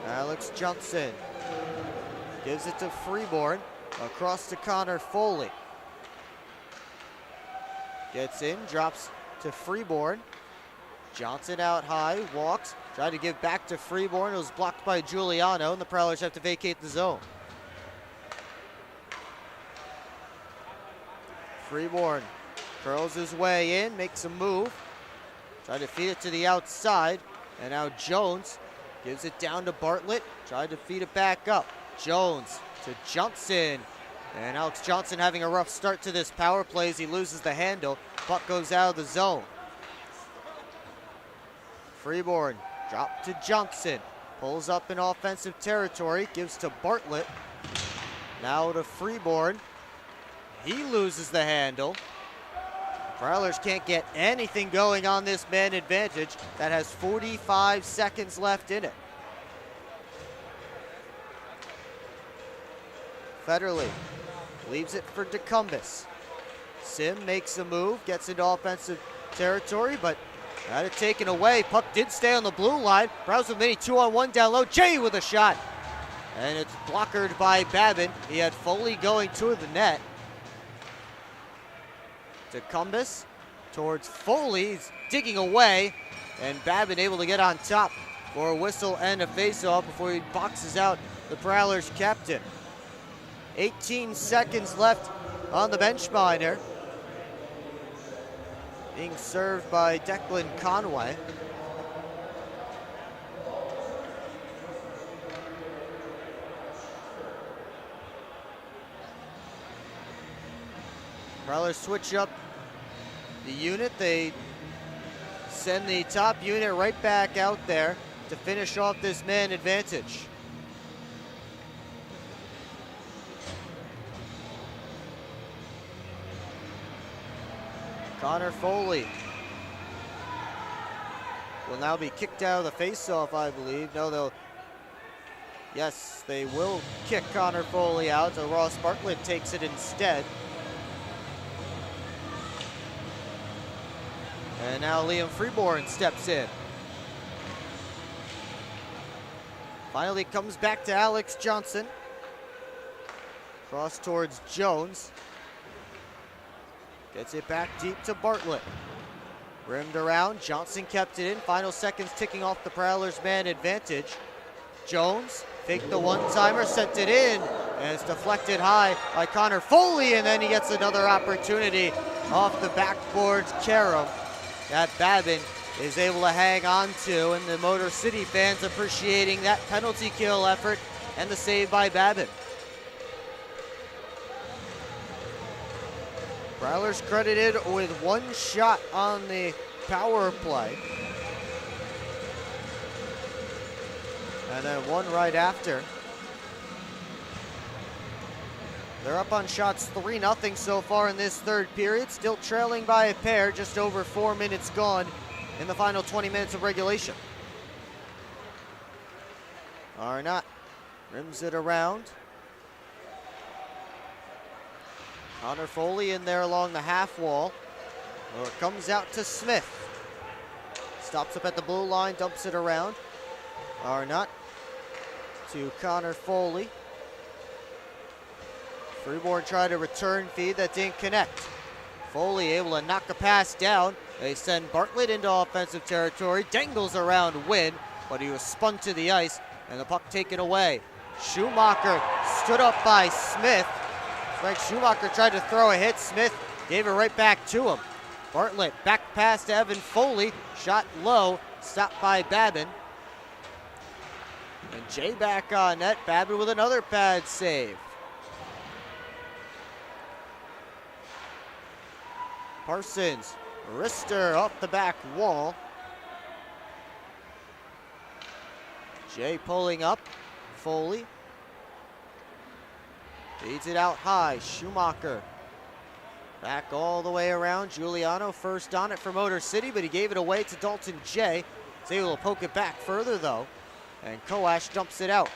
Alex Johnson gives it to Freeborn, across to Connor Foley. Gets in, drops to Freeborn. Johnson out high, walks, tried to give back to Freeborn. It was blocked by Giuliano, and the Prowlers have to vacate the zone. Freeborn curls his way in, makes a move. Tried to feed it to the outside, and now Jones gives it down to Bartlett. Tried to feed it back up. Jones to Johnson. And Alex Johnson having a rough start to this power play as he loses the handle. Puck goes out of the zone. Freeborn drop to Johnson. Pulls up in offensive territory. Gives to Bartlett. Now to Freeborn. He loses the handle. Prowlers can't get anything going on this man advantage that has 45 seconds left in it. Federley leaves it for DeCumbus. Sim makes a move, gets into offensive territory, but had it taken away. Puck did stay on the blue line. Prowlers with mini 2-on-1 down low. Jay with a shot. And it's blockered by Babin. He had Foley going to the net. DeCumbus towards Foley. He's digging away. And Babin able to get on top for a whistle and a face-off before he boxes out the Prowlers captain. 18 seconds left on the bench minor. Being served by Declan Conway. Prowlers switch up the unit. They send the top unit right back out there to finish off this man advantage. Connor Foley will now be kicked out of the face-off, I believe. No, they will kick Connor Foley out, so Ross Bartlett takes it instead. And now Liam Freeborn steps in. Finally comes back to Alex Johnson. Cross towards Jones. Gets it back deep to Bartlett. Rimmed around, Johnson kept it in. Final seconds ticking off the Prowlers man advantage. Jones faked the one-timer, sent it in, and it's deflected high by Connor Foley, and then he gets another opportunity off the backboards carom that Babin is able to hang on to, and the Motor City fans appreciating that penalty kill effort and the save by Babin. Prowlers credited with 1 shot on the power play. And then 1 right after. They're up on shots 3-0 so far in this third period. Still trailing by a pair, just over 4 minutes gone in the final 20 minutes of regulation. Arnott rims it around. Connor Foley in there along the half wall. Or it comes out to Smith. Stops up at the blue line, dumps it around. Arnott to Connor Foley. Freeborn tried a return feed that didn't connect. Foley able to knock a pass down. They send Bartlett into offensive territory. Dangles around Wynn, but he was spun to the ice, and the puck taken away. Schumacher stood up by Smith. Frank Schumacher tried to throw a hit. Smith gave it right back to him. Bartlett back pass to Evan Foley. Shot low, stopped by Babin. And Jay back on net. Babin with another pad save. Parsons, wrister off the back wall. Jay pulling up. Foley feeds it out high. Schumacher back all the way around. Giuliano first on it for Motor City, but he gave it away to Dalton Jay. He's able to poke it back further though, and Koash dumps it out.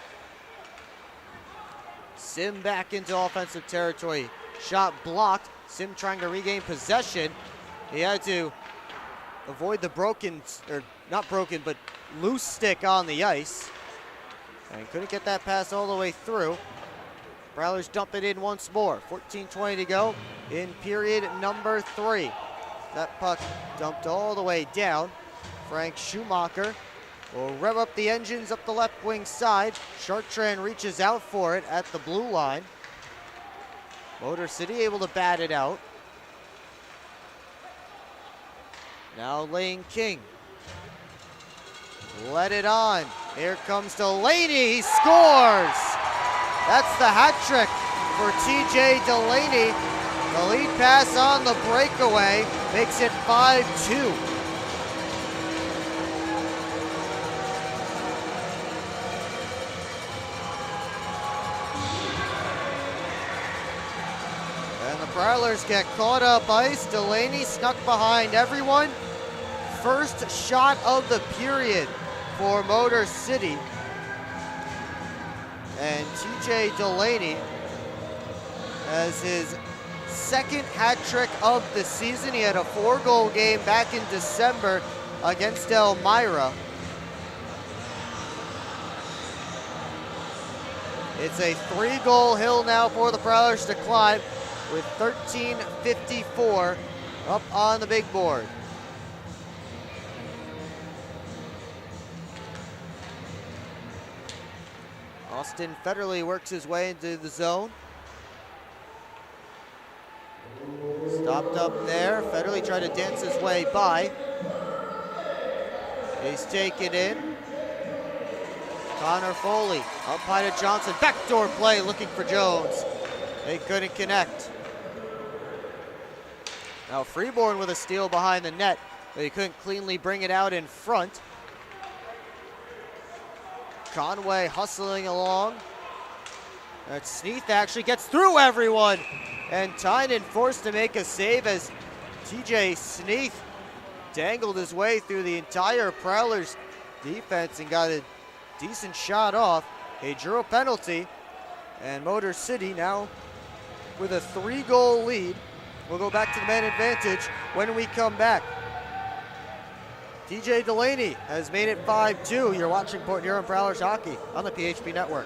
Sim back into offensive territory. Shot blocked. Sim trying to regain possession. He had to avoid the but loose stick on the ice. And couldn't get that pass all the way through. Prowlers dump it in once more. 14:20 to go in period number 3. That puck dumped all the way down. Frank Schumacher will rev up the engines up the left wing side. Chartrand reaches out for it at the blue line. Motor City able to bat it out. Now Lane King. Let it on. Here comes Delaney. He scores! That's the hat trick for TJ Delaney. The lead pass on the breakaway makes it 5-2. And the Prowlers get caught up ice. Delaney snuck behind everyone. First shot of the period for Motor City. And TJ Delaney has his second hat trick of the season. He had a 4-goal game back in December against Elmira. It's a 3-goal hill now for the Prowlers to climb with 13:54 up on the big board. Austin Federley works his way into the zone. Stopped up there. Federley tried to dance his way by. He's taken in. Connor Foley up high to Johnson. Backdoor play looking for Jones. They couldn't connect. Now Freeborn with a steal behind the net, but he couldn't cleanly bring it out in front. Conway hustling along. That Sneath actually gets through everyone. And Tynan forced to make a save as TJ Sneath dangled his way through the entire Prowlers defense and got a decent shot off. He drew a penalty. And Motor City now with a 3-goal lead. We'll go back to the man advantage when we come back. TJ Delaney has made it 5-2. You're watching Port Huron Prowlers hockey on the PHP Network.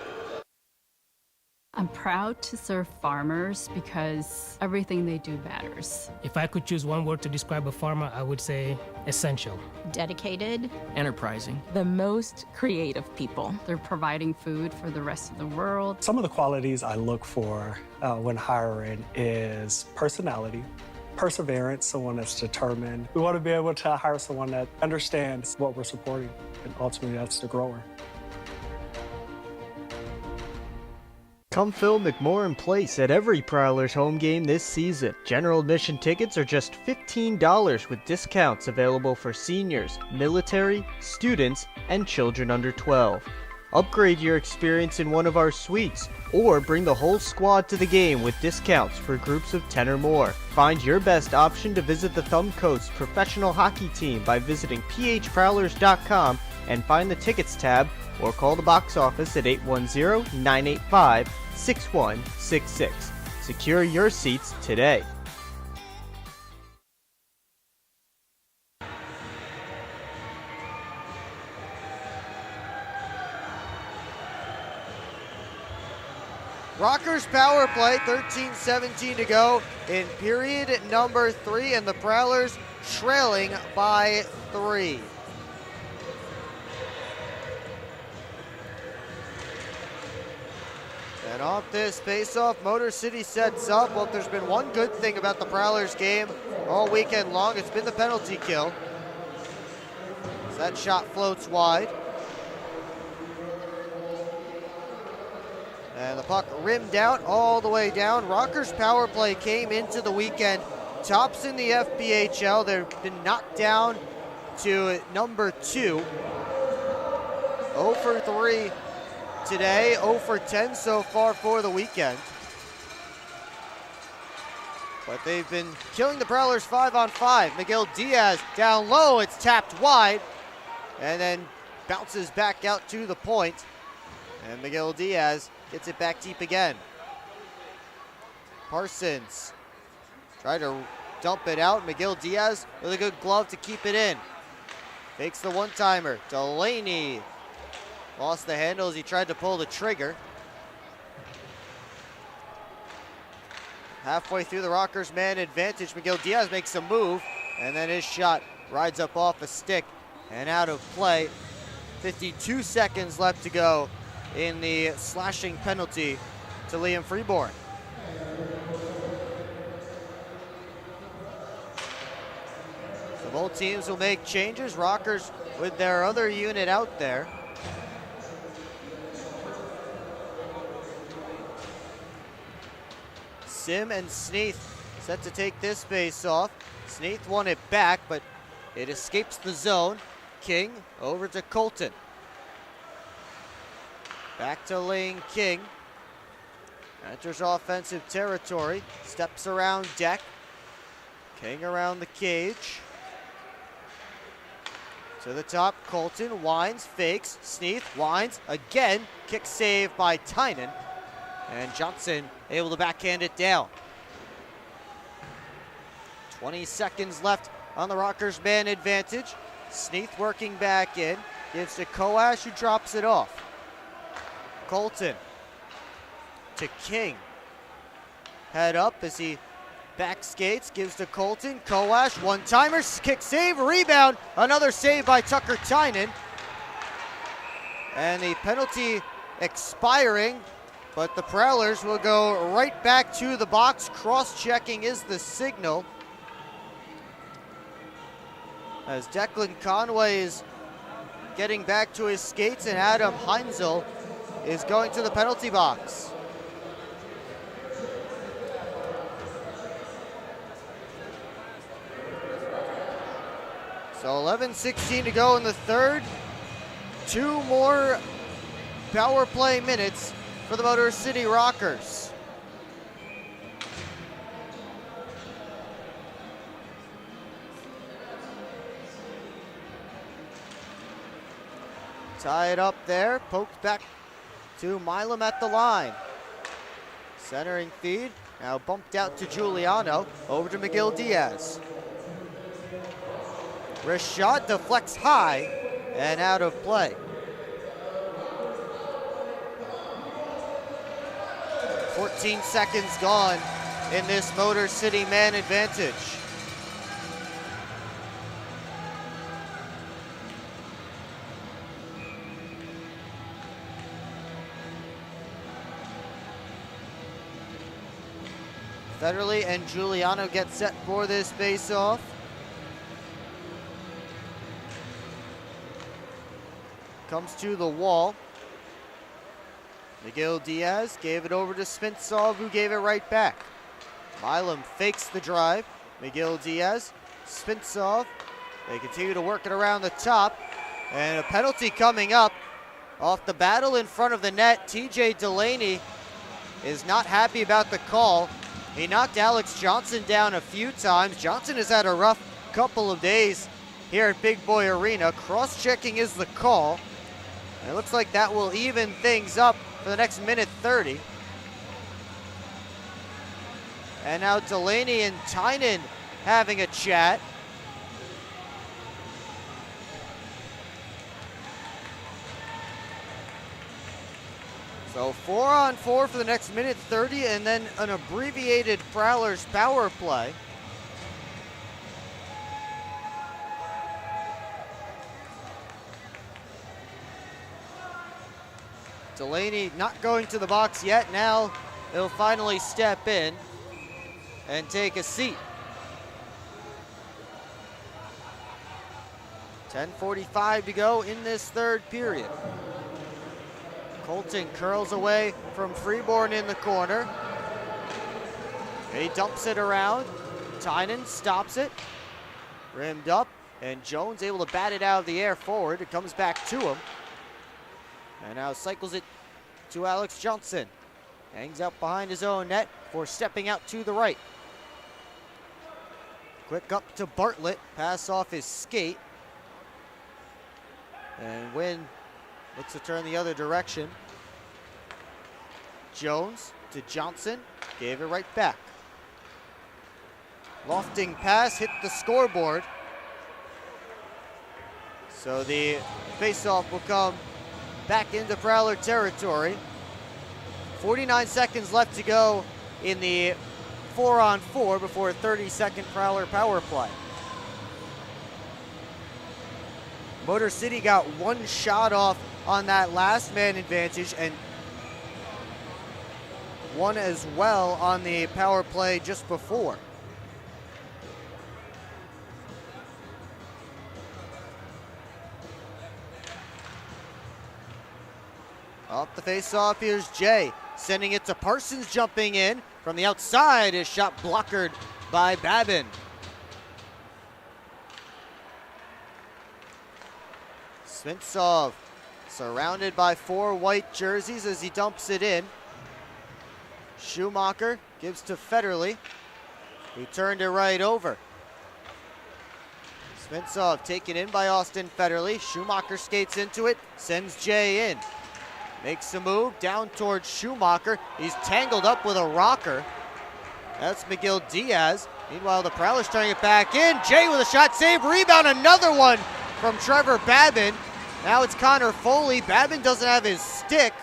I'm proud to serve farmers because everything they do matters. If I could choose one word to describe a farmer, I would say essential. Dedicated. Enterprising. The most creative people. They're providing food for the rest of the world. Some of the qualities I look for when hiring is personality, perseverance, someone that's determined. We want to be able to hire someone that understands what we're supporting, and ultimately that's the grower. Come fill McMorran Place at every Prowlers home game this season. General admission tickets are just $15 with discounts available for seniors, military, students, and children under 12. Upgrade your experience in one of our suites, or bring the whole squad to the game with discounts for groups of 10 or more. Find your best option to visit the Thumb Coast professional hockey team by visiting phprowlers.com and find the tickets tab, or call the box office at 810-985-6166. Secure your seats today. Rockers power play, 13-17 to go in period number 3, and the Prowlers trailing by 3. And off this face-off, Motor City sets up. Well, if there's been one good thing about the Prowlers game all weekend long, it's been the penalty kill. So that shot floats wide. And the puck rimmed out all the way down. Rockers power play came into the weekend tops in the FPHL. They've been knocked down to number 2. 0 for 3 today, 0 for 10 so far for the weekend. But they've been killing the Prowlers 5-on-5. Miguel Diaz down low, it's tapped wide, and then bounces back out to the point. And Miguel Diaz gets it back deep again. Parsons tried to dump it out. Miguel Diaz with a good glove to keep it in. Fakes the one-timer. Delaney lost the handle as he tried to pull the trigger. Halfway through the Rockers' man advantage, Miguel Diaz makes a move, and then his shot rides up off a stick and out of play. 52 seconds left to go in the slashing penalty to Liam Freeborn. So both teams will make changes. Rockers with their other unit out there. Sim and Sneath set to take this face off. Sneath won it back, but it escapes the zone. King over to Colton. Back to Lane King. Enters offensive territory. Steps around deck. King around the cage. To the top, Colton winds, fakes. Sneath winds again. Kick save by Tynan. And Johnson able to backhand it down. 20 seconds left on the Rockers' man advantage. Sneath working back in. Gives to Koash, who drops it off. Colton to King. Head up as he back skates, gives to Colton. Koash, one-timer, kick save, rebound. Another save by Tucker Tynan. And the penalty expiring, but the Prowlers will go right back to the box. Cross-checking is the signal. As Declan Conway is getting back to his skates, and Adam Heinzel is going to the penalty box. So 11:16 to go in the third. 2 more power play minutes for the Motor City Rockers. Tie it up there, poked back to Milam at the line. Centering feed, now bumped out to Giuliano, over to Miguel Diaz. Wrist shot deflects high and out of play. 14 seconds gone in this Motor City man advantage. Federley and Giuliano get set for this face-off. Comes to the wall. Miguel Diaz gave it over to Spintsov, who gave it right back. Milam fakes the drive. Miguel Diaz, Spintsov. They continue to work it around the top. And a penalty coming up off the battle in front of the net. TJ Delaney is not happy about the call. He knocked Alex Johnson down a few times. Johnson has had a rough couple of days here at Big Boy Arena. Cross-checking is the call. And it looks like that will even things up for the next minute 30. And now Delaney and Tynan having a chat. So 4-on-4 for the next minute 30, and then an abbreviated Prowlers power play. Delaney not going to the box yet. Now he'll finally step in and take a seat. 10:45 to go in this third period. Colton curls away from Freeborn in the corner. He dumps it around. Tynan stops it. Rimmed up, and Jones able to bat it out of the air forward. It comes back to him. And now cycles it to Alex Johnson. Hangs out behind his own net for stepping out to the right. Quick up to Bartlett. Pass off his skate. And Wynn looks to turn the other direction. Jones to Johnson. Gave it right back. Lofting pass hit the scoreboard. So the faceoff will come back into Prowler territory. 49 seconds left to go in the 4-on-4 before a 30-second Prowler power play. Motor City got one shot off on that last man advantage and one as well on the power play just before. Off the face-off, here's Jay. Sending it to Parsons, jumping in. From the outside, his shot blockered by Babin. Svintsov surrounded by 4 white jerseys as he dumps it in. Schumacher gives to Federley, who turned it right over. Svintsov taken in by Austin Federley. Schumacher skates into it, sends Jay in. Makes a move down towards Schumacher. He's tangled up with a rocker. That's McGill Diaz. Meanwhile, the Prowlers turning it back in. Jay with a shot save, rebound, another one from Trevor Babin. Now it's Connor Foley. Babin doesn't have his stick.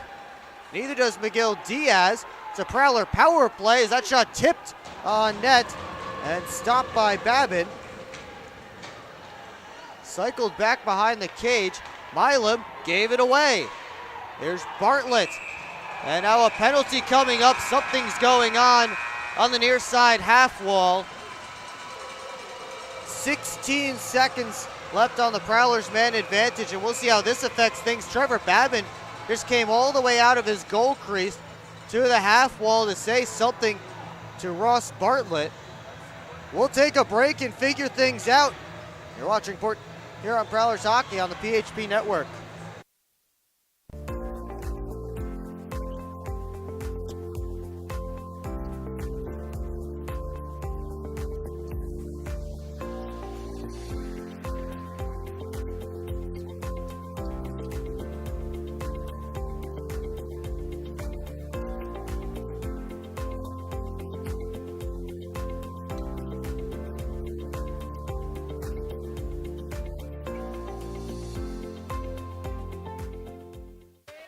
Neither does McGill Diaz. It's a Prowler power play as that shot tipped on net and stopped by Babin. Cycled back behind the cage. Milam gave it away. There's Bartlett. And now a penalty coming up. Something's going on the near side half wall. 16 seconds left on the Prowlers man advantage, and we'll see how this affects things. Trevor Babin just came all the way out of his goal crease to the half wall to say something to Ross Bartlett. We'll take a break and figure things out. You're watching Port here on Prowlers Hockey on the PHP Network.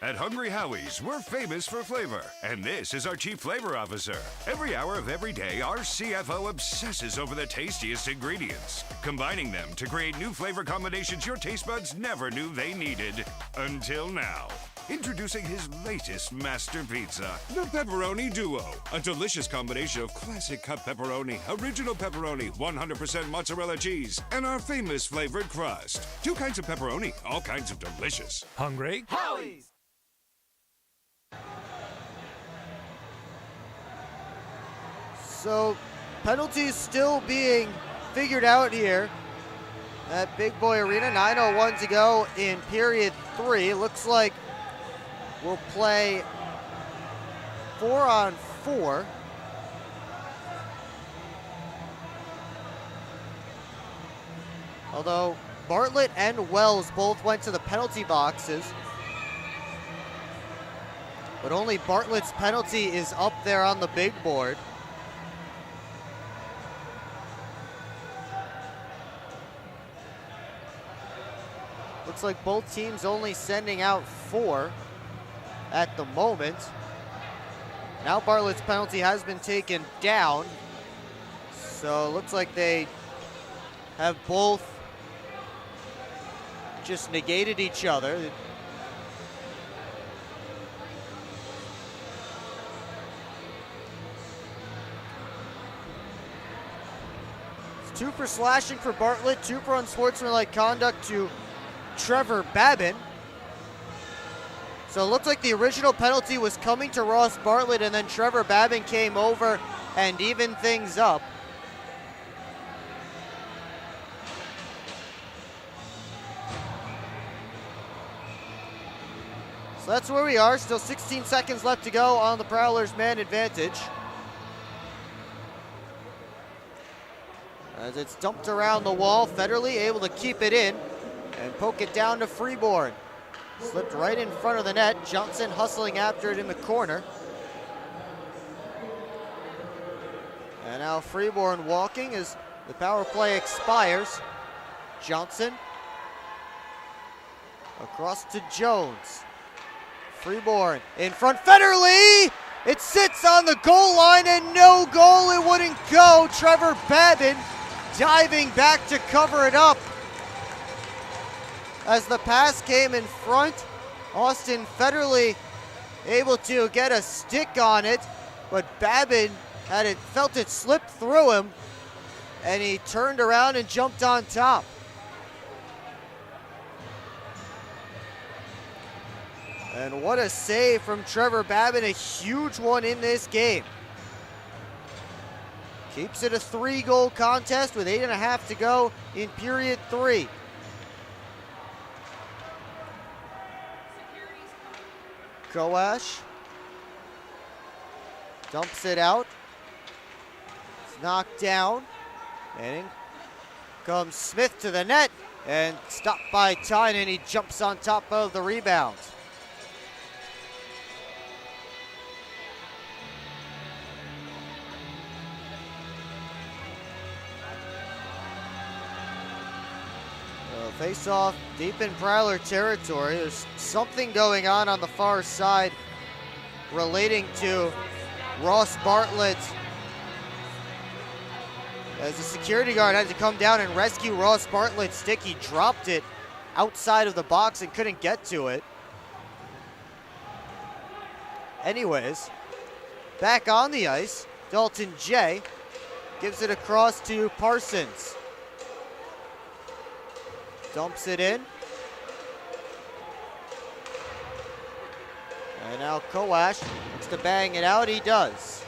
At Hungry Howie's, we're famous for flavor, and this is our Chief Flavor Officer. Every hour of every day, our CFO obsesses over the tastiest ingredients, combining them to create new flavor combinations your taste buds never knew they needed, until now. Introducing his latest master pizza, the Pepperoni Duo. A delicious combination of classic cut pepperoni, original pepperoni, 100% mozzarella cheese, and our famous flavored crust. 2 kinds of pepperoni, all kinds of delicious. Hungry? Howie's! So penalties still being figured out here at Big Boy Arena. 9:01 to go in period 3. Looks like we'll play 4-on-4. Although Bartlett and Wells both went to the penalty boxes. But only Bartlett's penalty is up there on the big board. Looks like both teams only sending out 4. at the moment. Now Bartlett's penalty has been taken down. So it looks like they have both just negated each other. It's 2 for slashing for Bartlett, 2 for unsportsmanlike conduct to Trevor Babin. So it looks like the original penalty was coming to Ross Bartlett, and then Trevor Babin came over and evened things up. So that's where we are. Still 16 seconds left to go on the Prowlers' man advantage. As it's dumped around the wall, Federley able to keep it in and poke it down to Freeborn. Slipped right in front of the net. Johnson hustling after it in the corner. And now Freeborn walking as the power play expires. Johnson across to Jones. Freeborn in front, Federley! It sits on the goal line and no goal, it wouldn't go. Trevor Babin diving back to cover it up. As the pass came in front, Austin Federley able to get a stick on it, but Babin felt it slip through him, and he turned around and jumped on top. And what a save from Trevor Babin, a huge one in this game. Keeps it a 3-goal contest with 8.5 to go in period 3. Koash dumps it out. It's knocked down. And in comes Smith to the net and stopped by Tynan. He jumps on top of the rebound. Face off deep in Prowler territory. There's something going on the far side relating to Ross Bartlett, as the security guard had to come down and rescue Ross Bartlett's stick. He dropped it outside of the box and couldn't get to it. Anyways, back on the ice, Dalton J gives it across to Parsons. Dumps it in. And now Koash looks to bang it out. He does.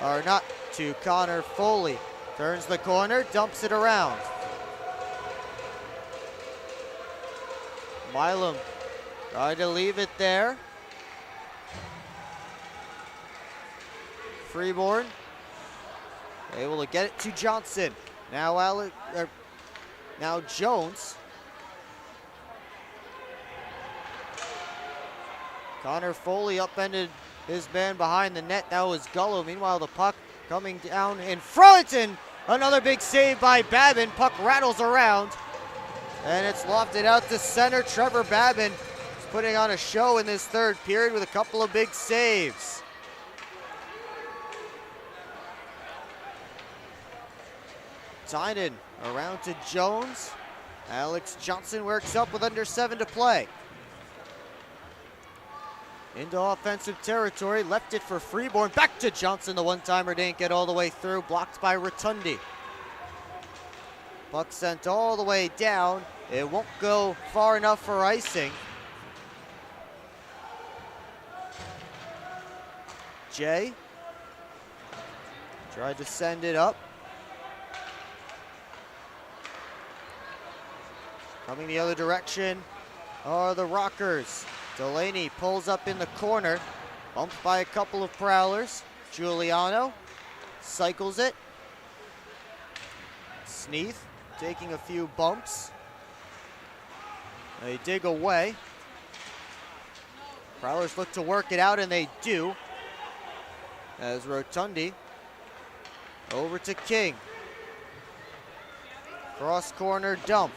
Or not to Connor Foley. Turns the corner, dumps it around. Milam tried to leave it there. Freeborn able to get it to Johnson. Now Jones. Connor Foley upended his man behind the net. That was Gullo. Meanwhile, the puck coming down in front, and another big save by Babin. Puck rattles around, and it's lofted out to center. Trevor Babin is putting on a show in this third period with a couple of big saves. Tynan around to Jones. Alex Johnson works up with under 7 to play. Into offensive territory, left it for Freeborn. Back to Johnson, the one-timer didn't get all the way through, blocked by Rotundi. Puck sent all the way down. It won't go far enough for icing. Jay tried to send it up. Coming the other direction are the Rockers. Delaney pulls up in the corner, bumped by a couple of Prowlers. Giuliano cycles it. Sneath taking a few bumps. They dig away. Prowlers look to work it out, and they do. As Rotundi over to King. Cross corner dump.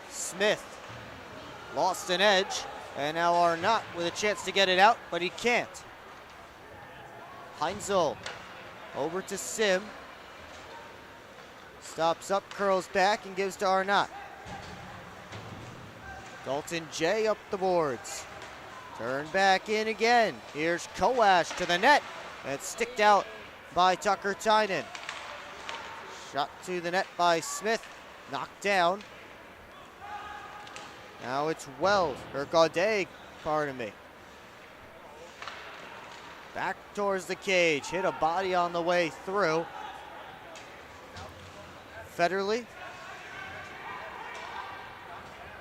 Smith lost an edge. And now Arnott with a chance to get it out, but he can't. Heinzel over to Sim. Stops up, curls back, and gives to Arnott. Dalton J up the boards. Turn back in again. Here's Koash to the net. And it's sticked out by Tucker Tynan. Shot to the net by Smith. Knocked down. Now it's Wells, or Gaudet, pardon me. Back towards the cage. Hit a body on the way through. Federley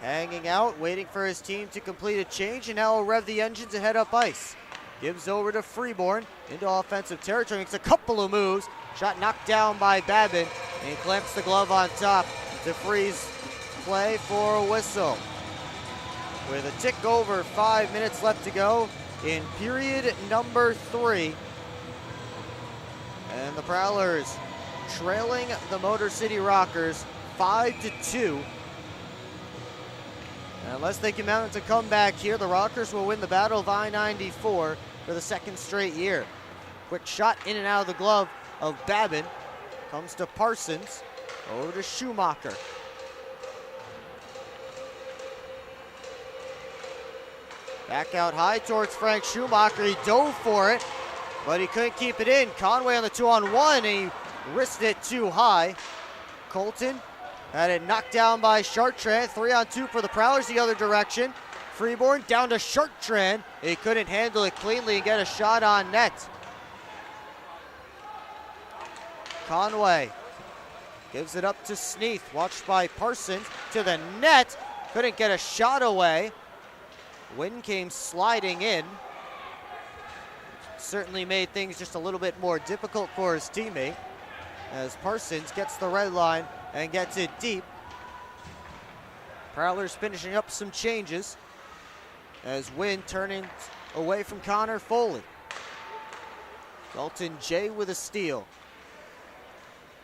hanging out, waiting for his team to complete a change, and now will rev the engines and head up ice. Gives over to Freeborn into offensive territory, makes a couple of moves. Shot knocked down by Babin, and he clamps the glove on top to freeze play for a whistle. With a tick over 5 minutes left to go in period number 3. And the Prowlers trailing the Motor City Rockers 5-2. And unless they can mount a comeback here, the Rockers will win the Battle of I-94 for the second straight year. Quick shot in and out of the glove of Babin. Comes to Parsons. Over to Schumacher. Back out high towards Frank Schumacher. He dove for it, but he couldn't keep it in. Conway on the 2-on-1, and he risked it too high. Colton had it knocked down by Chartrand. 3-on-2 for the Prowlers the other direction. Freeborn down to Chartrand. He couldn't handle it cleanly and get a shot on net. Conway gives it up to Sneath, watched by Parsons to the net. Couldn't get a shot away. Wind came sliding in. Certainly made things just a little bit more difficult for his teammate as Parsons gets the red line and gets it deep. Prowlers finishing up some changes as Wind turning away from Connor Foley. Dalton J with a steal.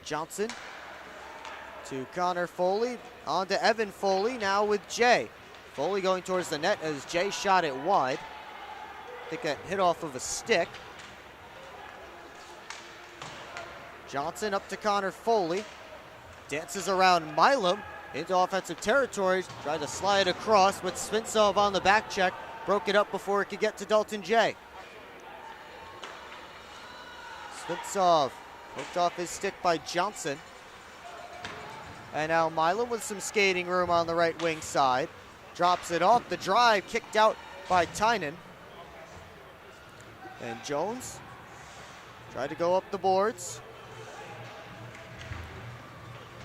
Johnson to Connor Foley, on to Evan Foley, now with Jay. Foley going towards the net as Jay shot it wide. I think that hit off of a stick. Johnson up to Connor Foley. Dances around Milam into offensive territory. Tried to slide across with Svintsov on the back check. Broke it up before it could get to Dalton J. Svintsov hooked off his stick by Johnson. And now Milam with some skating room on the right wing side. Drops it off. The drive kicked out by Tynan. And Jones tried to go up the boards.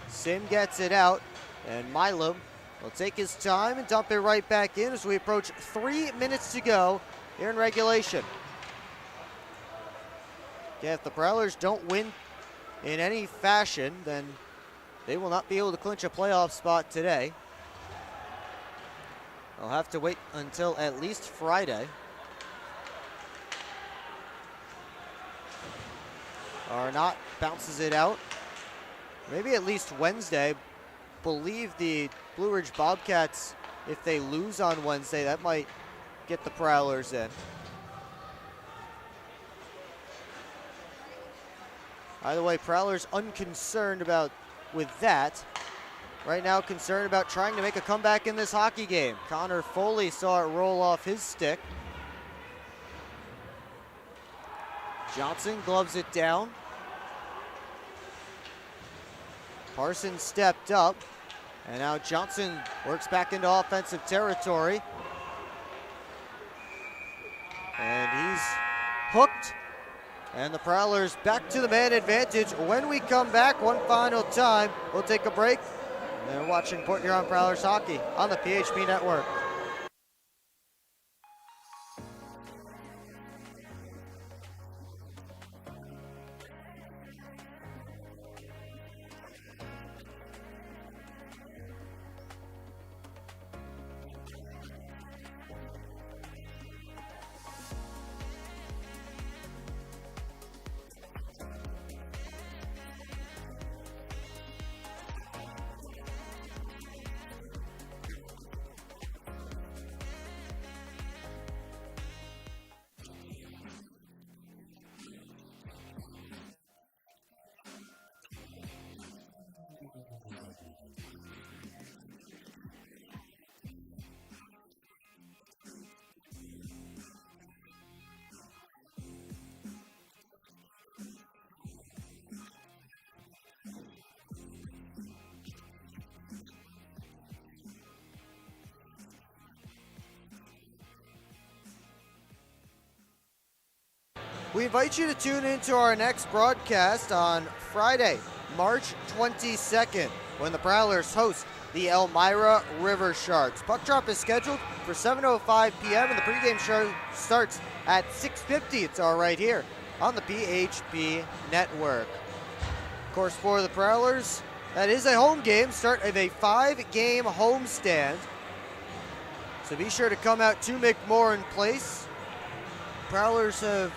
Sim gets it out. And Milam will take his time and dump it right back in as we approach 3 minutes to go here in regulation. Yeah, if the Prowlers don't win in any fashion, then they will not be able to clinch a playoff spot today. They'll have to wait until at least Friday. Arnott bounces it out. Maybe at least Wednesday. Believe the Blue Ridge Bobcats, if they lose on Wednesday, that might get the Prowlers in. Either way, Prowlers unconcerned with that. Right now concerned about trying to make a comeback in this hockey game. Connor Foley saw it roll off his stick. Johnson gloves it down. Parsons stepped up. And now Johnson works back into offensive territory. And he's hooked. And the Prowlers back to the man advantage. When we come back one final time, we'll take a break. And they're watching Port Huron Prowlers hockey on the PHP Network. We invite you to tune into our next broadcast on Friday, March 22nd, when the Prowlers host the Elmira River Sharks. Puck drop is scheduled for 7:05 p.m. and the pregame show starts at 6:50. It's all right here on the PHP Network. Of course, for the Prowlers, that is a home game, start of a 5-game homestand. So be sure to come out to McMorran Place. Prowlers have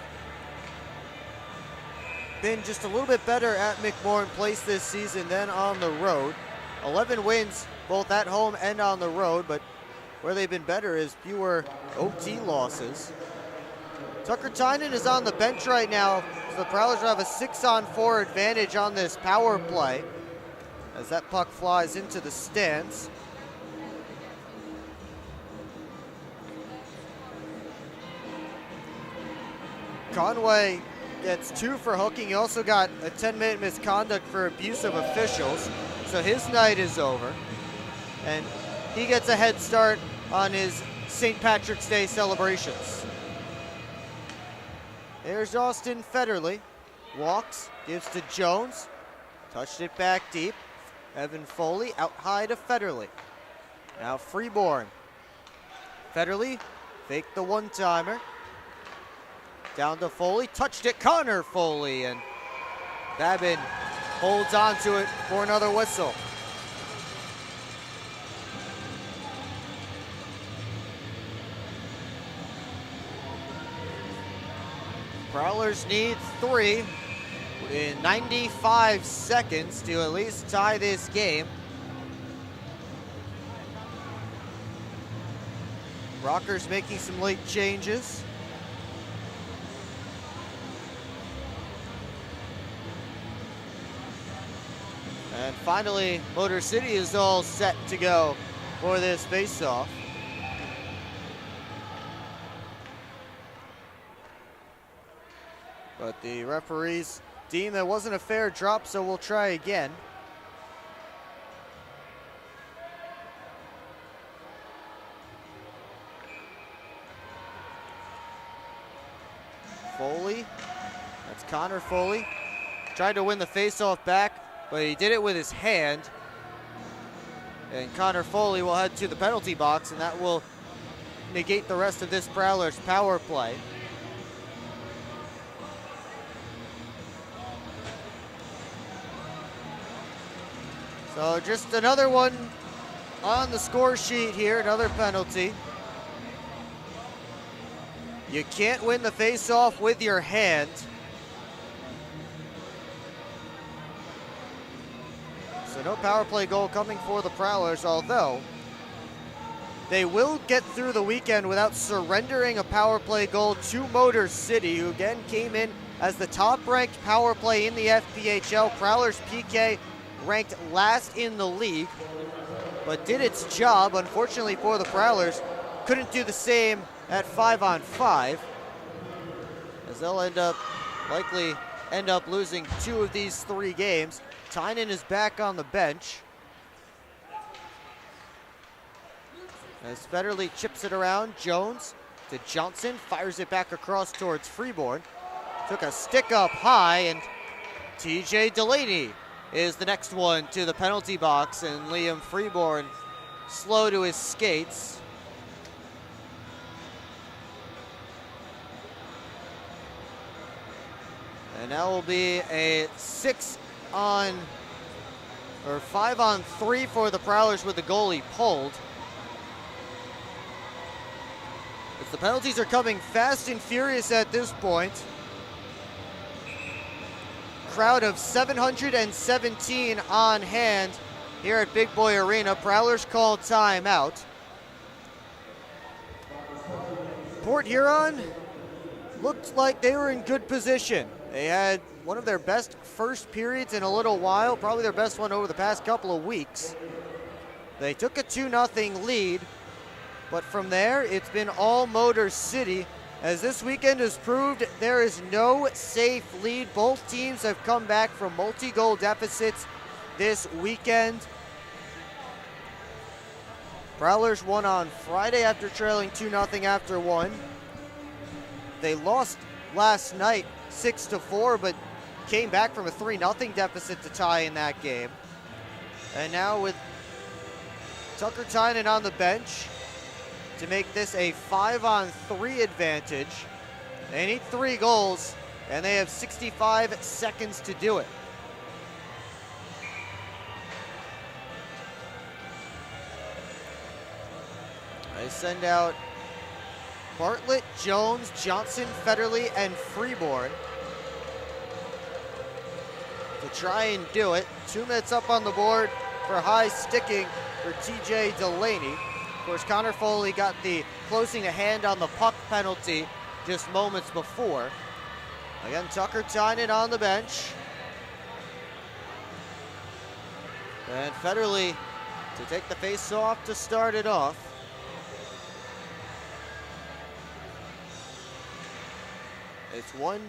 been just a little bit better at McMorran Place this season than on the road. 11 wins both at home and on the road, but where they've been better is fewer OT losses. Tucker Tynan is on the bench right now, so the Prowlers have a 6-on-4 advantage on this power play as that puck flies into the stands. Conway gets 2 for hooking. He also got a 10-minute misconduct for abuse of officials. So his night is over. And he gets a head start on his St. Patrick's Day celebrations. There's Austin Federley. Walks, gives to Jones. Touched it back deep. Evan Foley out high to Federley. Now Freeborn. Federley faked the one-timer. Down to Foley, touched it, Connor Foley, and Babin holds on to it for another whistle. Prowlers need 3 in 95 seconds to at least tie this game. Rockers making some late changes. And finally, Motor City is all set to go for this face-off. But the referees deem that wasn't a fair drop, so we'll try again. Foley, that's Connor Foley. Tried to win the face-off back, but he did it with his hand. And Connor Foley will head to the penalty box, and that will negate the rest of this Prowlers power play. So just another one on the score sheet here, another penalty. You can't win the face-off with your hand. So no power play goal coming for the Prowlers, although they will get through the weekend without surrendering a power play goal to Motor City, who again came in as the top-ranked power play in the FPHL. Prowlers PK ranked last in the league, but did its job. Unfortunately for the Prowlers, couldn't do the same at 5-on-5, as they'll likely end up losing 2 of these 3 games. Tynan is back on the bench as Federley chips it around. Jones to Johnson, fires it back across towards Freeborn. Took a stick up high, and TJ Delaney is the next one to the penalty box, and Liam Freeborn slow to his skates. And that will be a 5-on-3 for the Prowlers with the goalie pulled. But the penalties are coming fast and furious at this point. Crowd of 717 on hand here at Big Boy Arena. Prowlers call timeout. Port Huron looked like they were in good position. They had one of their best first periods in a little while, probably their best one over the past couple of weeks. They took a 2-0 lead, but from there, it's been all Motor City. As this weekend has proved, there is no safe lead. Both teams have come back from multi-goal deficits this weekend. Prowlers won on Friday after trailing 2-0 after 1. They lost last night, 6-4, but came back from a 3-0 deficit to tie in that game. And now with Tucker Tynan on the bench to make this a 5-on-3 advantage. They need 3 goals, and they have 65 seconds to do it. They send out Bartlett, Jones, Johnson, Federley, and Freeborn to try and do it. 2 minutes up on the board for high sticking for TJ Delaney. Of course, Connor Foley got the closing a hand on the puck penalty just moments before. Again, Tucker Tynan on the bench. And Federley to take the face-off to start it off. It's 1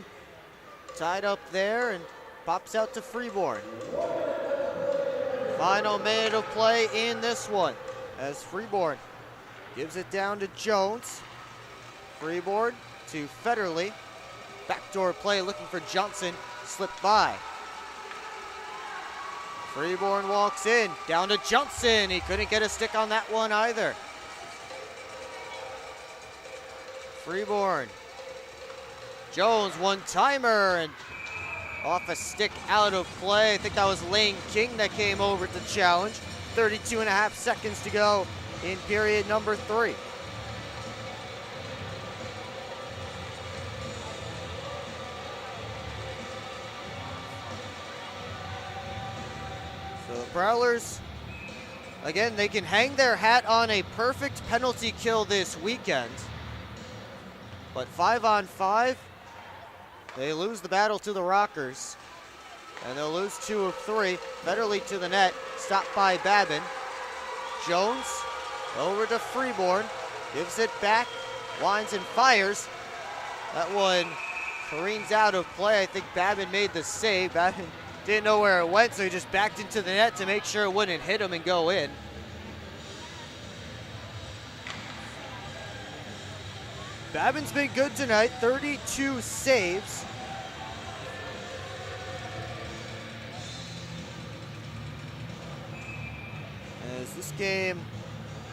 tied up there and pops out to Freeborn. Final minute of play in this one as Freeborn gives it down to Jones. Freeborn to Federley. Backdoor play looking for Johnson, slipped by. Freeborn walks in, down to Johnson. He couldn't get a stick on that one either. Freeborn. Jones, one-timer, and off a stick out of play. I think that was Lane King that came over to challenge. 32.5 seconds to go in period number 3. So the Prowlers, again, they can hang their hat on a perfect penalty kill this weekend. But 5-on-5, they lose the battle to the Rockers. And they'll lose 2 of 3. Federley to the net, stopped by Babin. Jones over to Freeborn, gives it back, winds and fires. That one careens out of play. I think Babin made the save. Babin didn't know where it went, so he just backed into the net to make sure it wouldn't hit him and go in. Babin's been good tonight, 32 saves. As this game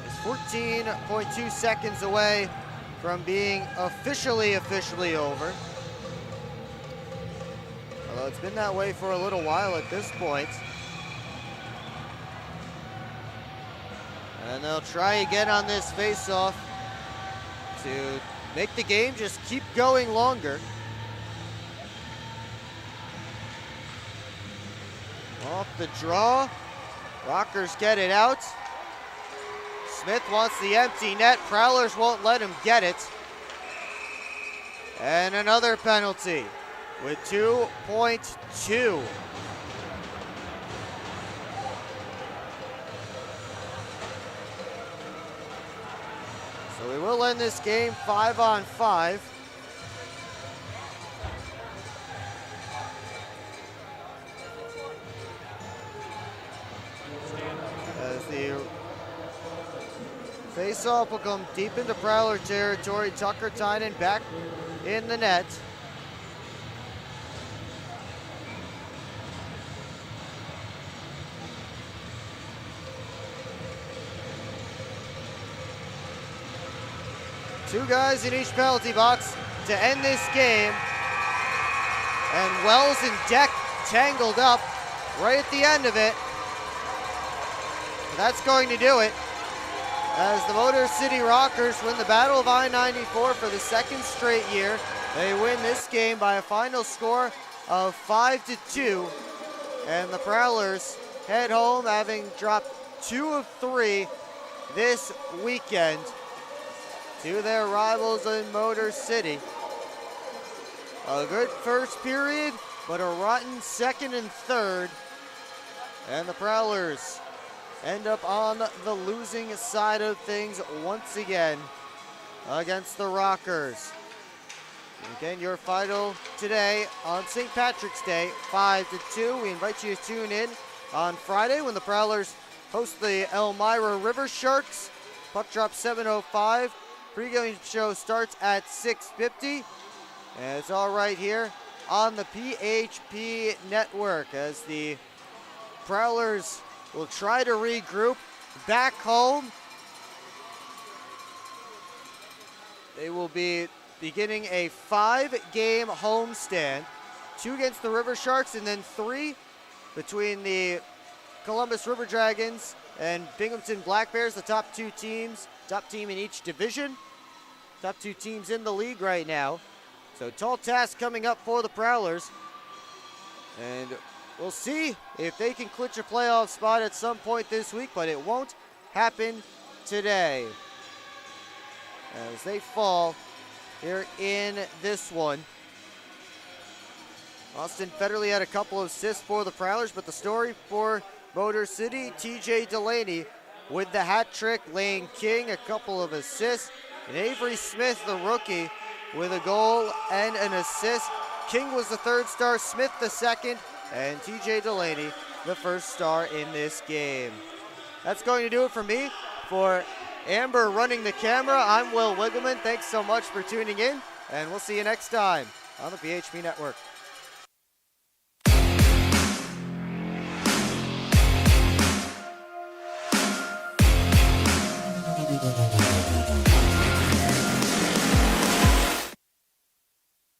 is 14.2 seconds away from being officially over. Although it's been that way for a little while at this point. And they'll try again on this face-off to make the game just keep going longer. Off the draw. Rockers get it out. Smith wants the empty net. Prowlers won't let him get it. And another penalty with 2.2. So we will end this game 5-on-5. As the face-off will come deep into Prowler territory. Tucker Tynan back in the net. Two guys in each penalty box to end this game. And Wells and Deck tangled up right at the end of it. That's going to do it as the Motor City Rockers win the Battle of I-94 for the 2nd straight year. They win this game by a final score of 5-2. And the Prowlers head home having dropped 2 of 3 this weekend to their rivals in Motor City. A good first period, but a rotten second and third. And the Prowlers end up on the losing side of things once again against the Rockers. And again, your final today on St. Patrick's Day, 5-2. We invite you to tune in on Friday when the Prowlers host the Elmira River Sharks. Puck drop 7:05. Pregame show starts at 6:50. And it's all right here on the PHP network as the Prowlers will try to regroup back home. They will be beginning a 5-game homestand, 2 against the River Sharks and then 3 between the Columbus River Dragons and Binghamton Black Bears, the top 2 teams, top team in each division, top 2 teams in the league right now. So tall task coming up for the Prowlers. And we'll see if they can clinch a playoff spot at some point this week, but it won't happen today as they fall here in this one. Austin Federley had a couple of assists for the Prowlers, but the story for Motor City, TJ Delaney with the hat trick, Lane King a couple of assists, and Avery Smith, the rookie, with a goal and an assist. King was the 3rd star, Smith the 2nd, and TJ Delaney the 1st star in this game. That's going to do it for me. For Amber running the camera, I'm Will Wiggleman. Thanks so much for tuning in, and we'll see you next time on the PHP Network.